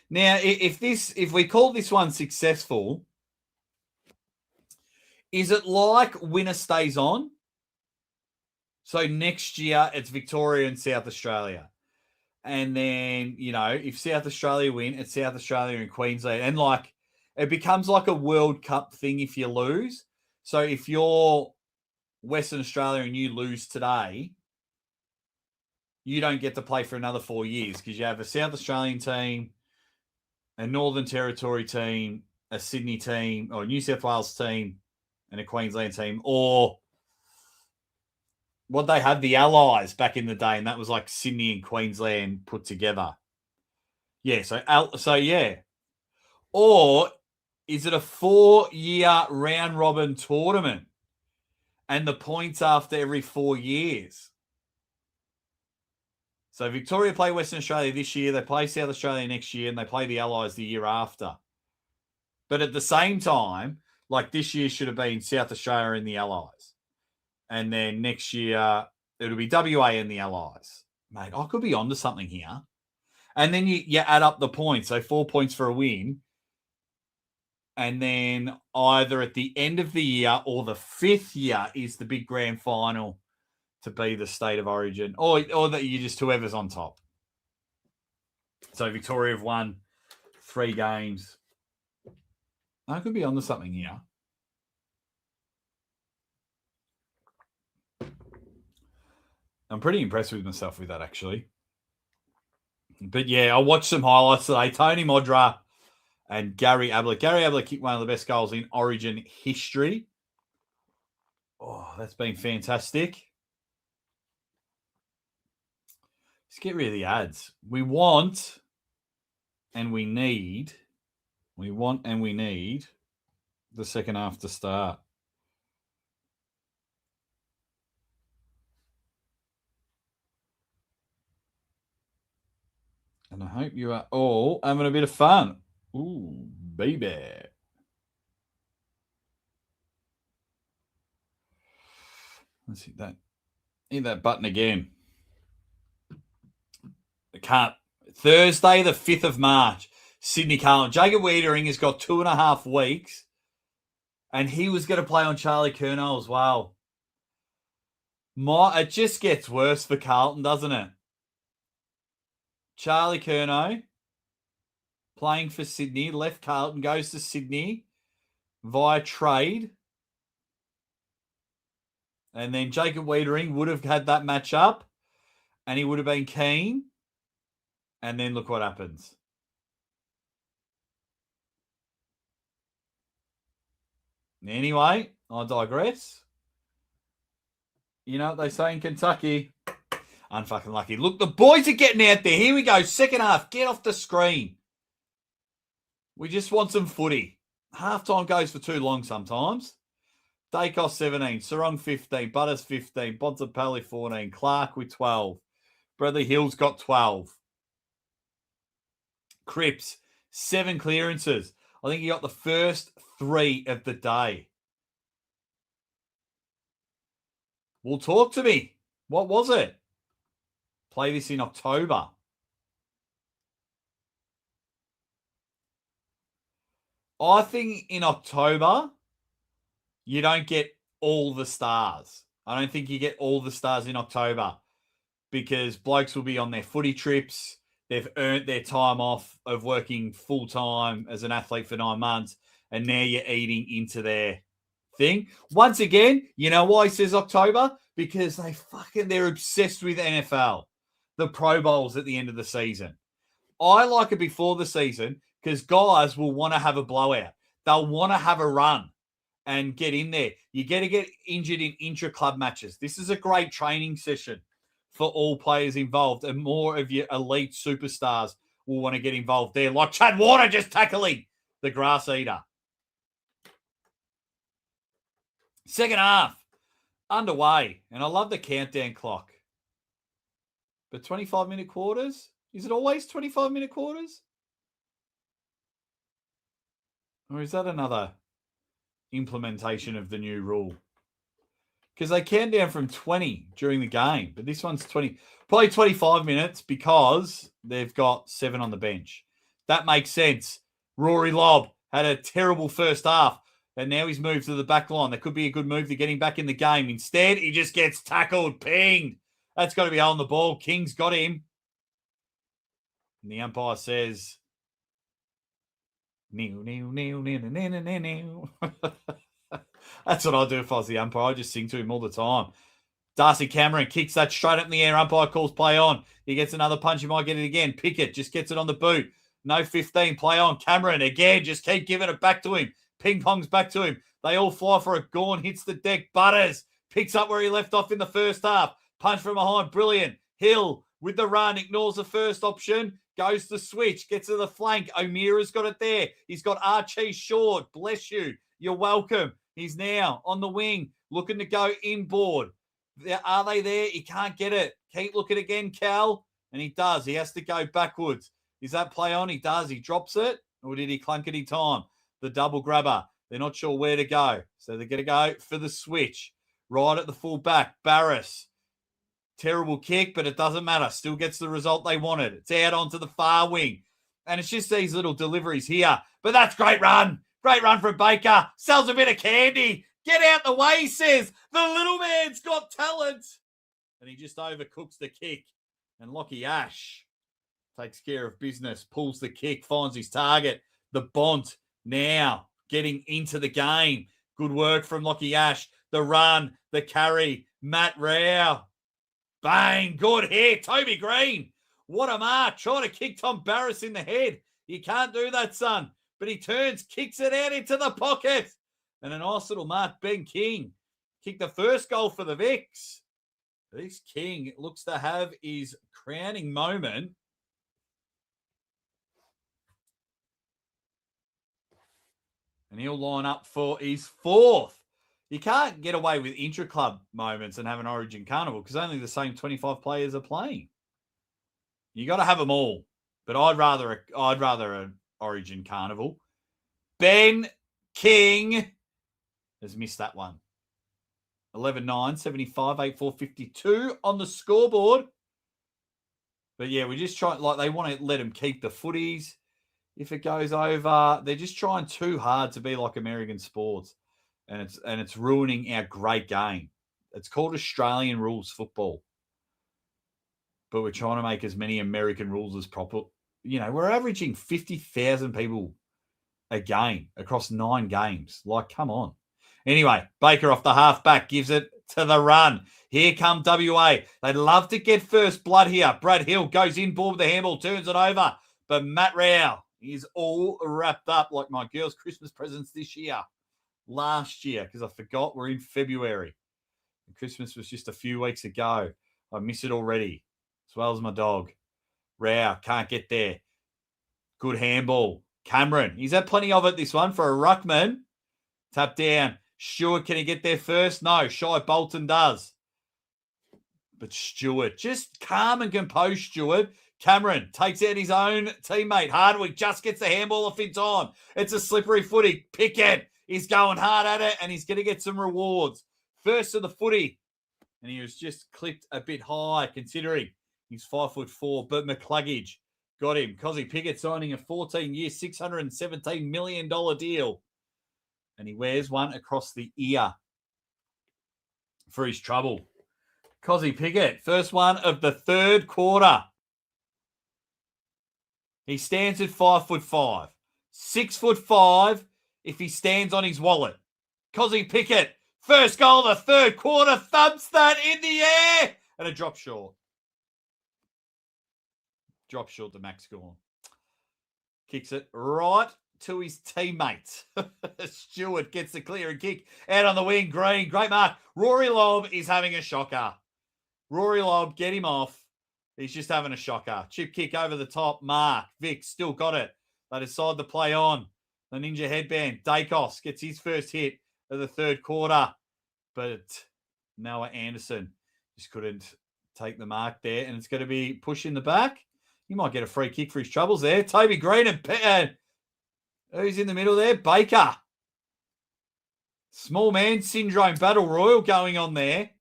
Now, if we call this one successful, is it like winner stays on? So next year it's Victoria and South Australia. And then, if South Australia win, it's South Australia and Queensland. And it becomes like a World Cup thing if you lose. So if you're Western Australia and you lose today, you don't get to play for another 4 years because you have a South Australian team, a Northern Territory team, a Sydney team, or a New South Wales team, and a Queensland team, or what they had, the Allies back in the day, and that was like Sydney and Queensland put together. Yeah, so yeah. Or is it a 4-year round robin tournament and the points after every 4 years? So Victoria play Western Australia this year, they play South Australia next year, and they play the Allies the year after. But at the same time, like this year should have been South Australia and the Allies. And then next year, it'll be WA and the Allies. Mate, I could be onto something here. And then you add up the points. So 4 points for a win. And then either at the end of the year or the 5th year is the big grand final to be the state of origin. Or that you just whoever's on top. So Victoria have won 3 games. I could be onto something here. I'm pretty impressed with myself with that, actually. But, yeah, I watched some highlights today. Tony Modra and Gary Ablett. Gary Ablett kicked one of the best goals in Origin history. Oh, that's been fantastic. Let's get rid of the ads. We want and we need the second half to start. And I hope you are all having a bit of fun. Ooh, baby. Let's hit that button again. I can't. Thursday, the 5th of March, Sydney Carlton. Jacob Wiedering has got 2.5 weeks, and he was going to play on Charlie Curnow as well. It just gets worse for Carlton, doesn't it? Charlie Curnow playing for Sydney, left Carlton, goes to Sydney via trade. And then Jacob Wiedering would have had that match up and he would have been keen. And then look what happens. Anyway, I digress. You know what they say in Kentucky? Unfucking lucky. Look, the boys are getting out there. Here we go. Second half. Get off the screen. We just want some footy. Halftime goes for too long sometimes. Dacos 17, Sarong 15, Butters 15, Bontempelli 14, Clark with 12. Bradley Hill's got 12. Cripps, 7 clearances. I think he got the first 3 of the day. Well, talk to me. What was it? Play this in October. I think in October, you don't get all the stars. I don't think you get all the stars in October because blokes will be on their footy trips. They've earned their time off of working full-time as an athlete for 9 months, and now you're eating into their thing. Once again, you know why he says October? Because they're obsessed with NFL, the Pro Bowls at the end of the season. I like it before the season because guys will want to have a blowout. They'll want to have a run and get in there. You get to get injured in intra-club matches. This is a great training session for all players involved, and more of your elite superstars will want to get involved there, like Chad Warner just tackling the grass eater. Second half underway, and I love the countdown clock. But 25-minute quarters? Is it always 25-minute quarters? Or is that another implementation of the new rule? Because they count down from 20 during the game, but this one's 20, probably 25 minutes because they've got 7 on the bench. That makes sense. Rory Lobb had a terrible first half, and now he's moved to the back line. That could be a good move to get him back in the game. Instead, he just gets tackled, pinged. That's got to be on the ball. King's got him. And the umpire says, "New." That's what I'll do if I was the umpire. I just sing to him all the time. Darcy Cameron kicks that straight up in the air. Umpire calls play on. He gets another punch. He might get it again. Pickett just gets it on the boot. No 15. Play on. Cameron again. Just keep giving it back to him. Ping pongs back to him. They all fly for it. Gawn hits the deck. Butters picks up where he left off in the first half. Punch from behind. Brilliant. Hill with the run. Ignores the first option. Goes to switch. Gets to the flank. O'Meara's got it there. He's got Archie short. Bless you. You're welcome. He's now on the wing, looking to go inboard. Are they there? He can't get it. Keep looking again, Cal. And he does. He has to go backwards. Is that play on? He does. He drops it. Or did he clunk it in time? The double grabber. They're not sure where to go. So they're going to go for the switch. Right at the full back. Barris. Terrible kick, but it doesn't matter. Still gets the result they wanted. It's out onto the far wing. And it's just these little deliveries here. But that's great run. Great run from Baker. Sells a bit of candy. Get out the way, he says. The little man's got talent. And he just overcooks the kick. And Lockie Ash takes care of business. Pulls the kick. Finds his target. The Bont now getting into the game. Good work from Lockie Ash. The run. The carry. Matt Rao. Bang. Good hit. Toby Green. What a mark. Trying to kick Tom Barris in the head. You can't do that, son. But he turns, kicks it out into the pocket. And a nice little mark. Ben King kicked the first goal for the Vicks. This King looks to have his crowning moment. And he'll line up for his 4th. You can't get away with intra-club moments and have an Origin Carnival because only the same 25 players are playing. You got to have them all. But I'd rather an Origin Carnival. Ben King has missed that one. 11-9, 75, 8-4, 52 on the scoreboard. But yeah, we just try, they want to let them keep the footies. If it goes over, they're just trying too hard to be like American sports. And it's ruining our great game. It's called Australian rules football. But we're trying to make as many American rules as proper. You know, we're averaging 50,000 people a game across 9 games. Come on. Anyway, Baker off the halfback gives it to the run. Here come WA. They'd love to get first blood here. Brad Hill goes in, ball with the handball, turns it over. But Matt Rao is all wrapped up like my girl's Christmas presents this year. Last year, because I forgot we're in February. And Christmas was just a few weeks ago. I miss it already, as well as my dog. Rao can't get there. Good handball. Cameron, he's had plenty of it, this one, for a ruckman. Tap down. Stewart, can he get there first? No, Shai Bolton does. But Stewart, just calm and composed, Stewart. Cameron takes out his own teammate. Hardwick just gets the handball off in time. It's a slippery footy. Pickett is going hard at it, and he's going to get some rewards. First of the footy. And he was just clipped a bit high, considering he's 5'4", but McCluggage got him. Cozzy Pickett signing a 14-year, $617 million deal. And he wears one across the ear for his trouble. Cozzy Pickett, first one of the third quarter. He stands at 5'5". 6'5" if he stands on his wallet. Cozzy Pickett, first goal of the third quarter, thumps that in the air, and a drop short. Drop short to Max Gorn. Kicks it right to his teammate. Stewart gets the clear and kick out on the wing. Green, great mark. Rory Lobb is having a shocker. Rory Lobb, get him off. He's just having a shocker. Chip kick over the top. Mark. Vic still got it. They decide to play on. The Ninja Headband. Dacos gets his first hit of the third quarter. But Noah Anderson just couldn't take the mark there. And it's going to be push in the back. He might get a free kick for his troubles there. Toby Green and who's in the middle there? Baker. Small man syndrome battle royal going on there.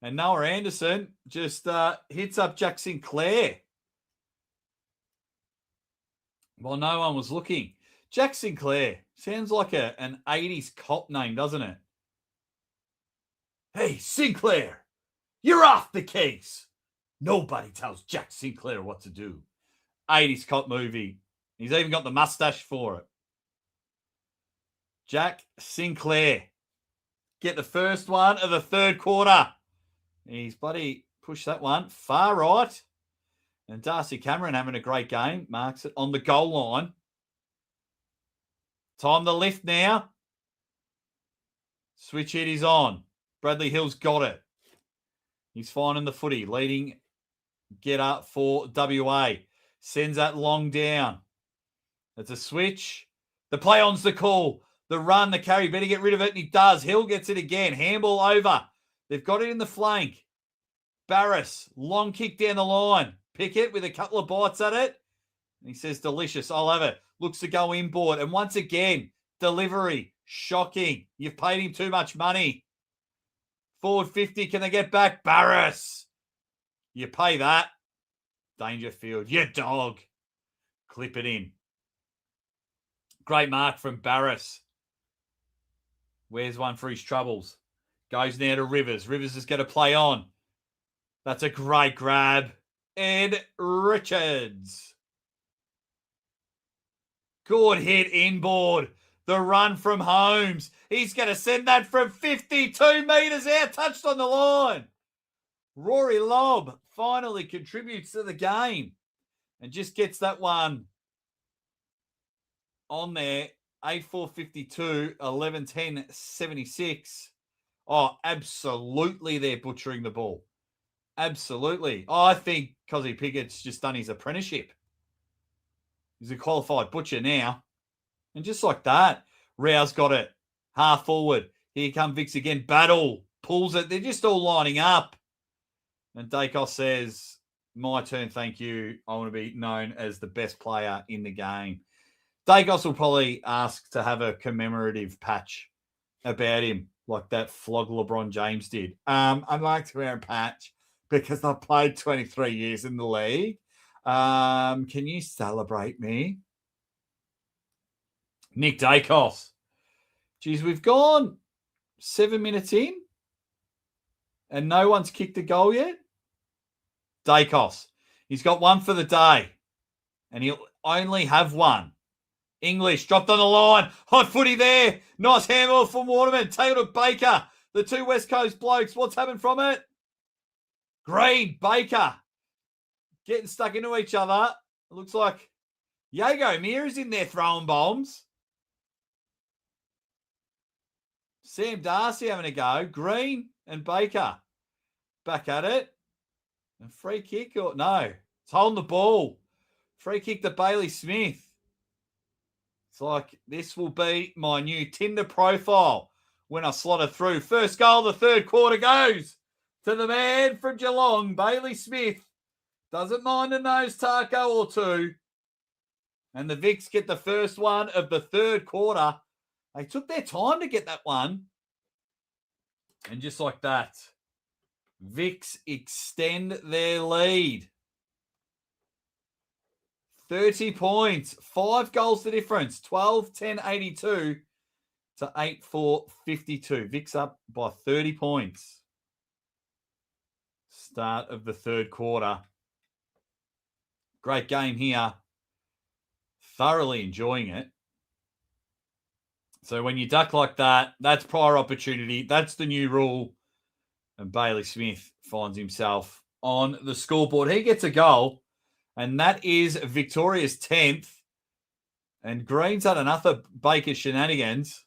And Noah Anderson just hits up Jack Sinclair. Well, no one was looking. Jack Sinclair sounds like an 80s cop name, doesn't it? Hey, Sinclair, you're off the case. Nobody tells Jack Sinclair what to do. 80s cop movie. He's even got the mustache for it. Jack Sinclair. Get the first one of the third quarter. He's bloody pushed that one far right. And Darcy Cameron having a great game. Marks it on the goal line. Time to lift now. Switch hit is on. Bradley Hill's got it. He's finding the footy. Leading get up for WA. Sends that long down. It's a switch. The play on's the call. The run, the carry. Better get rid of it. And he does. Hill gets it again. Handball over. They've got it in the flank. Barris. Long kick down the line. Pickett with a couple of bites at it. And he says, delicious. I'll have it. Looks to go inboard. And once again, delivery. Shocking. You've paid him too much money. Forward 50. Can they get back? Barris. You pay that. Dangerfield. You dog. Clip it in. Great mark from Barris. Where's one for his troubles? Goes now to Rivers. Rivers is going to play on. That's a great grab. Ed Richards. Good hit inboard. The run from Holmes. He's going to send that from 52 metres out. Touched on the line. Rory Lobb finally contributes to the game and just gets that one on there. 8-4-52, 11-10, 76. Oh, absolutely they're butchering the ball. Absolutely. Oh, I think Cozzy Pickett's just done his apprenticeship. He's a qualified butcher now. And just like that, Rowe's got it. Half forward. Here come Vix again. Battle. Pulls it. They're just all lining up. And Dacos says, my turn, thank you. I want to be known as the best player in the game. Dacos will probably ask to have a commemorative patch about him, like that flog LeBron James did. I'd like to wear a patch because I played 23 years in the league. Can you celebrate me? Nick Dacos. Geez, we've gone 7 minutes in and no one's kicked a goal yet. Dacos. He's got one for the day and he'll only have one. English dropped on the line. Hot footy there. Nice handball from Waterman. Taylor Baker. The two West Coast blokes. What's happened from it? Green, Baker. Getting stuck into each other. It looks like Yago Mears in there throwing bombs. Sam Darcy having a go. Green and Baker back at it. A free kick or no? It's holding the ball. Free kick to Bailey Smith. It's like this will be my new Tinder profile when I slot it through. First goal of the third quarter goes to the man from Geelong, Bailey Smith. Doesn't mind a nose taco or two. And the Vics get the first one of the third quarter. They took their time to get that one. And just like that, Vics extend their lead. 30 points, 5 goals the difference, 12-10-82 to 8-4-52. Vics up by 30 points. Start of the third quarter. Great game here. Thoroughly enjoying it. So when you duck like that, that's prior opportunity. That's the new rule. And Bailey Smith finds himself on the scoreboard. He gets a goal, and that is Victoria's 10th. And Green's had another Baker shenanigans.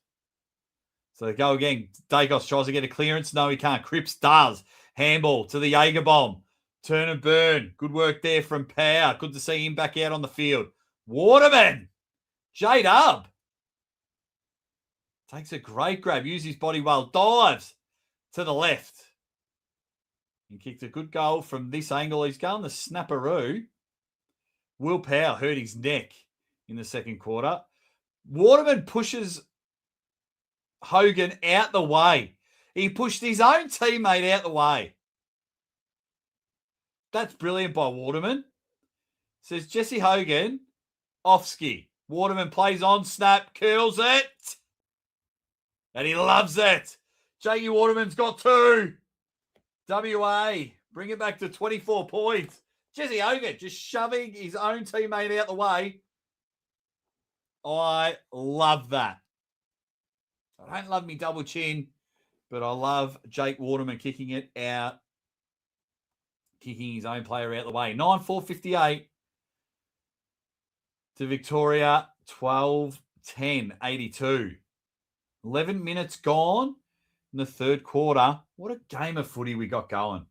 So they go again. Dacos tries to get a clearance. No, he can't. Cripps does. Handball to the Jaeger bomb. Turn and burn. Good work there from Power. Good to see him back out on the field. Waterman. J-Dub. Takes a great grab. Uses his body well. Dives to the left. He kicked a good goal from this angle. He's going the snapperoo. Will Power hurt his neck in the second quarter. Waterman pushes Hogan out the way. He pushed his own teammate out the way. That's brilliant by Waterman. Says Jesse Hogan, off ski. Waterman plays on, snap, curls it. And he loves it. Jakey Waterman's got 2. WA, bring it back to 24 points. Jesse Hogan just shoving his own teammate out the way. I love that. I don't love me double chin, but I love Jake Waterman kicking it out, kicking his own player out the way. 9-4-58 to Victoria, 12-10-82. 11 minutes gone in the third quarter. What a game of footy we got going.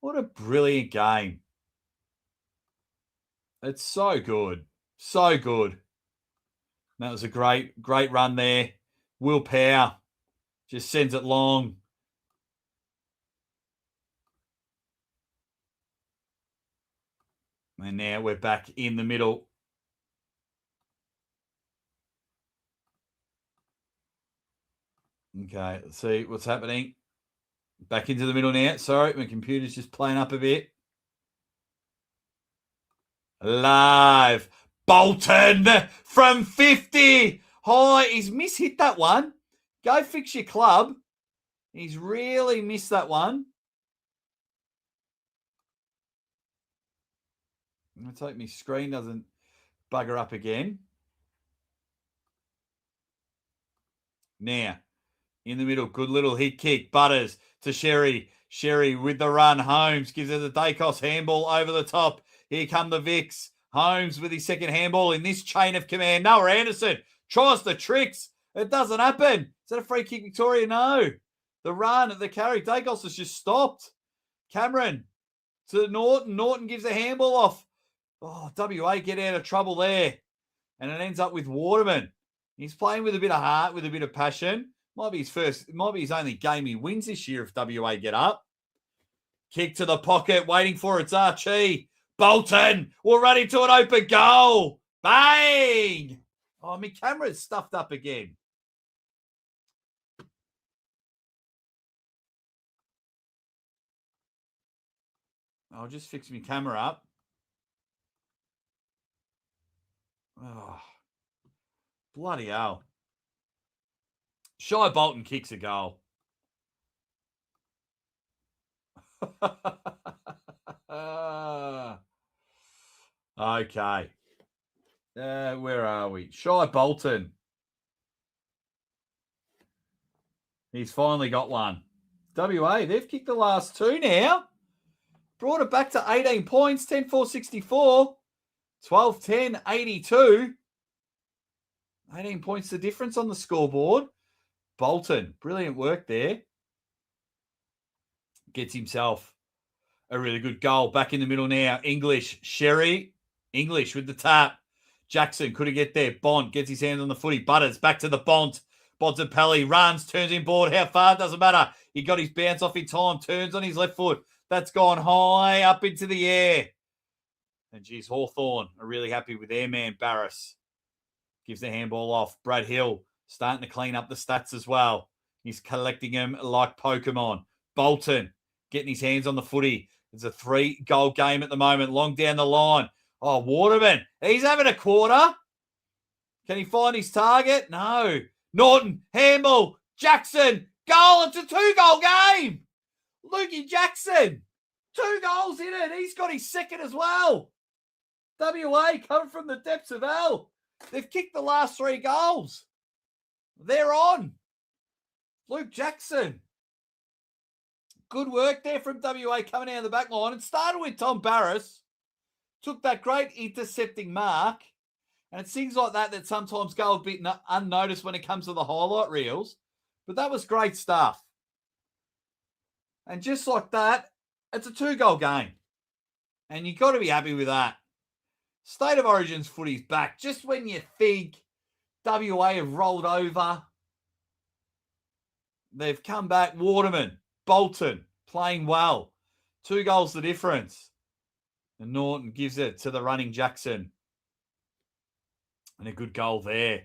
What a brilliant game. It's so good. So good. That was a great run there. Will Power just sends it long. And now we're back in the middle. Okay, let's see what's happening. Back into the middle now. Sorry, my computer's just playing up a bit. Live. Bolton from 50. High. He's mishit that one. Go fix your club. He's really missed that one. Let's hope my screen doesn't bugger up again. Now, in the middle, good little hit kick. Butters to Sherry. Sherry with the run. Holmes gives it a Dacos handball over the top. Here come the Vicks. Holmes with his second handball in this chain of command. Noah Anderson tries the tricks. It doesn't happen. Is that a free kick, Victoria? No. The run, the carry. Dacos has just stopped. Cameron to Norton. Norton gives a handball off. Oh, WA get out of trouble there. And it ends up with Waterman. He's playing with a bit of heart, with a bit of passion. Might be his only game he wins this year if WA get up. Kick to the pocket, waiting for its Archie. Bolton will run into an open goal. Bang! Oh, my camera's stuffed up again. I'll just fix my camera up. Oh, bloody hell. Shy Bolton kicks a goal. Okay. Where are we? Shy Bolton. He's finally got one. WA, they've kicked the last 2 now. Brought it back to 18 points, 10-4-64. 12-10-82. 18 points the difference on the scoreboard. Bolton, brilliant work there. Gets himself a really good goal. Back in the middle now. English, Sherry. English with the tap. Jackson couldn't get there. Bond gets his hands on the footy. Butters back to the Bont. Bontempelli runs, turns in board. How far? Doesn't matter. He got his bounce off in time. Turns on his left foot. That's gone high up into the air. And geez, Hawthorn are really happy with their man, Barris. Gives the handball off. Brad Hill starting to clean up the stats as well. He's collecting them like Pokemon. Bolton getting his hands on the footy. It's a 3-goal game at the moment. Long down the line. Oh, Waterman. He's having a quarter. Can he find his target? No. Norton, handball, Jackson, goal. It's a 2-goal game. Lukey Jackson, 2 goals in it. He's got his second as well. WA coming from the depths of hell. They've kicked the last 3 goals. They're on. Luke Jackson. Good work there from WA coming out of the back line. It started with Tom Barras. Took that great intercepting mark. And it's things like that that sometimes go a bit unnoticed when it comes to the highlight reels. But that was great stuff. And just like that, it's a 2-goal game. And you've got to be happy with that. State of Origin's footy's back. Just when you think WA have rolled over, they've come back. Waterman, Bolton, playing well. 2 goals the difference. And Norton gives it to the running Jackson. And a good goal there.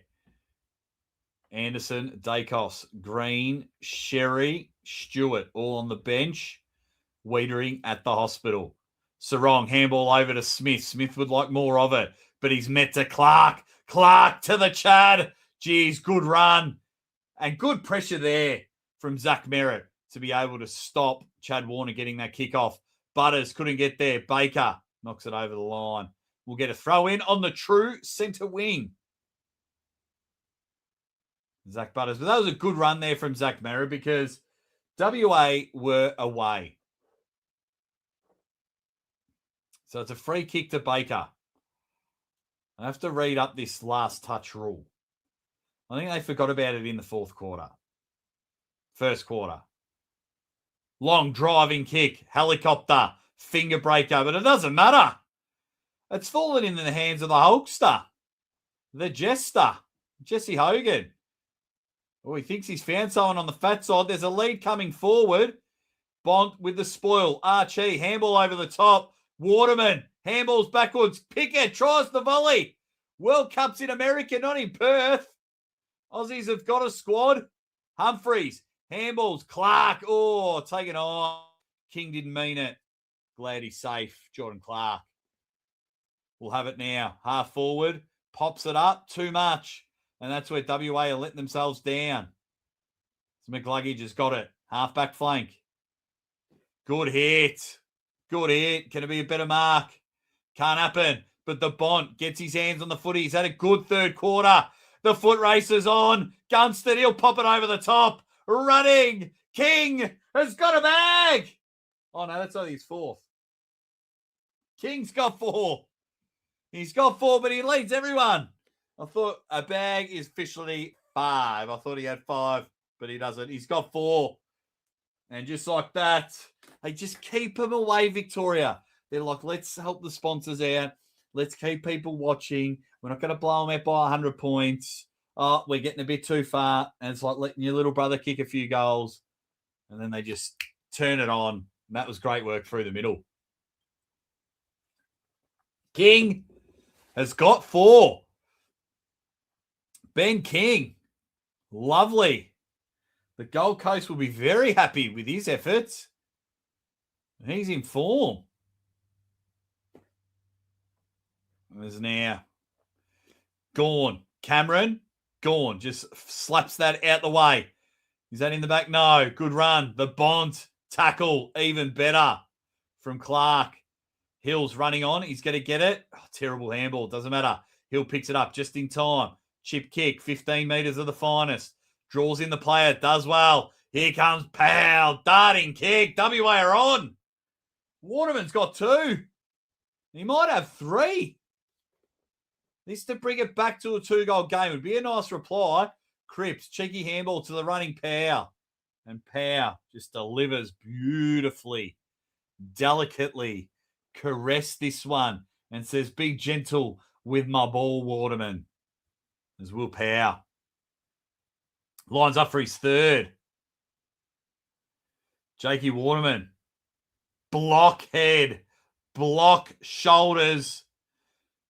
Anderson, Dacos, Green, Sherry, Stewart, all on the bench. Wiedering at the hospital. Sarong, handball over to Smith. Smith would like more of it, but he's met to Clark. Clark to the Chad. Geez, good run. And good pressure there from Zach Merritt to be able to stop Chad Warner getting that kickoff. Butters couldn't get there. Baker knocks it over the line. We'll get a throw in on the true centre wing. Zach Butters. But that was a good run there from Zach Merritt because WA were away. So it's a free kick to Baker. I have to read up this last touch rule. I think they forgot about it in the first quarter. Long driving kick, helicopter, finger breaker, but it doesn't matter. It's fallen in the hands of the Hulkster, the Jester, Jesse Hogan. Oh, he thinks he's found someone on the fat side. There's a lead coming forward. Bont with the spoil. Archie, handball over the top. Waterman, handballs backwards. Pickett tries the volley. World Cup's in America, not in Perth. Aussies have got a squad. Humphreys, handballs. Clark, oh, taken on. King didn't mean it. Glad he's safe. Jordan Clark. We'll have it now. Half forward. Pops it up. Too much. And that's where WA are letting themselves down. So McLuggage has got it. Half back flank. Good hit. Good hit. Can it be a better mark? Can't happen. But the Bont gets his hands on the footy. He's had a good third quarter. The foot race is on. Gunston, he'll pop it over the top. Running. King has got a bag. Oh, no, that's only his 4th. King's got 4. He's got 4, but he leads everyone. I thought a bag is officially 5. I thought he had 5, but he doesn't. He's got 4. And just like that, they just keep him away, Victoria. They're like, let's help the sponsors out. Let's keep people watching. We're not going to blow them out by 100 points. Oh, we're getting a bit too far. And it's like letting your little brother kick a few goals. And then they just turn it on. And that was great work through the middle. King has got 4. Ben King. Lovely. The Gold Coast will be very happy with his efforts. He's in form. There's now Gawn. Cameron. Gawn just slaps that out the way. Is that in the back? No. Good run. The Bont tackle. Even better from Clark. Hill's running on. He's going to get it. Oh, terrible handball. Doesn't matter. Hill picks it up just in time. Chip kick. 15 metres of the finest. Draws in the player. Does well. Here comes Powell. Darting kick. WA are on. Waterman's got 2. He might have 3. This to bring it back to a 2-goal game. Would be a nice reply. Cripps, cheeky handball to the running Powell. And Powell just delivers beautifully, delicately. Caress this one and says, be gentle with my ball, Waterman. As Will Powell lines up for his 3rd. Jakey Waterman. Block head. Block shoulders.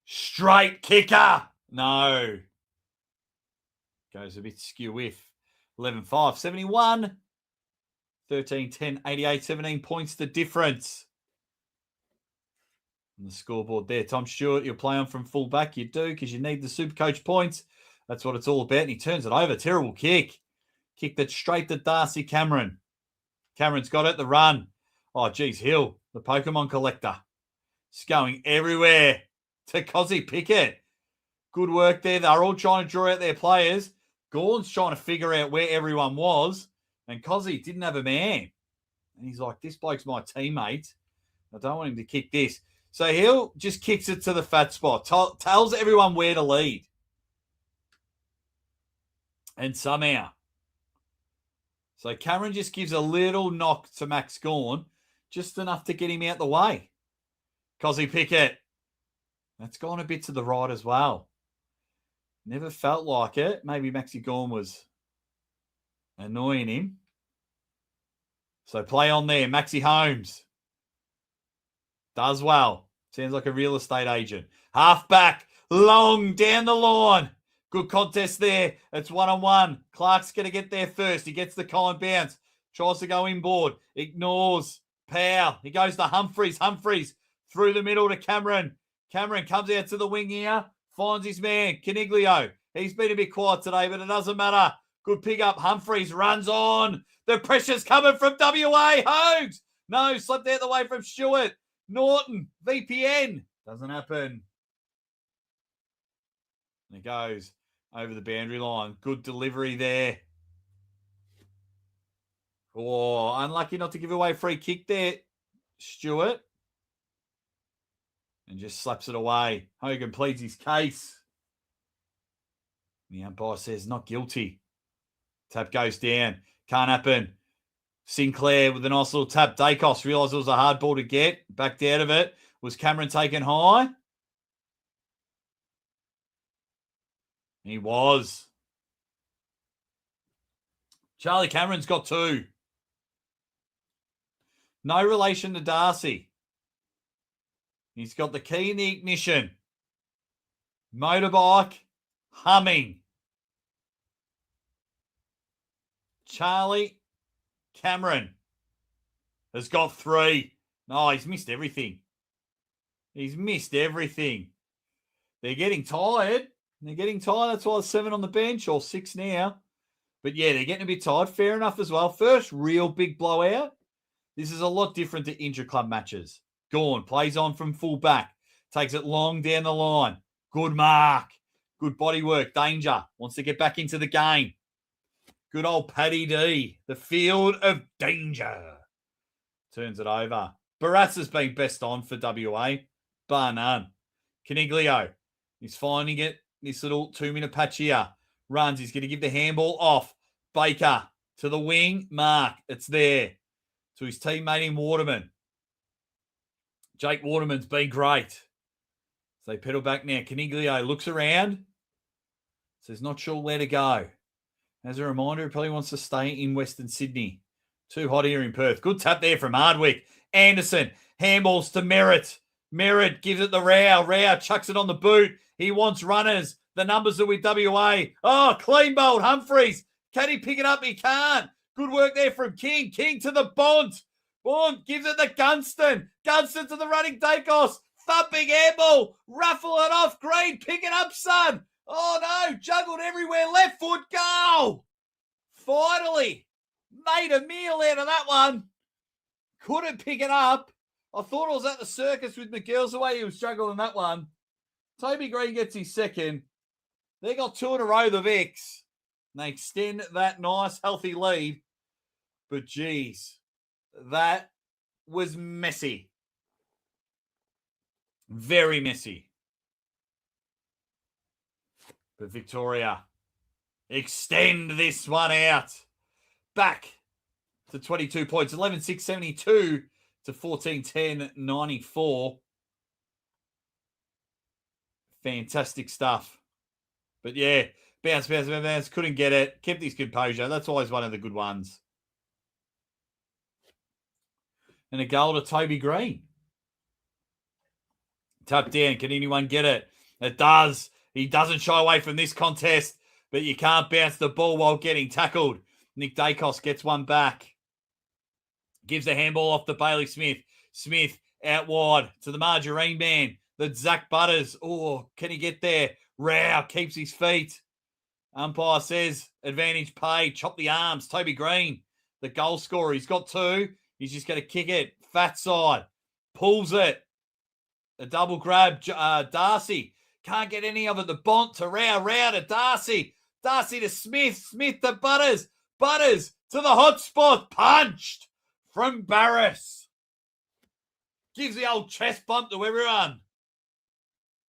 Straight kicker. No. Goes a bit skew with. 11-5, 71. 13-10, 88, 17 points the difference. On the scoreboard there. Tom Stewart, you'll play on from full back. You do because you need the Supercoach points. That's what it's all about. And he turns it over. Terrible kick. Kicked it straight to Darcy Cameron. Cameron's got it. The run. Oh, geez. Hill, the Pokemon collector. It's going everywhere to Cozzy Pickett. Good work there. They're all trying to draw out their players. Gordon's trying to figure out where everyone was, and Cozzy didn't have a man. And he's like, this bloke's my teammate. I don't want him to kick this. So he'll just kicks it to the fat spot, tells everyone where to lead. And somehow, so Cameron just gives a little knock to Max Gawn, just enough to get him out the way. Cozzy Pickett. That's gone a bit to the right as well. Never felt like it. Maybe Maxi Gawn was annoying him. So play on there. Maxi Holmes. Does well. Sounds like a real estate agent. Halfback. Long down the line. Good contest there. It's 1-on-1. Clark's going to get there first. He gets the kind bounce. Tries to go inboard. Ignores Powell. He goes to Humphreys. Humphreys through the middle to Cameron. Cameron comes out to the wing here. Finds his man. Caniglio. He's been a bit quiet today, but it doesn't matter. Good pick up. Humphreys runs on. The pressure's coming from WA. Hogs. No, slipped out the way from Stewart. Norton. VPN. Doesn't happen. And it goes over the boundary line. Good delivery there. Oh, unlucky not to give away a free kick there, Stewart. And just slaps it away. Hogan pleads his case. The umpire says not guilty. Tap goes down. Can't happen. Sinclair with a nice little tap. Dacos realised it was a hard ball to get. Backed out of it. Was Cameron taken high? He was. Charlie Cameron's got 2. No relation to Darcy. He's got the key in the ignition. Motorbike humming. Charlie Cameron has got 3. No, he's missed everything. He's missed everything. They're getting tired. That's why it's 7 on the bench, or 6 now. But yeah, they're getting a bit tired. Fair enough as well. First real big blowout. This is a lot different to intra-club matches. Gawn plays on from full back. Takes it long down the line. Good mark. Good body work. Danger. Wants to get back into the game. Good old Paddy D. The field of danger. Turns it over. Barras has been best on for WA. Bar none. Caniglio. He's finding it. This little 2-minute patch here. Runs. He's going to give the handball off. Baker to the wing. Mark. It's there. To his teammate in Waterman. Jake Waterman's been great. So they pedal back now. Caniglio looks around. Says not sure where to go. As a reminder, he probably wants to stay in Western Sydney. Too hot here in Perth. Good tap there from Hardwick. Anderson. Handballs to Merritt. Merritt gives it the Rao. Rao chucks it on the boot. He wants runners. The numbers are with WA. Oh, clean bolt. Humphreys. Can he pick it up? He can't. Good work there from King. King to the Bont. Bont gives it to Gunston. Gunston to the running Dacos. Thumping handball. Ruffle it off. Green. Pick it up, son. Oh, no. Juggled everywhere. Left foot. Goal. Finally. Made a meal out of that one. Couldn't pick it up. I thought I was at the circus with McGill's the way he was juggling that one. Toby Green gets his second. They got 2 in a row, the Vicks. And they extend that nice, healthy lead. But, geez, that was messy. Very messy. But Victoria extend this one out. Back to 22 points. 11-6-72 to 14-10-94. Fantastic stuff. But yeah, bounce. Couldn't get it. Kept his composure. That's always one of the good ones. And a goal to Toby Green. Tap down. Can anyone get it? It does. He doesn't shy away from this contest, but you can't bounce the ball while getting tackled. Nick Dacos gets one back. Gives a handball off to Bailey Smith. Smith out wide to the Margarine man. The Zach Butters. Oh, can he get there? Rao keeps his feet. Umpire says advantage paid. Chop the arms. Toby Green, the goal scorer. He's got 2. He's just going to kick it. Fat side. Pulls it. A double grab. Darcy. Can't get any of it. The Bont to Rao. Rao to Darcy. Darcy to Smith. Smith to Butters. Butters to the hot spot. Punched from Barris. Gives the old chest bump to everyone.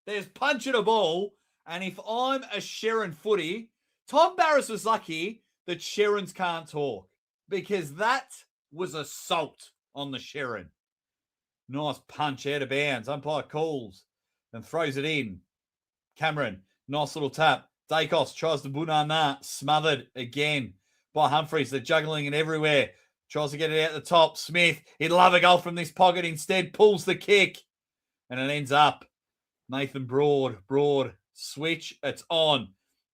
There's punching a ball. And if I'm a Sherrin footy, Tom Barris was lucky that Sherrins can't talk, because that was assault on the Sherrin. Nice punch out of bounds. Umpire calls and throws it in. Cameron, nice little tap. Dacos tries to Bunana, smothered again by Humphreys. They're juggling it everywhere. Tries to get it out the top. Smith, he'd love a goal from this pocket. Instead, pulls the kick. And it ends up. Nathan Broad, switch, it's on.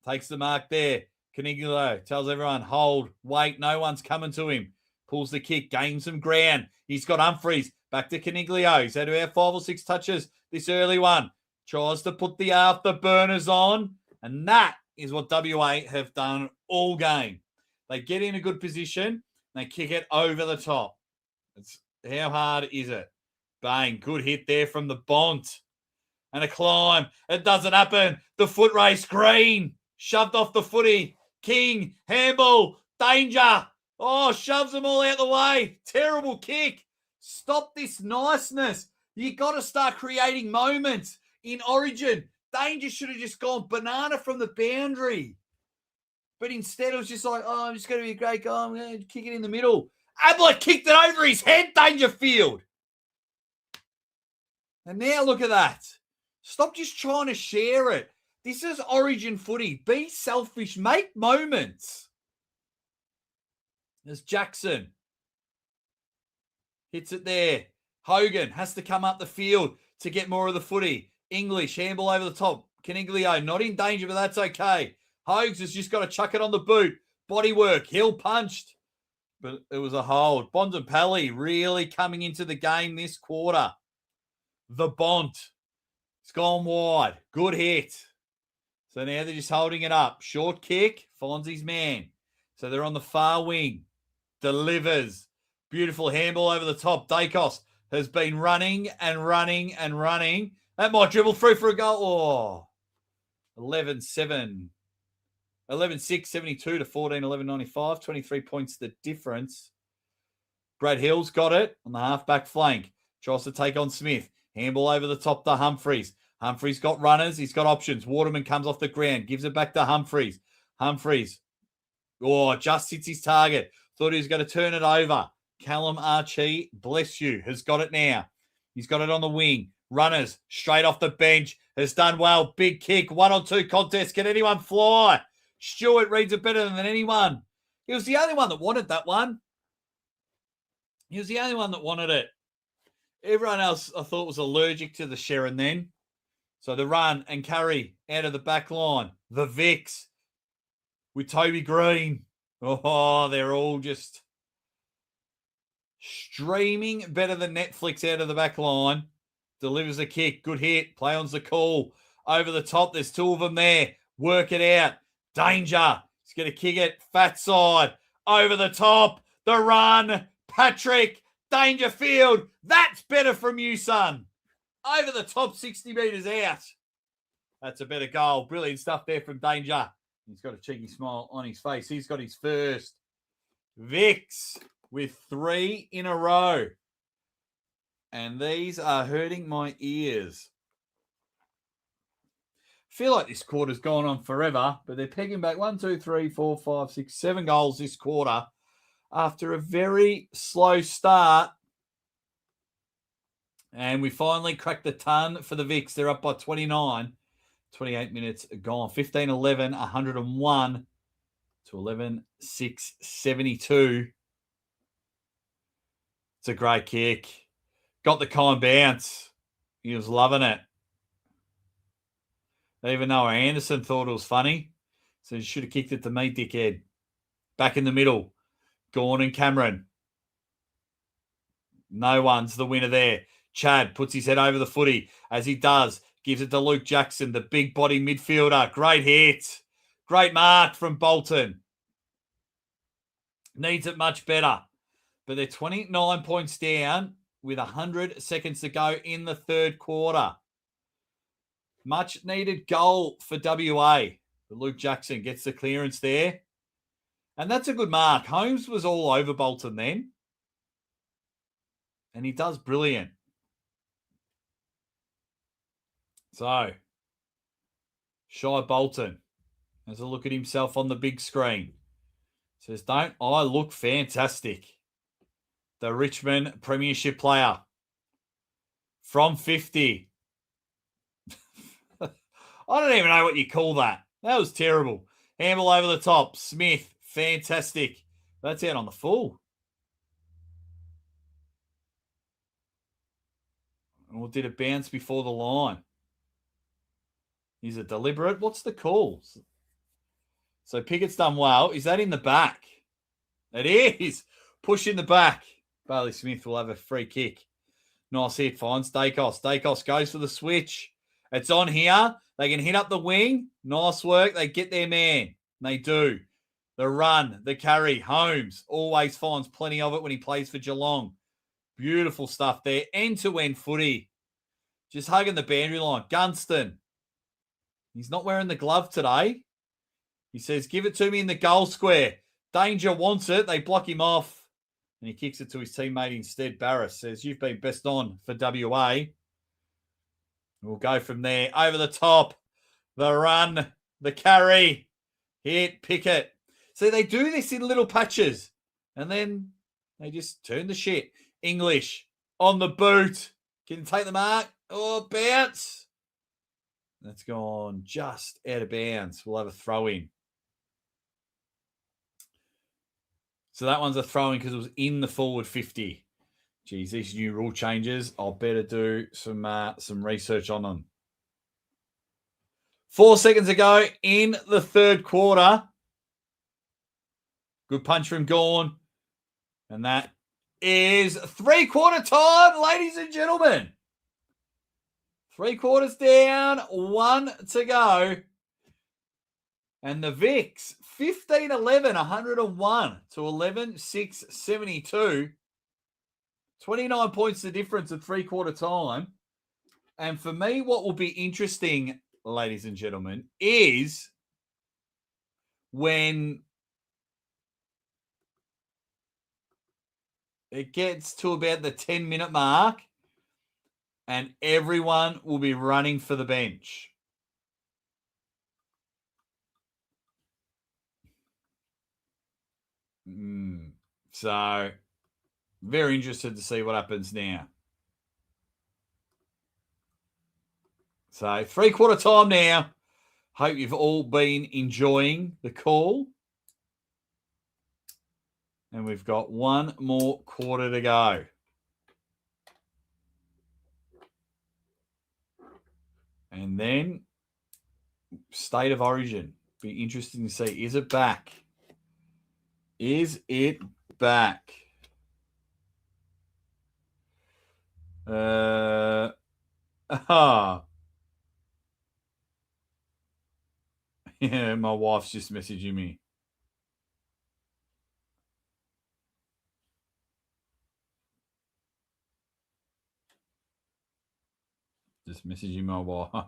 Takes the mark there. Canigulo tells everyone, hold, wait, no one's coming to him. Pulls the kick, gains some ground. He's got Humphreys. Back to Caniglio. He's had about 5 or 6 touches this early one. Tries to put the afterburners on. And that is what WA have done all game. They get in a good position. They kick it over the top. How hard is it? Bang. Good hit there from the Bont. And a climb. It doesn't happen. The foot race. Green. Shoved off the footy. King. Handball. Danger. Oh, shoves them all out the way. Terrible kick. Stop this niceness. You got to start creating moments in Origin. Danger should have just gone banana from the boundary. But instead, it was just like, oh, I'm just going to be a great guy. I'm going to kick it in the middle. Ablett kicked it over his head, Dangerfield. And now look at that. Stop just trying to share it. This is Origin footy. Be selfish. Make moments. There's Jackson. Hits it there. Hogan has to come up the field to get more of the footy. English, handball over the top. Caniglio, not in danger, but that's okay. Hogs has just got to chuck it on the boot. Body work. Hill punched. But it was a hold. Bontempelli really coming into the game this quarter. The Bont. It's gone wide. Good hit. So now they're just holding it up. Short kick. Finds his man. So they're on the far wing. Delivers. Beautiful handball over the top. Dacos has been running and running and running. That might dribble through for a goal. Oh, 11-7. 11-6, 72 to 14-11, 95. 23 points the difference. Brad Hill's got it on the half-back flank. Tries to take on Smith. Handball over the top to Humphreys. Humphreys got runners. He's got options. Waterman comes off the ground. Gives it back to Humphreys. Humphreys. Oh, just hits his target. Thought he was going to turn it over. Callum Archie, bless you, has got it now. He's got it on the wing. Runners, straight off the bench. Has done well. Big kick. 1-on-2 contest. Can anyone fly? Stewart reads it better than anyone. He was the only one that wanted that one. He was the only one that wanted it. Everyone else, I thought, was allergic to the Sherrin then. So the run and carry out of the back line. The Vicks with Toby Green. Oh, they're all just streaming better than Netflix out of the back line. Delivers a kick. Good hit. Play on's the call. Over the top. There's 2 of them there. Work it out. Danger. He's going to kick it. Fat side. Over the top. The run. Patrick Dangerfield. That's better from you, son. Over the top, 60 metres out. That's a better goal. Brilliant stuff there from Danger. He's got a cheeky smile on his face. He's got his first. Vicks with 3 in a row. And these are hurting my ears. Feel like this quarter's gone on forever, but they're pegging back 1, 2, 3, 4, 5, 6, 7 goals this quarter after a very slow start. And we finally cracked the ton for the Vicks. They're up by 29. 28 minutes gone. 15-11, 101 to 11-6, 72. It's a great kick. Got the kind bounce. He was loving it. Even though Anderson thought it was funny. So he should have kicked it to me, dickhead. Back in the middle. Gawn and Cameron. No one's the winner there. Chad puts his head over the footy. As he does, gives it to Luke Jackson, the big body midfielder. Great hit. Great mark from Bolton. Needs it much better. But they're 29 points down with 100 seconds to go in the third quarter. Much needed goal for WA. But Luke Jackson gets the clearance there. And that's a good mark. Holmes was all over Bolton then. And he does brilliant. So, Shy Bolton has a look at himself on the big screen. Says, don't I look fantastic? The Richmond Premiership player. From 50. I don't even know what you call that. That was terrible. Handle over the top. Smith, fantastic. That's out on the full. Or did it bounce before the line? Is it deliberate? What's the call? So Pickett's done well. Is that in the back? It is. Push in the back. Bailey Smith will have a free kick. Nice hit. Finds Dacos. Dacos goes for the switch. It's on here. They can hit up the wing. Nice work. They get their man. They do. The run, the carry. Holmes always finds plenty of it when he plays for Geelong. Beautiful stuff there. End-to-end footy. Just hugging the boundary line. Gunston. He's not wearing the glove today. He says, give it to me in the goal square. Danger wants it. They block him off. And he kicks it to his teammate instead. Barris says, you've been best on for WA. We'll go from there. Over the top. The run. The carry. Hit. Pickett. See, they do this in little patches. And then they just turn the shit. English. On the boot. Can you take the mark? Oh, bounce. That's gone just out of bounds. We'll have a throw in. So that one's a throw in because it was in the forward 50. Geez, these new rule changes. I'll better do some research on them. 4 seconds ago in the third quarter. Good punch from Gawn. And that is 3-quarter time, ladies and gentlemen. 3 quarters down, 1 to go. And the Vicks, 15-11, 101 to 11-6, 72. 29 points the difference at 3-quarter time. And for me, what will be interesting, ladies and gentlemen, is when it gets to about the 10-minute mark and everyone will be running for the bench. So, very interested to see what happens now. So, 3-quarter time now. Hope you've all been enjoying the call. And we've got 1 more quarter to go. And then, State of Origin. Be interesting to see. Is it back? Is it back? Yeah, my wife's just messaging me. Just messaging my wife.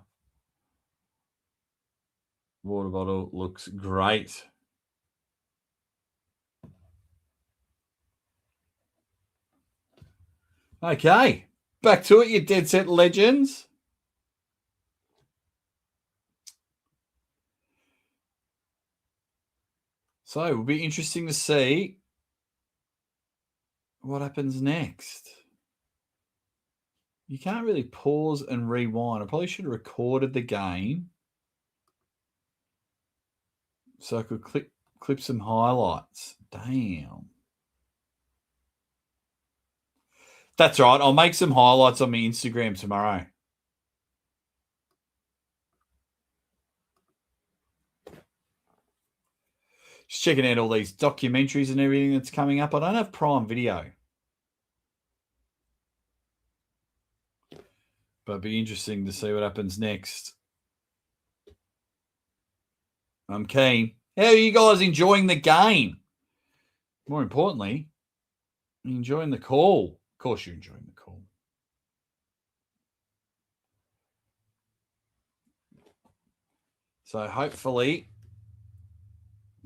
Water bottle looks great. Okay, back to it, you dead set legends. So it'll be interesting to see what happens next. You can't really pause and rewind. I probably should have recorded the game so I could clip some highlights. Damn. That's right. I'll make some highlights on my Instagram tomorrow. Just checking out all these documentaries and everything that's coming up. I don't have Prime Video. But it'll be interesting to see what happens next. I'm keen. How are you guys enjoying the game? More importantly, are you enjoying the call? Of course you're enjoying the call. So hopefully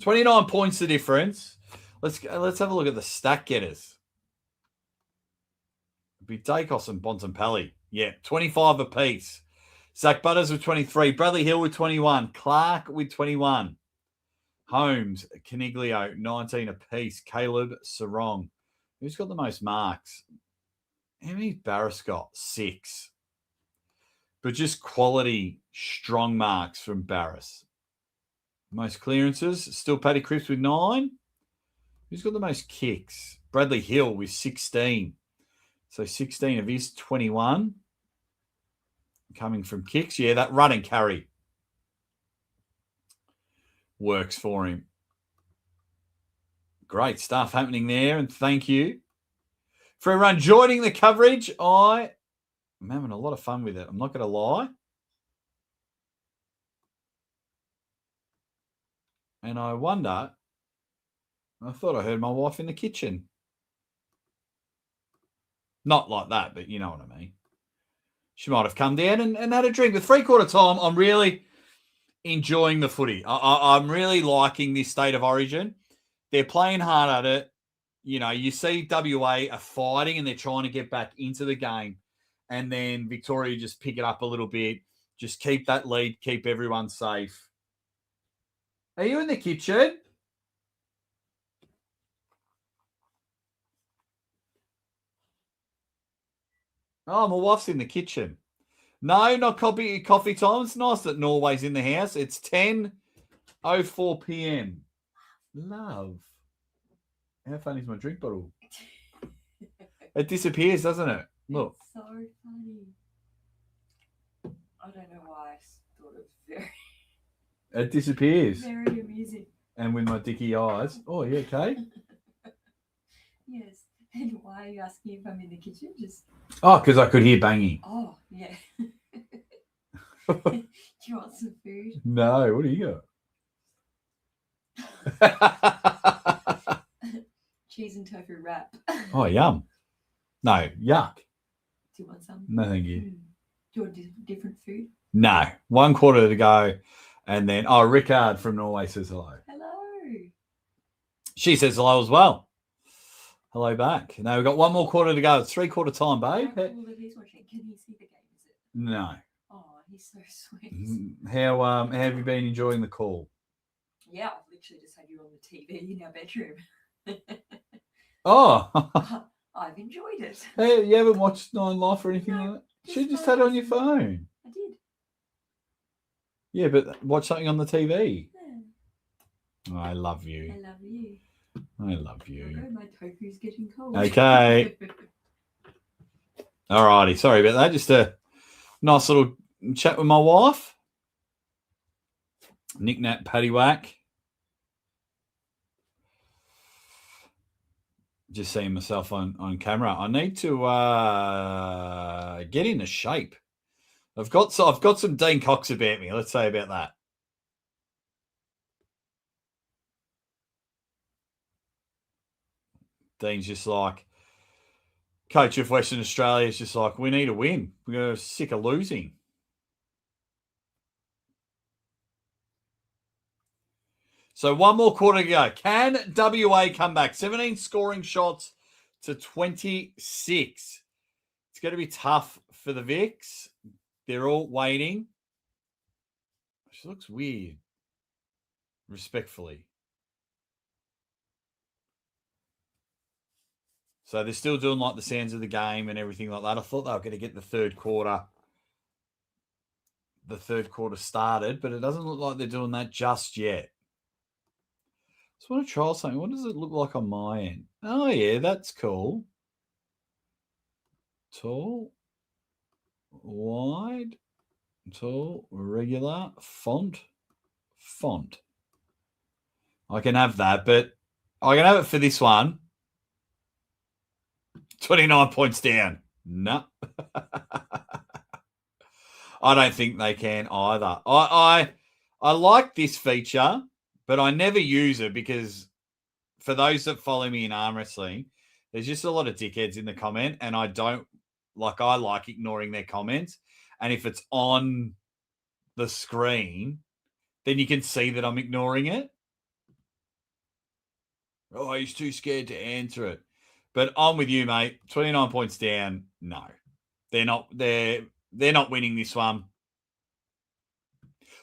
29 points the difference. Let's have a look at the stack getters. It'd be Dacos and Bontempelli. Yeah, 25 apiece. Zach Butters with 23. Bradley Hill with 21. Clark with 21. Holmes, Caniglio, 19 apiece. Caleb Sarong. Who's got the most marks? How many Barras got? 6. But just quality, strong marks from Barras. Most clearances, still Paddy Cripps with 9. Who's got the most kicks? Bradley Hill with 16. So 16 of his 21 coming from kicks. Yeah, that run and carry works for him. Great stuff happening there, and thank you for everyone joining the coverage. I'm having a lot of fun with it. I'm not going to lie. And I wonder, I thought I heard my wife in the kitchen. Not like that, but you know what I mean. She might have come down and had a drink. With 3/4 time, I'm really enjoying the footy. I'm really liking this state of origin. They're playing hard at it. You know, you see WA are fighting and they're trying to get back into the game. And then Victoria just pick it up a little bit. Just keep that lead, keep everyone safe. Are you in the kitchen? Oh, my wife's in the kitchen. No, not coffee time. It's nice that Norway's in the house. It's 10:04 p.m. Love. How funny is my drink bottle? It disappears, doesn't it? Look. It's so funny. I don't know why I thought it was very... It disappears. Very amusing. And with my dicky eyes. Oh, yeah, okay. Yes. And why are you asking if I'm in the kitchen? Oh, because I could hear banging. Oh, yeah. Do you want some food? No, what do you got? Cheese and tofu wrap. Oh, yum. No, yuck. Do you want some? No, thank you. Do you want different food? No. 1/4 to go. And then, Rickard from Norway says hello. Hello. She says hello as well. Hello back. Now we've got 1 more quarter to go. It's 3/4 time, babe. How cool that he's watching. Can he see the game? Is it? No. Oh, he's so sweet. How have you been enjoying the call? Yeah, I've literally just had you on the TV in our bedroom. Oh. I've enjoyed it. Hey, you haven't watched Nine Life or anything No, like that? You just had it on your phone. I did. Yeah, but watch something on the TV. Yeah. I love you. I love you. I love you. Oh, my tofu's getting cold. Okay. All righty. Sorry about that. Just a nice little chat with my wife. Nick Nat Paddy Whack. Just seeing myself on camera. I need to get into shape. I've got some Dean Cox about me. Let's say about that. Dean's just like, coach of Western Australia is just like, we need a win. We're sick of losing. So 1 more quarter to go. Can WA come back? 17 scoring shots to 26. It's going to be tough for the Vics. They're all waiting. She looks weird. Respectfully. So they're still doing like the sounds of the game and everything like that. I thought they were going to get the third quarter started, but it doesn't look like they're doing that just yet. Just want to try something. What does it look like on my end? Oh, yeah, that's cool. Tall, wide, tall, regular, font. I can have that, but I can have it for this one. 29 points down. No. I don't think they can either. I like this feature, but I never use it because for those that follow me in arm wrestling, there's just a lot of dickheads in the comment, and I like ignoring their comments. And if it's on the screen, then you can see that I'm ignoring it. Oh, he's too scared to answer it. But I'm with you, mate. 29 points down. No. They're not winning this one.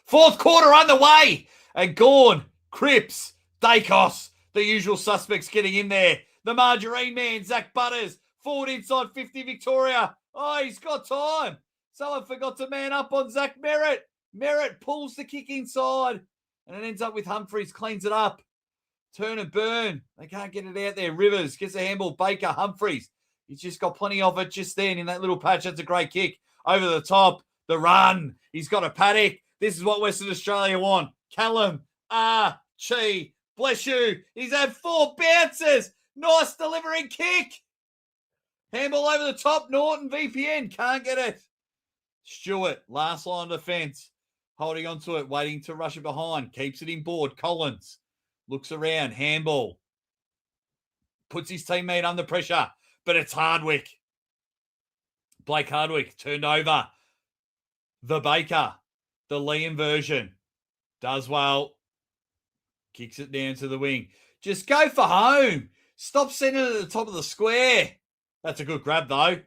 Fourth quarter underway. And Gorn, Cripps, Dacos, the usual suspects getting in there. The Margarine Man, Zach Butters, forward inside 50 Victoria. Oh, he's got time. Someone forgot to man up on Zach Merritt. Merritt pulls the kick inside and it ends up with Humphreys, cleans it up. Turn and burn. They can't get it out there. Rivers gets a handball. Baker, Humphreys. He's just got plenty of it just then in that little patch. That's a great kick. Over the top. The run. He's got a paddock. This is what Western Australia want. Callum. Chi. Bless you. He's had 4 bounces. Nice delivering kick. Handball over the top. Norton, VPN. Can't get it. Stewart. Last line of defence. Holding on to it. Waiting to rush it behind. Keeps it in board. Collins. Looks around, handball. Puts his teammate under pressure, but it's Hardwick. Blake Hardwick turned over. The Baker, the Liam version. Does well. Kicks it down to the wing. Just go for home. Stop sending it at the top of the square. That's a good grab, though.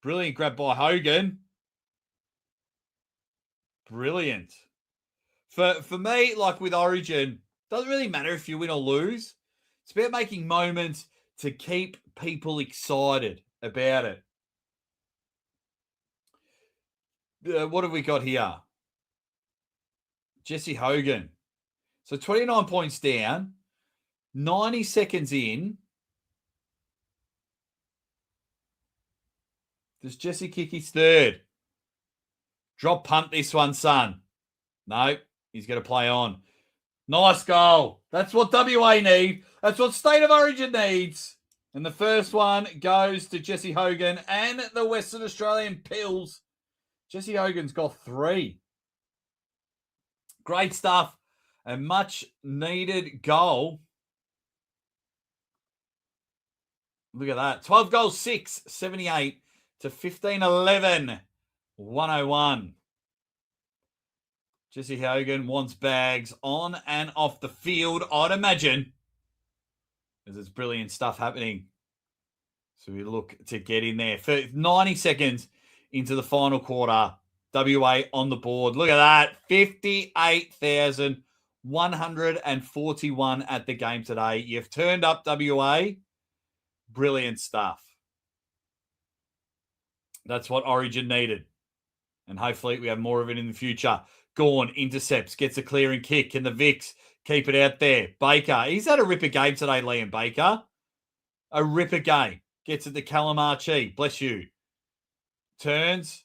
Brilliant grab by Hogan. Brilliant. For me, like with Origin, doesn't really matter if you win or lose. It's about making moments to keep people excited about it. What have we got here? Jesse Hogan. So 29 points down, 90 seconds in. Does Jesse kick his third? Drop punt this one, son. No, he's going to play on. Nice goal. That's what WA need. That's what State of Origin needs. And the first one goes to Jesse Hogan and the Western Australian Pills. Jesse Hogan's got 3. Great stuff. A much needed goal. Look at that. 12 goals, 6, 78 to 15-11, 101. Jesse Hogan wants bags on and off the field, I'd imagine, as it's brilliant stuff happening. So we look to get in there. For 90 seconds into the final quarter, WA on the board. Look at that. 58,141 at the game today. You've turned up, WA. Brilliant stuff. That's what Origin needed. And hopefully we have more of it in the future. Gorn intercepts, gets a clearing kick. Can the Vicks keep it out there? Baker. He's had a ripper game today, Liam Baker. A ripper game. Gets it to Callum Archie. Bless you. Turns.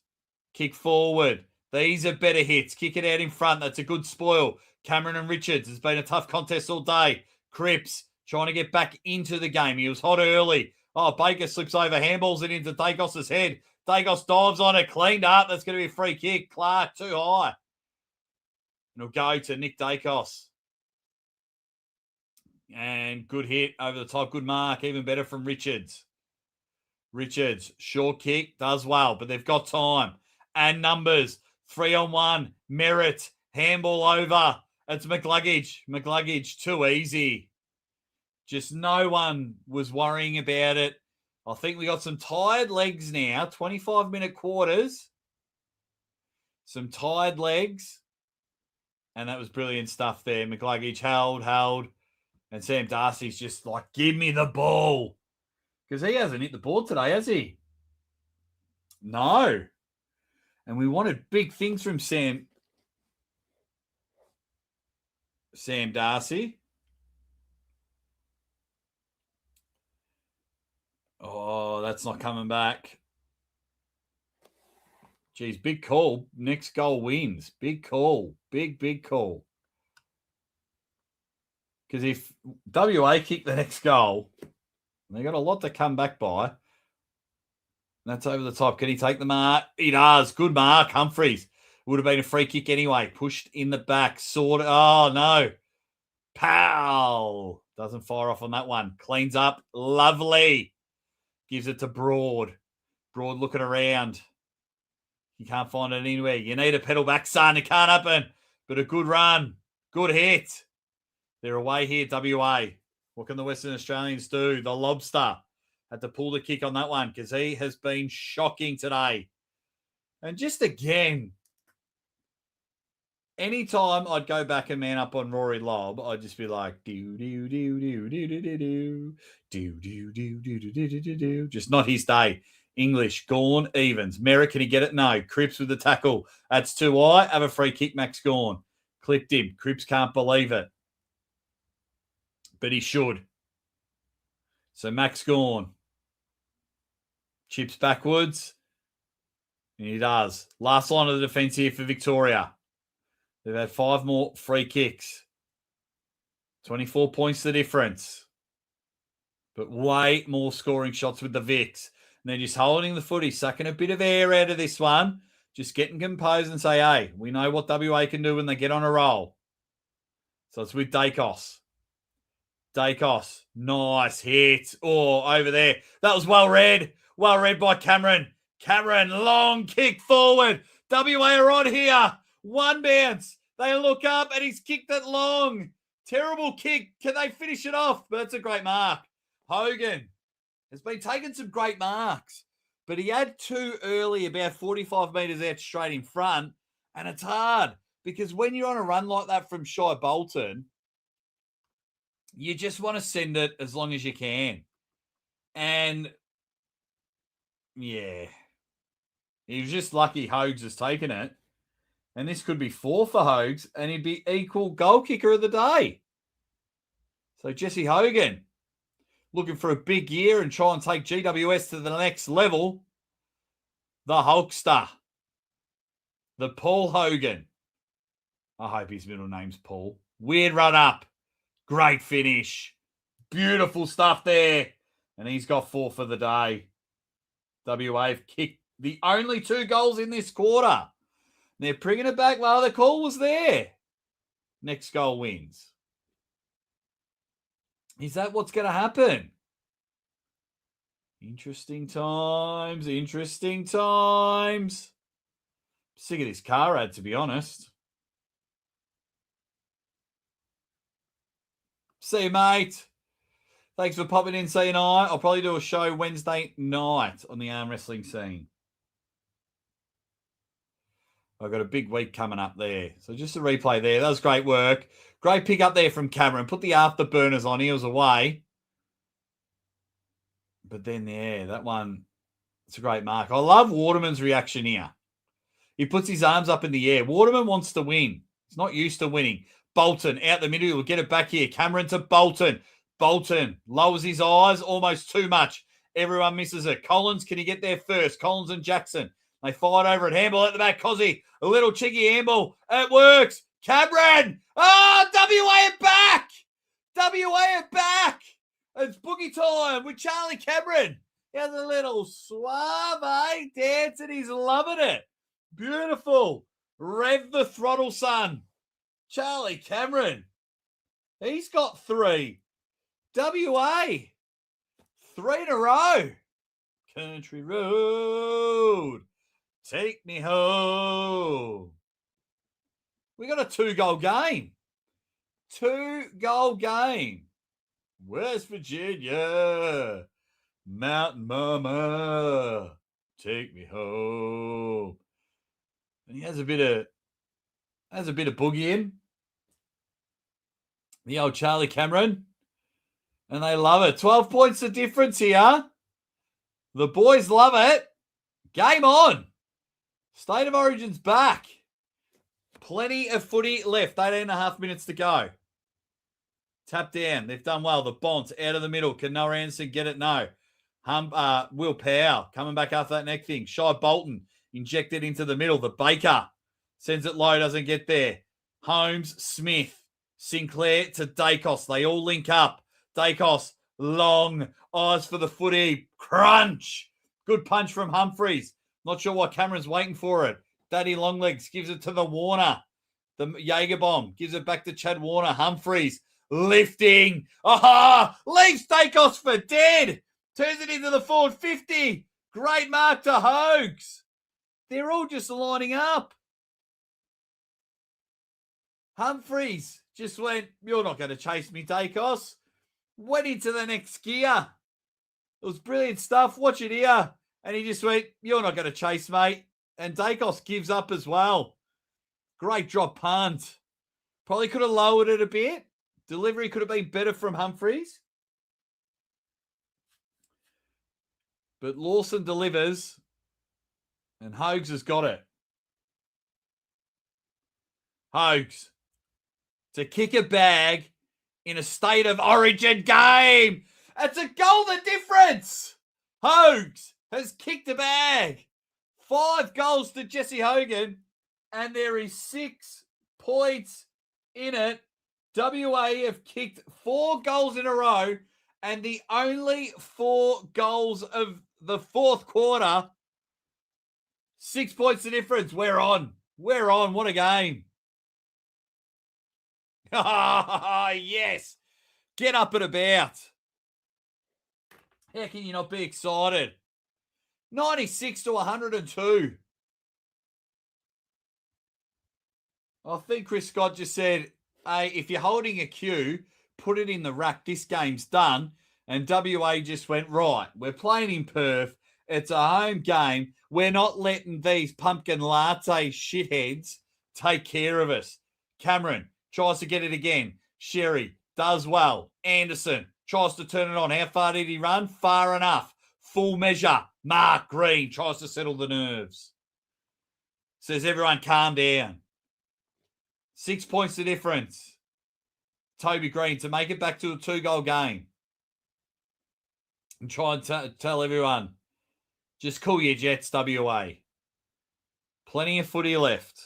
Kick forward. These are better hits. Kick it out in front. That's a good spoil. Cameron and Richards. It's been a tough contest all day. Cripps trying to get back into the game. He was hot early. Oh, Baker slips over. Handballs it into Dacos' head. Dacos dives on it. Cleaned up. That's going to be a free kick. Clark too high. And it'll go to Nick Dacos. And good hit over the top. Good mark. Even better from Richards. Richards, short kick, does well, but they've got time. And numbers. 3-on-1. Merritt. Handball over. It's McLuggage. McLuggage, too easy. Just no one was worrying about it. I think we got some tired legs now. 25-minute quarters. Some tired legs. And that was brilliant stuff there. McLuggage held. And Sam Darcy's just like, give me the ball. Because he hasn't hit the board today, has he? No. And we wanted big things from Sam Darcy. Oh, that's not coming back. Geez, big call. Next goal wins. Big call. Big call. Because if WA kick the next goal, they got a lot to come back by. That's over the top. Can he take the mark? He does. Good mark. Humphreys. Would have been a free kick anyway. Pushed in the back. Sorted. Oh, no. Pow. Doesn't fire off on that one. Cleans up. Lovely. Gives it to Broad. Broad looking around. You can't find it anywhere. You need a pedal back, son. It can't happen. But a good run. Good hit. They're away here, WA. What can the Western Australians do? The Lobster had to pull the kick on that one because he has been shocking today. And just again, anytime I'd go back and man up on Rory Lobb, I'd just be like, do do do do do do do do do do do do do do do do. Just not his day. English, Gawn, Evans. Merrick, can he get it? No. Cripps with the tackle. That's too high. Have a free kick, Max Gawn. Clipped him. Cripps can't believe it. But he should. So Max Gawn. Chips backwards. And he does. Last line of the defence here for Victoria. They've had 5 more free kicks. 24 points the difference. But way more scoring shots with the Vics. And they're just holding the footy, sucking a bit of air out of this one. Just getting composed and say, hey, we know what WA can do when they get on a roll. So it's with Dacos. Dacos, nice hit. Oh, over there. That was well read. Well read by Cameron. Cameron, long kick forward. WA are on here. One bounce. They look up and he's kicked it long. Terrible kick. Can they finish it off? But it's a great mark. Hogan has been taking some great marks. But he had 2 early, about 45 metres out straight in front. And it's hard because when you're on a run like that from Shai Bolton, you just want to send it as long as you can. And, yeah, he was just lucky Hogs has taken it. And this could be 4 for Hogs, and he'd be equal goal kicker of the day. So Jesse Hogan, looking for a big year and try and take GWS to the next level. The Hulkster. The Paul Hogan. I hope his middle name's Paul. Weird run up. Great finish. Beautiful stuff there. And he's got 4 for the day. WA have kicked the only 2 goals in this quarter. They're bringing it back. Well, the call was there. Next goal wins. Is that what's going to happen? Interesting times. Interesting times. Sick of this car ad, to be honest. See you, mate. Thanks for popping in, see you night. I'll probably do a show Wednesday night on the arm wrestling scene. I've got a big week coming up there. So just a replay there. That was great work. Great pick up there from Cameron. Put the afterburners on. He was away. But then, yeah, that one, it's a great mark. I love Waterman's reaction here. He puts his arms up in the air. Waterman wants to win. He's not used to winning. Bolton out the middle. He'll get it back here. Cameron to Bolton. Bolton lowers his eyes almost too much. Everyone misses it. Collins, can he get there first? Collins and Jackson. They fight over it. Handball at the back. Cozzy, a little cheeky handball. It works. Cameron. Oh, WA are back. WA are back. It's boogie time with Charlie Cameron. He has a little suave dancing. He's loving it. Beautiful. Rev the throttle, son. Charlie Cameron. He's got 3. WA. 3 in a row. Country road. Take me home. We got a 2-goal game. 2-goal game. West Virginia. Mountain Mama. Take me home. And he has a bit of boogie in. The old Charlie Cameron. And they love it. 12 points of difference here. The boys love it. Game on. State of Origin's back. Plenty of footy left. 18.5 minutes to go. Tap down. They've done well. The Bonds out of the middle. Can Noah Anderson get it? No. Will Powell coming back after that neck thing. Shai Bolton injected into the middle. The Baker sends it low. Doesn't get there. Holmes, Smith, Sinclair to Dacos. They all link up. Dacos, long eyes for the footy. Crunch. Good punch from Humphreys. Not sure why Cameron's waiting for it. Daddy Longlegs gives it to the Warner. The Jaeger bomb gives it back to Chad Warner. Humphreys lifting. Aha! Leaves Dacos for dead. Turns it into the forward 50. Great mark to Hogs. They're all just lining up. Humphreys just went, you're not going to chase me, Dacos. went into the next gear. It was brilliant stuff. Watch it here. And he just went, you're not going to chase, mate. And Dacos gives up as well. Great drop punt. Probably could have lowered it a bit. Delivery could have been better from Humphreys. But Lawson delivers. And Hogues has got it. Hogues to kick a bag in a state of origin game. It's a goal the difference. Hogues has kicked a bag. 5 goals to Jesse Hogan. And there is 6 points in it. WA have kicked 4 goals in a row. And the only 4 goals of the fourth quarter. 6 points the difference. We're on. We're on. What a game. Yes. Get up and about. How can you not be excited? 96 to 102. I think Chris Scott just said, hey, if you're holding a cue, put it in the rack. This game's done. And WA just went, right, we're playing in Perth. It's a home game. We're not letting these pumpkin latte shitheads take care of us. Cameron tries to get it again. Sherry does well. Anderson tries to turn it on. How far did he run? Far enough. Full measure. Mark Green tries to settle the nerves. Says, everyone calm down. 6 points the difference. Toby Green to make it back to a 2-goal game. And try and tell everyone, just cool your jets, WA. Plenty of footy left.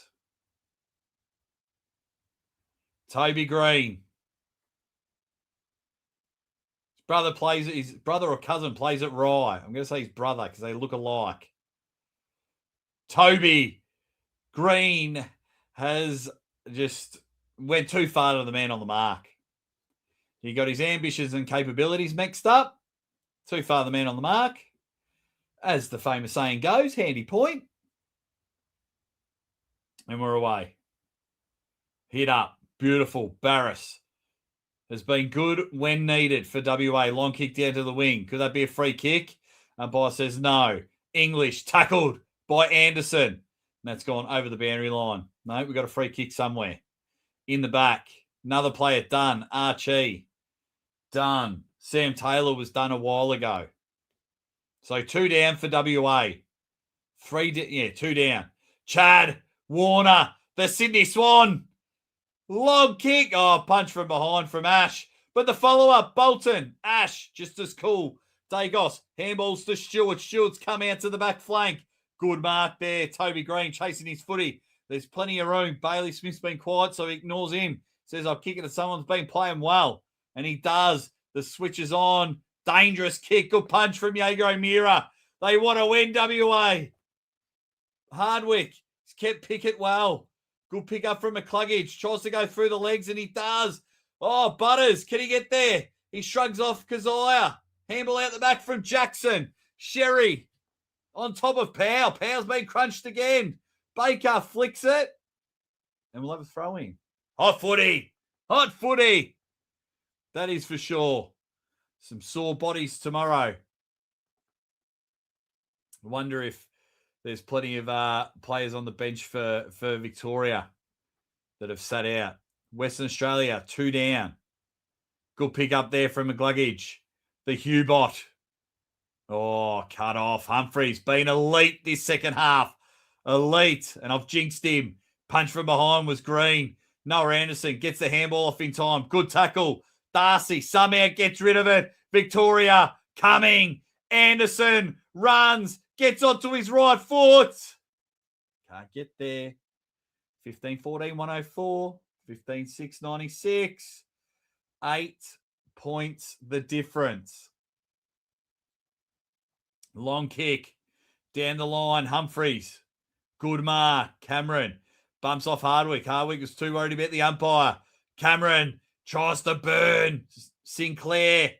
Toby Green. His brother or cousin plays at Rye. I'm going to say his brother because they look alike. Toby Green has just went too far to the man on the mark. He got his ambitions and capabilities mixed up. Too far the man on the mark. As the famous saying goes, handy point. And we're away. Hit up. Beautiful. Barris has been good when needed for WA. Long kick down to the wing. Could that be a free kick? Umpire says no. English tackled by Anderson. And that's gone over the boundary line. No, we've got a free kick somewhere. In the back. Another player done. Archie. Done. Sam Taylor was done a while ago. So 2 down for WA. 2 down. Chad Warner, the Sydney Swan. Long kick. Oh, punch from behind from Ash. But the follow-up, Bolton. Ash, just as cool. Dagos, handballs to Stewart. Stewart's come out to the back flank. Good mark there. Toby Green chasing his footy. There's plenty of room. Bailey Smith's been quiet, so he ignores him. Says, I'll kick it to someone's been playing well. And he does. The switch is on. Dangerous kick. Good punch from Jaeger O'Meara. They want to win, WA. Hardwick has kept Pickett well. Good pick up from McCluggage. Tries to go through the legs, and he does. Oh, Butters. Can he get there? He shrugs off Kazaya. Handball out the back from Jackson. Sherry on top of Powell. Powell's been crunched again. Baker flicks it. And we'll have a throw in. Hot footy. Hot footy. That is for sure. Some sore bodies tomorrow. I wonder if there's plenty of players on the bench for Victoria that have sat out. Western Australia, 2 down. Good pick up there from McCluggage. The Hubot. Oh, cut off. Humphreys been elite this second half. Elite. And I've jinxed him. Punch from behind was Green. Noah Anderson gets the handball off in time. Good tackle. Darcy somehow gets rid of it. Victoria coming. Anderson runs. Gets onto his right foot. Can't get there. 15-14, 104. 15-6, 96. 8 points the difference. Long kick. Down the line. Humphreys. Good mark. Cameron bumps off Hardwick. Hardwick was too worried about the umpire. Cameron tries to burn. Sinclair.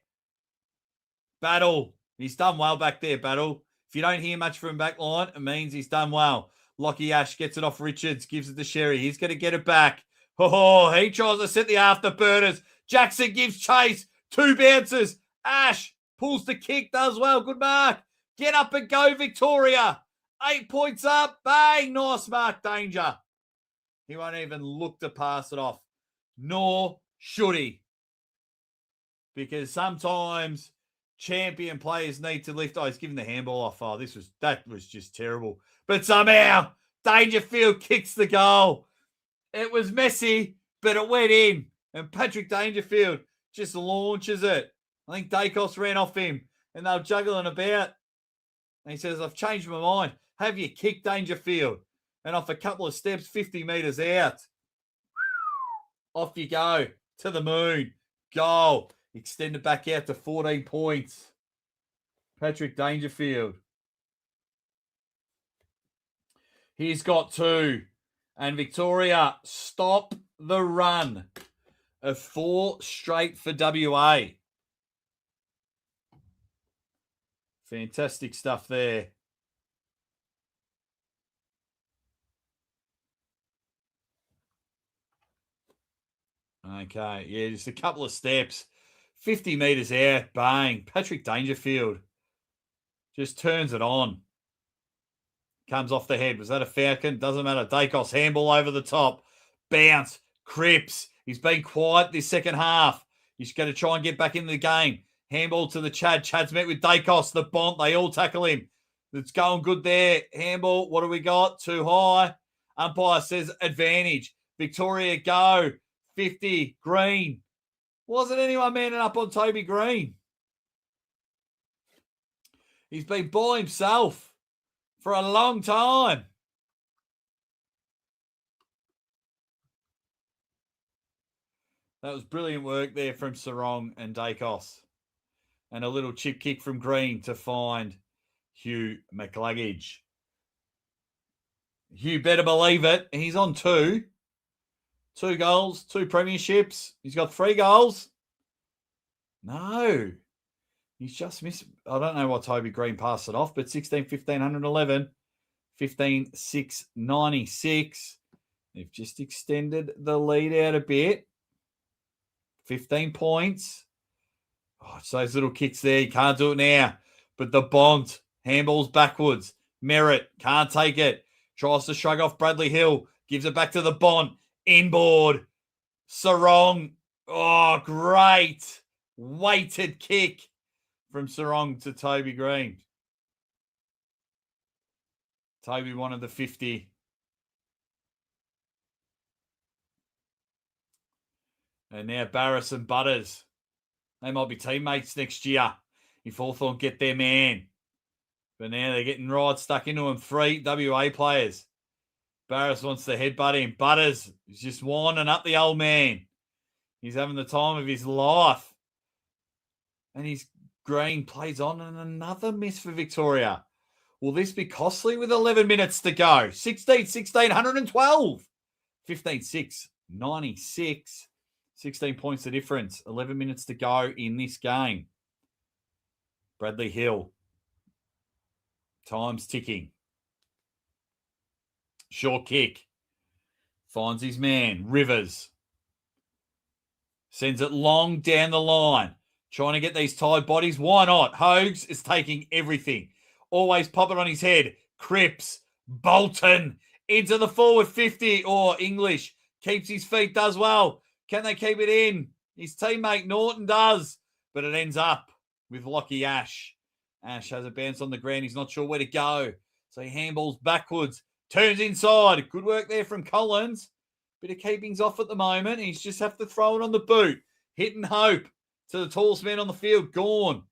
Battle. He's done well back there, Battle. If you don't hear much from back line, it means he's done well. Lockie Ash gets it off Richards, gives it to Sherry. He's going to get it back. Oh, he tries to set the afterburners. Jackson gives chase. 2 bounces. Ash pulls the kick, does well. Good mark. Get up and go, Victoria. 8 points up. Bang. Nice mark, Danger. He won't even look to pass it off. Nor should he. Because sometimes champion players need to lift. Oh, he's giving the handball off. Oh, that was just terrible. But somehow, Dangerfield kicks the goal. It was messy, but it went in. And Patrick Dangerfield just launches it. I think Dacos ran off him, and they were juggling about. And he says, I've changed my mind. Have you kicked Dangerfield? And off a couple of steps, 50 metres out. Off you go. To the moon. Goal. Extended back out to 14 points. Patrick Dangerfield. He's got 2. And Victoria stop the run of 4 straight for WA. Fantastic stuff there. Okay, yeah, just a couple of steps. 50 metres out, bang. Patrick Dangerfield just turns it on. Comes off the head. Was that a Falcon? Doesn't matter. Dacos, handball over the top. Bounce. Cripps. He's been quiet this second half. He's going to try and get back into the game. Handball to the Chad. Chad's met with Dacos. The Bont. They all tackle him. It's going good there. Handball. What do we got? Too high. Umpire says advantage. Victoria go. 50. Green. Wasn't anyone manning up on Toby Green. He's been by himself for a long time. That was brilliant work there from Sarong and Dacos. And a little chip kick from Green to find Hugh McLuggage. Hugh better believe it. He's on 2. 2 goals, 2 premierships. He's got 3 goals. No. He's just missed. I don't know what Toby Green passed it off, but 16, 15, 111. 15, 6, 96. They've just extended the lead out a bit. 15 points. Oh, it's those little kicks there. You can't do it now. But the Bont, handballs backwards. Merritt, can't take it. Tries to shrug off Bradley Hill. Gives it back to the Bont. Inboard. Sarong. Oh, great. Weighted kick from Sarong to Toby Green. Toby wanted the 50. And now Barris and Butters. They might be teammates next year if Hawthorn get their man. But now they're getting right stuck into them. 3 WA players. Barris wants to headbutt him. Butters is just winding up the old man. He's having the time of his life. And his Green plays on, and another miss for Victoria. Will this be costly with 11 minutes to go? 16, 16, 112. 15, 6, 96. 16 points the difference. 11 minutes to go in this game. Bradley Hill. Time's ticking. Short kick. Finds his man. Rivers. Sends it long down the line. Trying to get these tied bodies. Why not? Hogues is taking everything. Always pop it on his head. Cripps. Bolton. Into the forward 50. Or English. Keeps his feet. Does well. Can they keep it in? His teammate Norton does. But it ends up with Lockie Ash. Ash has a bounce on the ground. He's not sure where to go. So he handballs backwards. Turns inside. Good work there from Collins. Bit of keepings off at the moment. He's just have to throw it on the boot. Hit and hope to the tallest man on the field. Gone.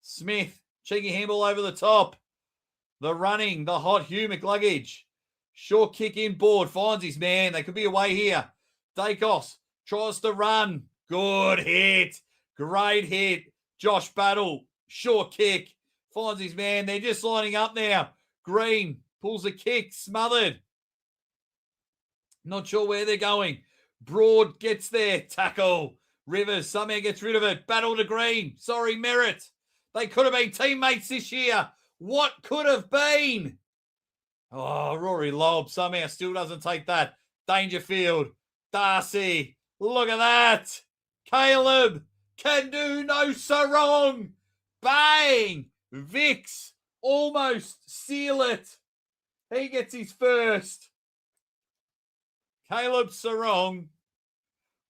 Smith. Cheeky handball over the top. The running. The hot Hugh McLuggage. Short kick inboard. Finds his man. They could be away here. Dacos tries to run. Good hit. Great hit. Josh Battle. Short kick. Finds his man. They're just lining up now. Green pulls a kick. Smothered. Not sure where they're going. Broad gets there. Tackle. Rivers somehow gets rid of it. Battle to Green. Sorry, Merritt. They could have been teammates this year. What could have been? Oh, Rory Lobb somehow still doesn't take that. Dangerfield. Darcy. Look at that. Caleb. can do no sarong. Bang! Vix almost seal it. He gets his first. Caleb Sarong.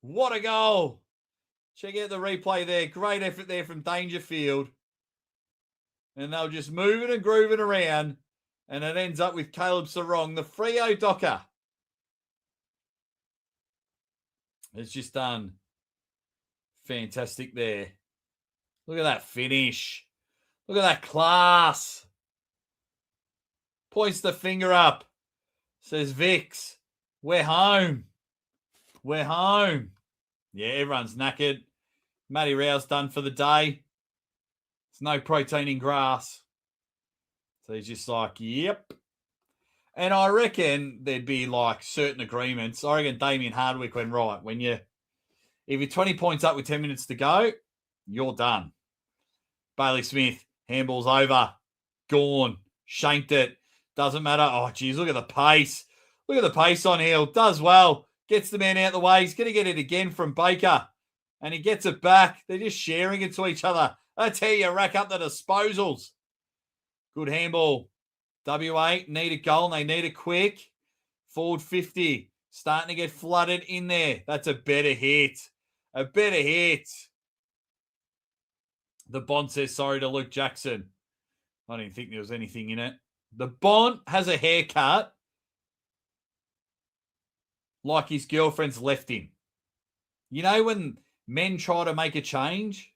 What a goal. Check out the replay there. Great effort there from Dangerfield. And they'll just moving and grooving around. And it ends up with Caleb Sarong, the Freo Docker. It's just done fantastic there. Look at that finish. Look at that class. Points the finger up. Says Vix, we're home. We're home. Yeah, everyone's knackered. Matty Rowe's done for the day. There's no protein in grass. So he's just like, yep. And I reckon there'd be like certain agreements. I reckon Damien Hardwick went right. If you're 20 points up with 10 minutes to go, you're done. Bailey Smith, handball's over. Gone. Shanked it. Doesn't matter. Oh, geez, look at the pace. Look at the pace on Hill. Does well. Gets the man out the way. He's going to get it again from Baker. And he gets it back. They're just sharing it to each other. That's how you rack up the disposals. Good handball. WA need a goal and they need it quick. Forward 50. Starting to get flooded in there. That's a better hit. A better hit. The Bond says sorry to Luke Jackson. I didn't think there was anything in it. The Bond has a haircut like his girlfriend's left him. You know when men try to make a change?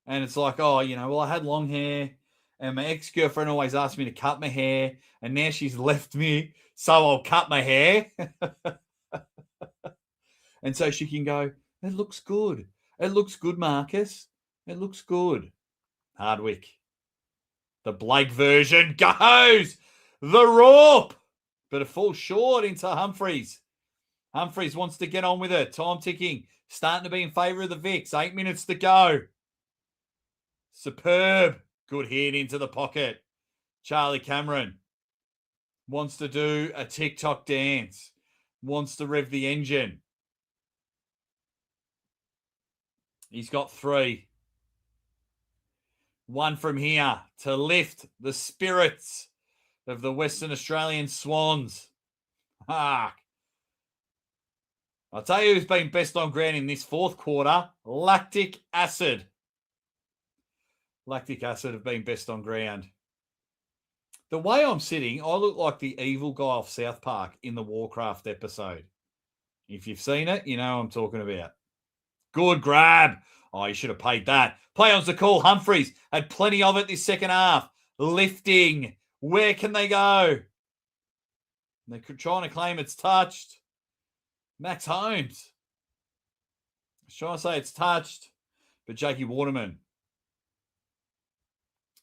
And it's like, oh, well, I had long hair and my ex-girlfriend always asked me to cut my hair and now she's left me, so I'll cut my hair. And so she can go, it looks good. It looks good, Marcus. It looks good. Hardwick. The Blake version goes. The rope. But it falls short into Humphreys. Humphreys wants to get on with it. Time ticking. Starting to be in favour of the Vix. 8 minutes to go. Superb. Good hit into the pocket. Charlie Cameron wants to do a TikTok dance. Wants to rev the engine. He's got 3. One from here to lift the spirits of the Western Australian Swans. Hark. I'll tell you who's been best on ground in this fourth quarter. Lactic acid. Lactic acid have been best on ground. The way I'm sitting, I look like the evil guy off South Park in the Warcraft episode. If you've seen it, you know what I'm talking about. Good grab. Oh, you should have paid that. Play on's the call. Humphreys had plenty of it this second half. Lifting. Where can they go? They're trying to claim it's touched. Max Holmes. I was trying to say it's touched. But Jakey Waterman.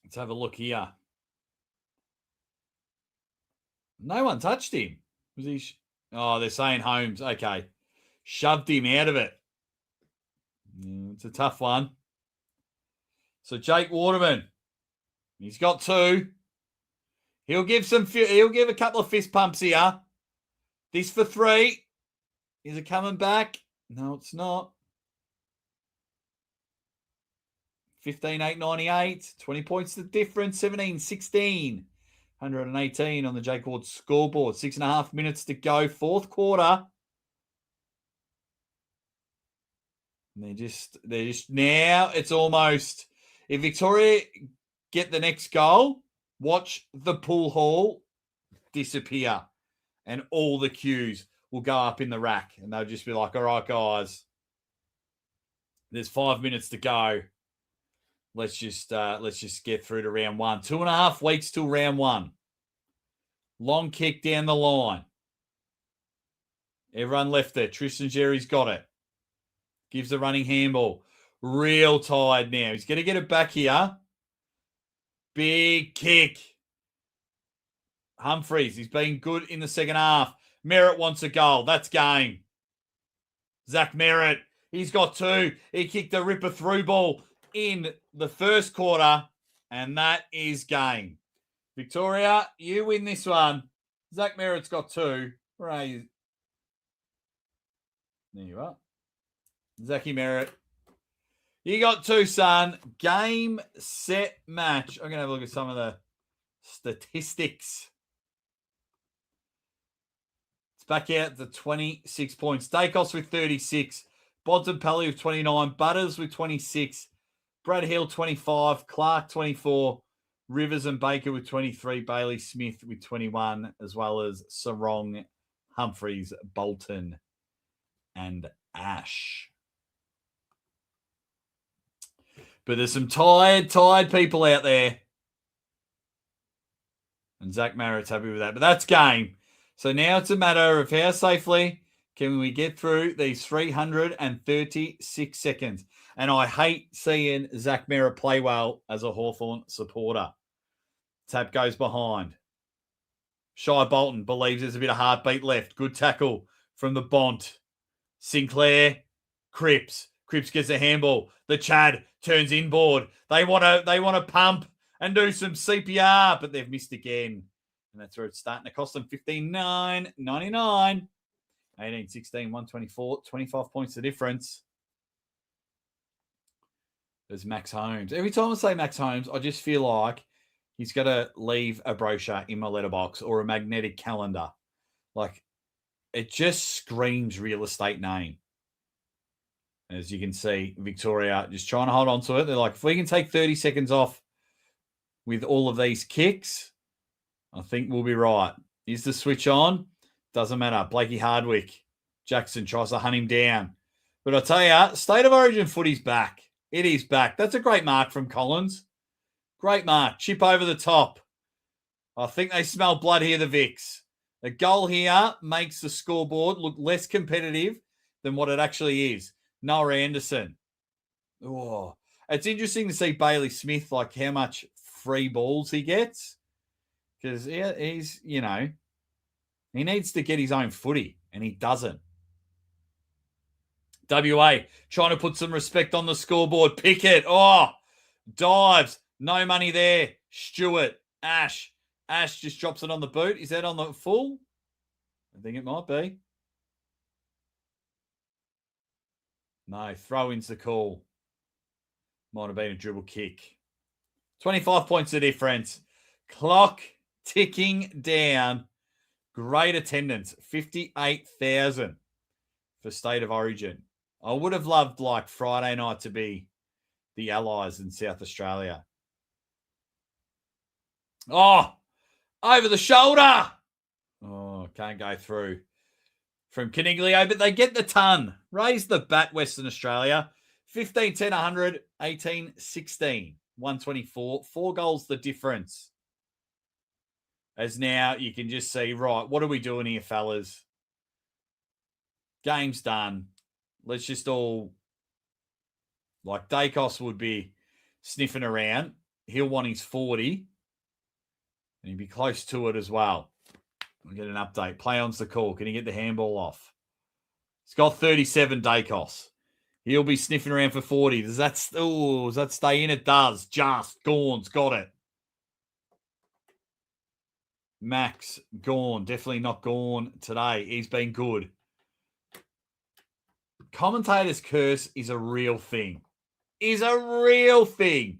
Let's have a look here. No one touched him. Was he? Oh, they're saying Holmes. Okay. Shoved him out of it. It's a tough one. So Jake Waterman, he's got 2. He'll give a couple of fist pumps here. This for 3. Is it coming back? No, it's not. 15,898. 20 points the difference. 17-16. 118 on the Jake Ward scoreboard. 6.5 minutes to go. Fourth quarter. And they're just now it's almost, if Victoria get the next goal, watch the pool hall disappear and all the cues will go up in the rack and they'll just be like, all right, guys, there's 5 minutes to go. Let's just get through to round 1. 2.5 weeks till round 1. Long kick down the line. Everyone left it. Tristan Jerry's got it. Gives the running handball. Real tired now. He's going to get it back here. Big kick. Humphreys, he's been good in the second half. Merritt wants a goal. That's game. Zach Merritt, he's got 2. He kicked a ripper through ball in the first quarter, and that is game. Victoria, you win this one. Zach Merritt's got 2. Where are you? There you are. Zachy Merritt. You got two, son. Game, set, match. I'm going to have a look at some of the statistics. It's back out to 26 points. Dacos with 36. Bontempelli with 29. Butters with 26. Brad Hill, 25. Clark, 24. Rivers and Baker with 23. Bailey Smith with 21, as well as Sarong, Humphreys, Bolton, and Ash. But there's some tired people out there. And Zach Marritt's happy with that. But that's game. So now it's a matter of how safely can we get through these 336 seconds. And I hate seeing Zach Merritt play well as a Hawthorn supporter. Tap goes behind. Shai Bolton believes there's a bit of heartbeat left. Good tackle from the Bont. Sinclair, Cripps. Cripps gets a handball. The Chad turns inboard. They want to pump and do some CPR, but they've missed again. And that's where it's starting to cost them $59.99. 18, 16, 124, 25 points the difference. There's Max Holmes. Every time I say Max Holmes, I just feel like he's got to leave a brochure in my letterbox or a magnetic calendar. Like, it just screams real estate name. As you can see, Victoria just trying to hold on to it. They're like, if we can take 30 seconds off with all of these kicks, I think we'll be right. Is the switch on? Doesn't matter. Blakey Hardwick. Jackson tries to hunt him down. But I'll tell you, State of Origin footy's back. It is back. That's a great mark from Collins. Great mark. Chip over the top. I think they smell blood here, the Vics. A goal here makes the scoreboard look less competitive than what it actually is. Noah Anderson. Oh, it's interesting to see Bailey Smith, like how much free balls he gets. Because he's, he needs to get his own footy, and he doesn't. WA trying to put some respect on the scoreboard. Pickett. Oh, dives. No money there. Stewart. Ash. Ash just drops it on the boot. Is that on the full? I think it might be. No, throw-in's the call. Might have been a dribble kick. 25 points the difference. Clock ticking down. Great attendance. 58,000 for State of Origin. I would have loved, like, Friday night to be the Allies in South Australia. Oh, over the shoulder. Oh, can't go through from Caniglio, but they get the ton. Raise the bat, Western Australia. 15, 10, 100, 18, 16, 124. 4 goals the difference. As now you can just see, right, what are we doing here, fellas? Game's done. Let's just all, like Dacos would be sniffing around. He'll want his 40. And he'd be close to it as well. We'll get an update. Play on's the call. Can he get the handball off? He's got 37 Dacos. He'll be sniffing around for 40. Does that stay in? It does. Just. Gorn's got it. Max Gorn. Definitely not Gorn today. He's been good. Commentator's curse is a real thing. Is a real thing.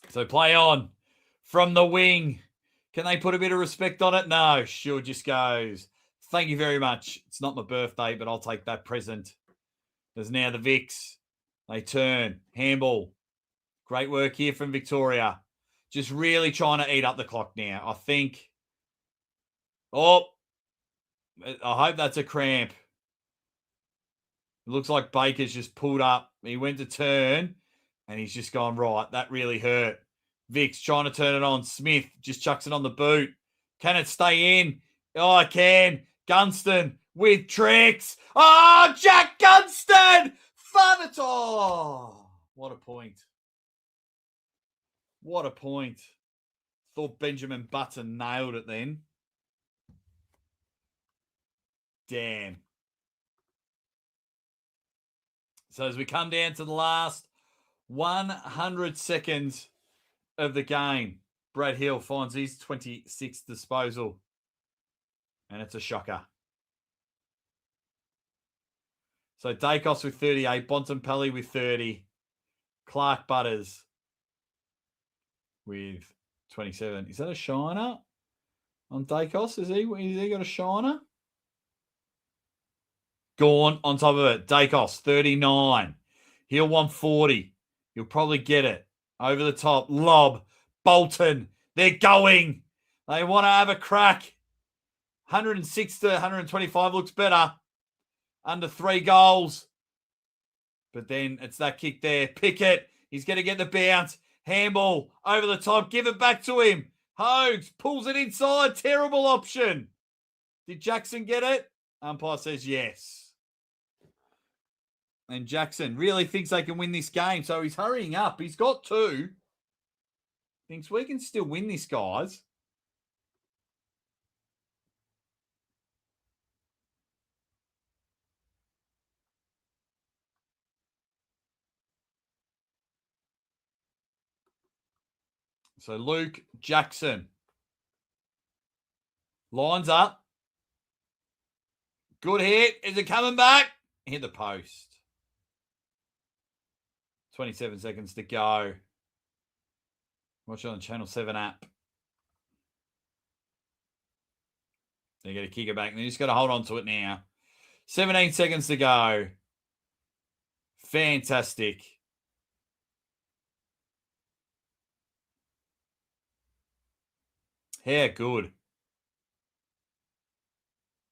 So play on from the wing. Can they put a bit of respect on it? No. Sure just goes, thank you very much. It's not my birthday, but I'll take that present. There's now the Vics. They turn. Handball. Great work here from Victoria. Just really trying to eat up the clock now. I think. Oh, I hope that's a cramp. It looks like Baker's just pulled up. He went to turn, and he's just gone, right, that really hurt. Vic's trying to turn it on. Smith just chucks it on the boot. Can it stay in? Oh, it can. Gunston with tricks. Oh, Jack Gunston! Oh, what a point. What a point. Thought Benjamin Button nailed it then. Damn. So as we come down to the last 100 seconds of the game, Brad Hill finds his 26th disposal. And it's a shocker. So Dacos with 38, Bontempelli with 30, Clark Butters with 27. Is that a shiner on Dacos? Has he got a shiner? Gone on top of it. Dacos, 39. He'll want 40. He'll probably get it. Over the top. Lob. Bolton. They're going. They want to have a crack. 106 to 125 looks better. Under 3 goals. But then it's that kick there. Pickett. He's going to get the bounce. Handball. Over the top. Give it back to him. Hogues pulls it inside. Terrible option. Did Jackson get it? Umpire says yes. And Jackson really thinks they can win this game. So he's hurrying up. He's got 2. Thinks we can still win this, guys. So Luke Jackson. Lines up. Good hit. Is it coming back? Hit the post. 27 seconds to go. Watch it on Channel 7 app. They got to kick it back. They just got to hold on to it now. 17 seconds to go. Fantastic. Yeah, good.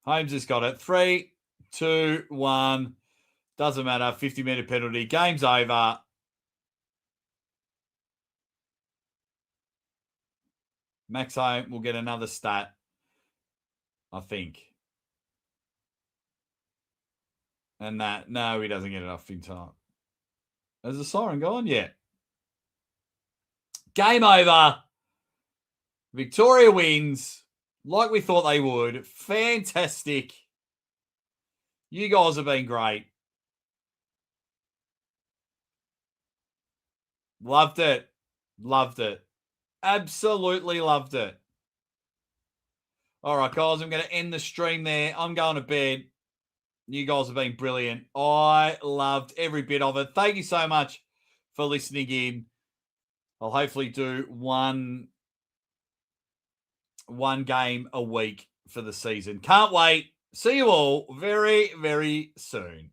Holmes has got it. 3, 2, 1. Doesn't matter. 50-meter penalty. Game's over. Max Home will get another stat, I think. And that, no, he doesn't get enough in time. Has the siren gone? Yeah. Game over. Victoria wins like we thought they would. Fantastic. You guys have been great. Loved it. Loved it. Absolutely loved it. All right, guys, I'm going to end the stream there. I'm going to bed. You guys have been brilliant. I loved every bit of it. Thank you so much for listening in. I'll hopefully do one game a week for the season. Can't wait. See you all very, very soon.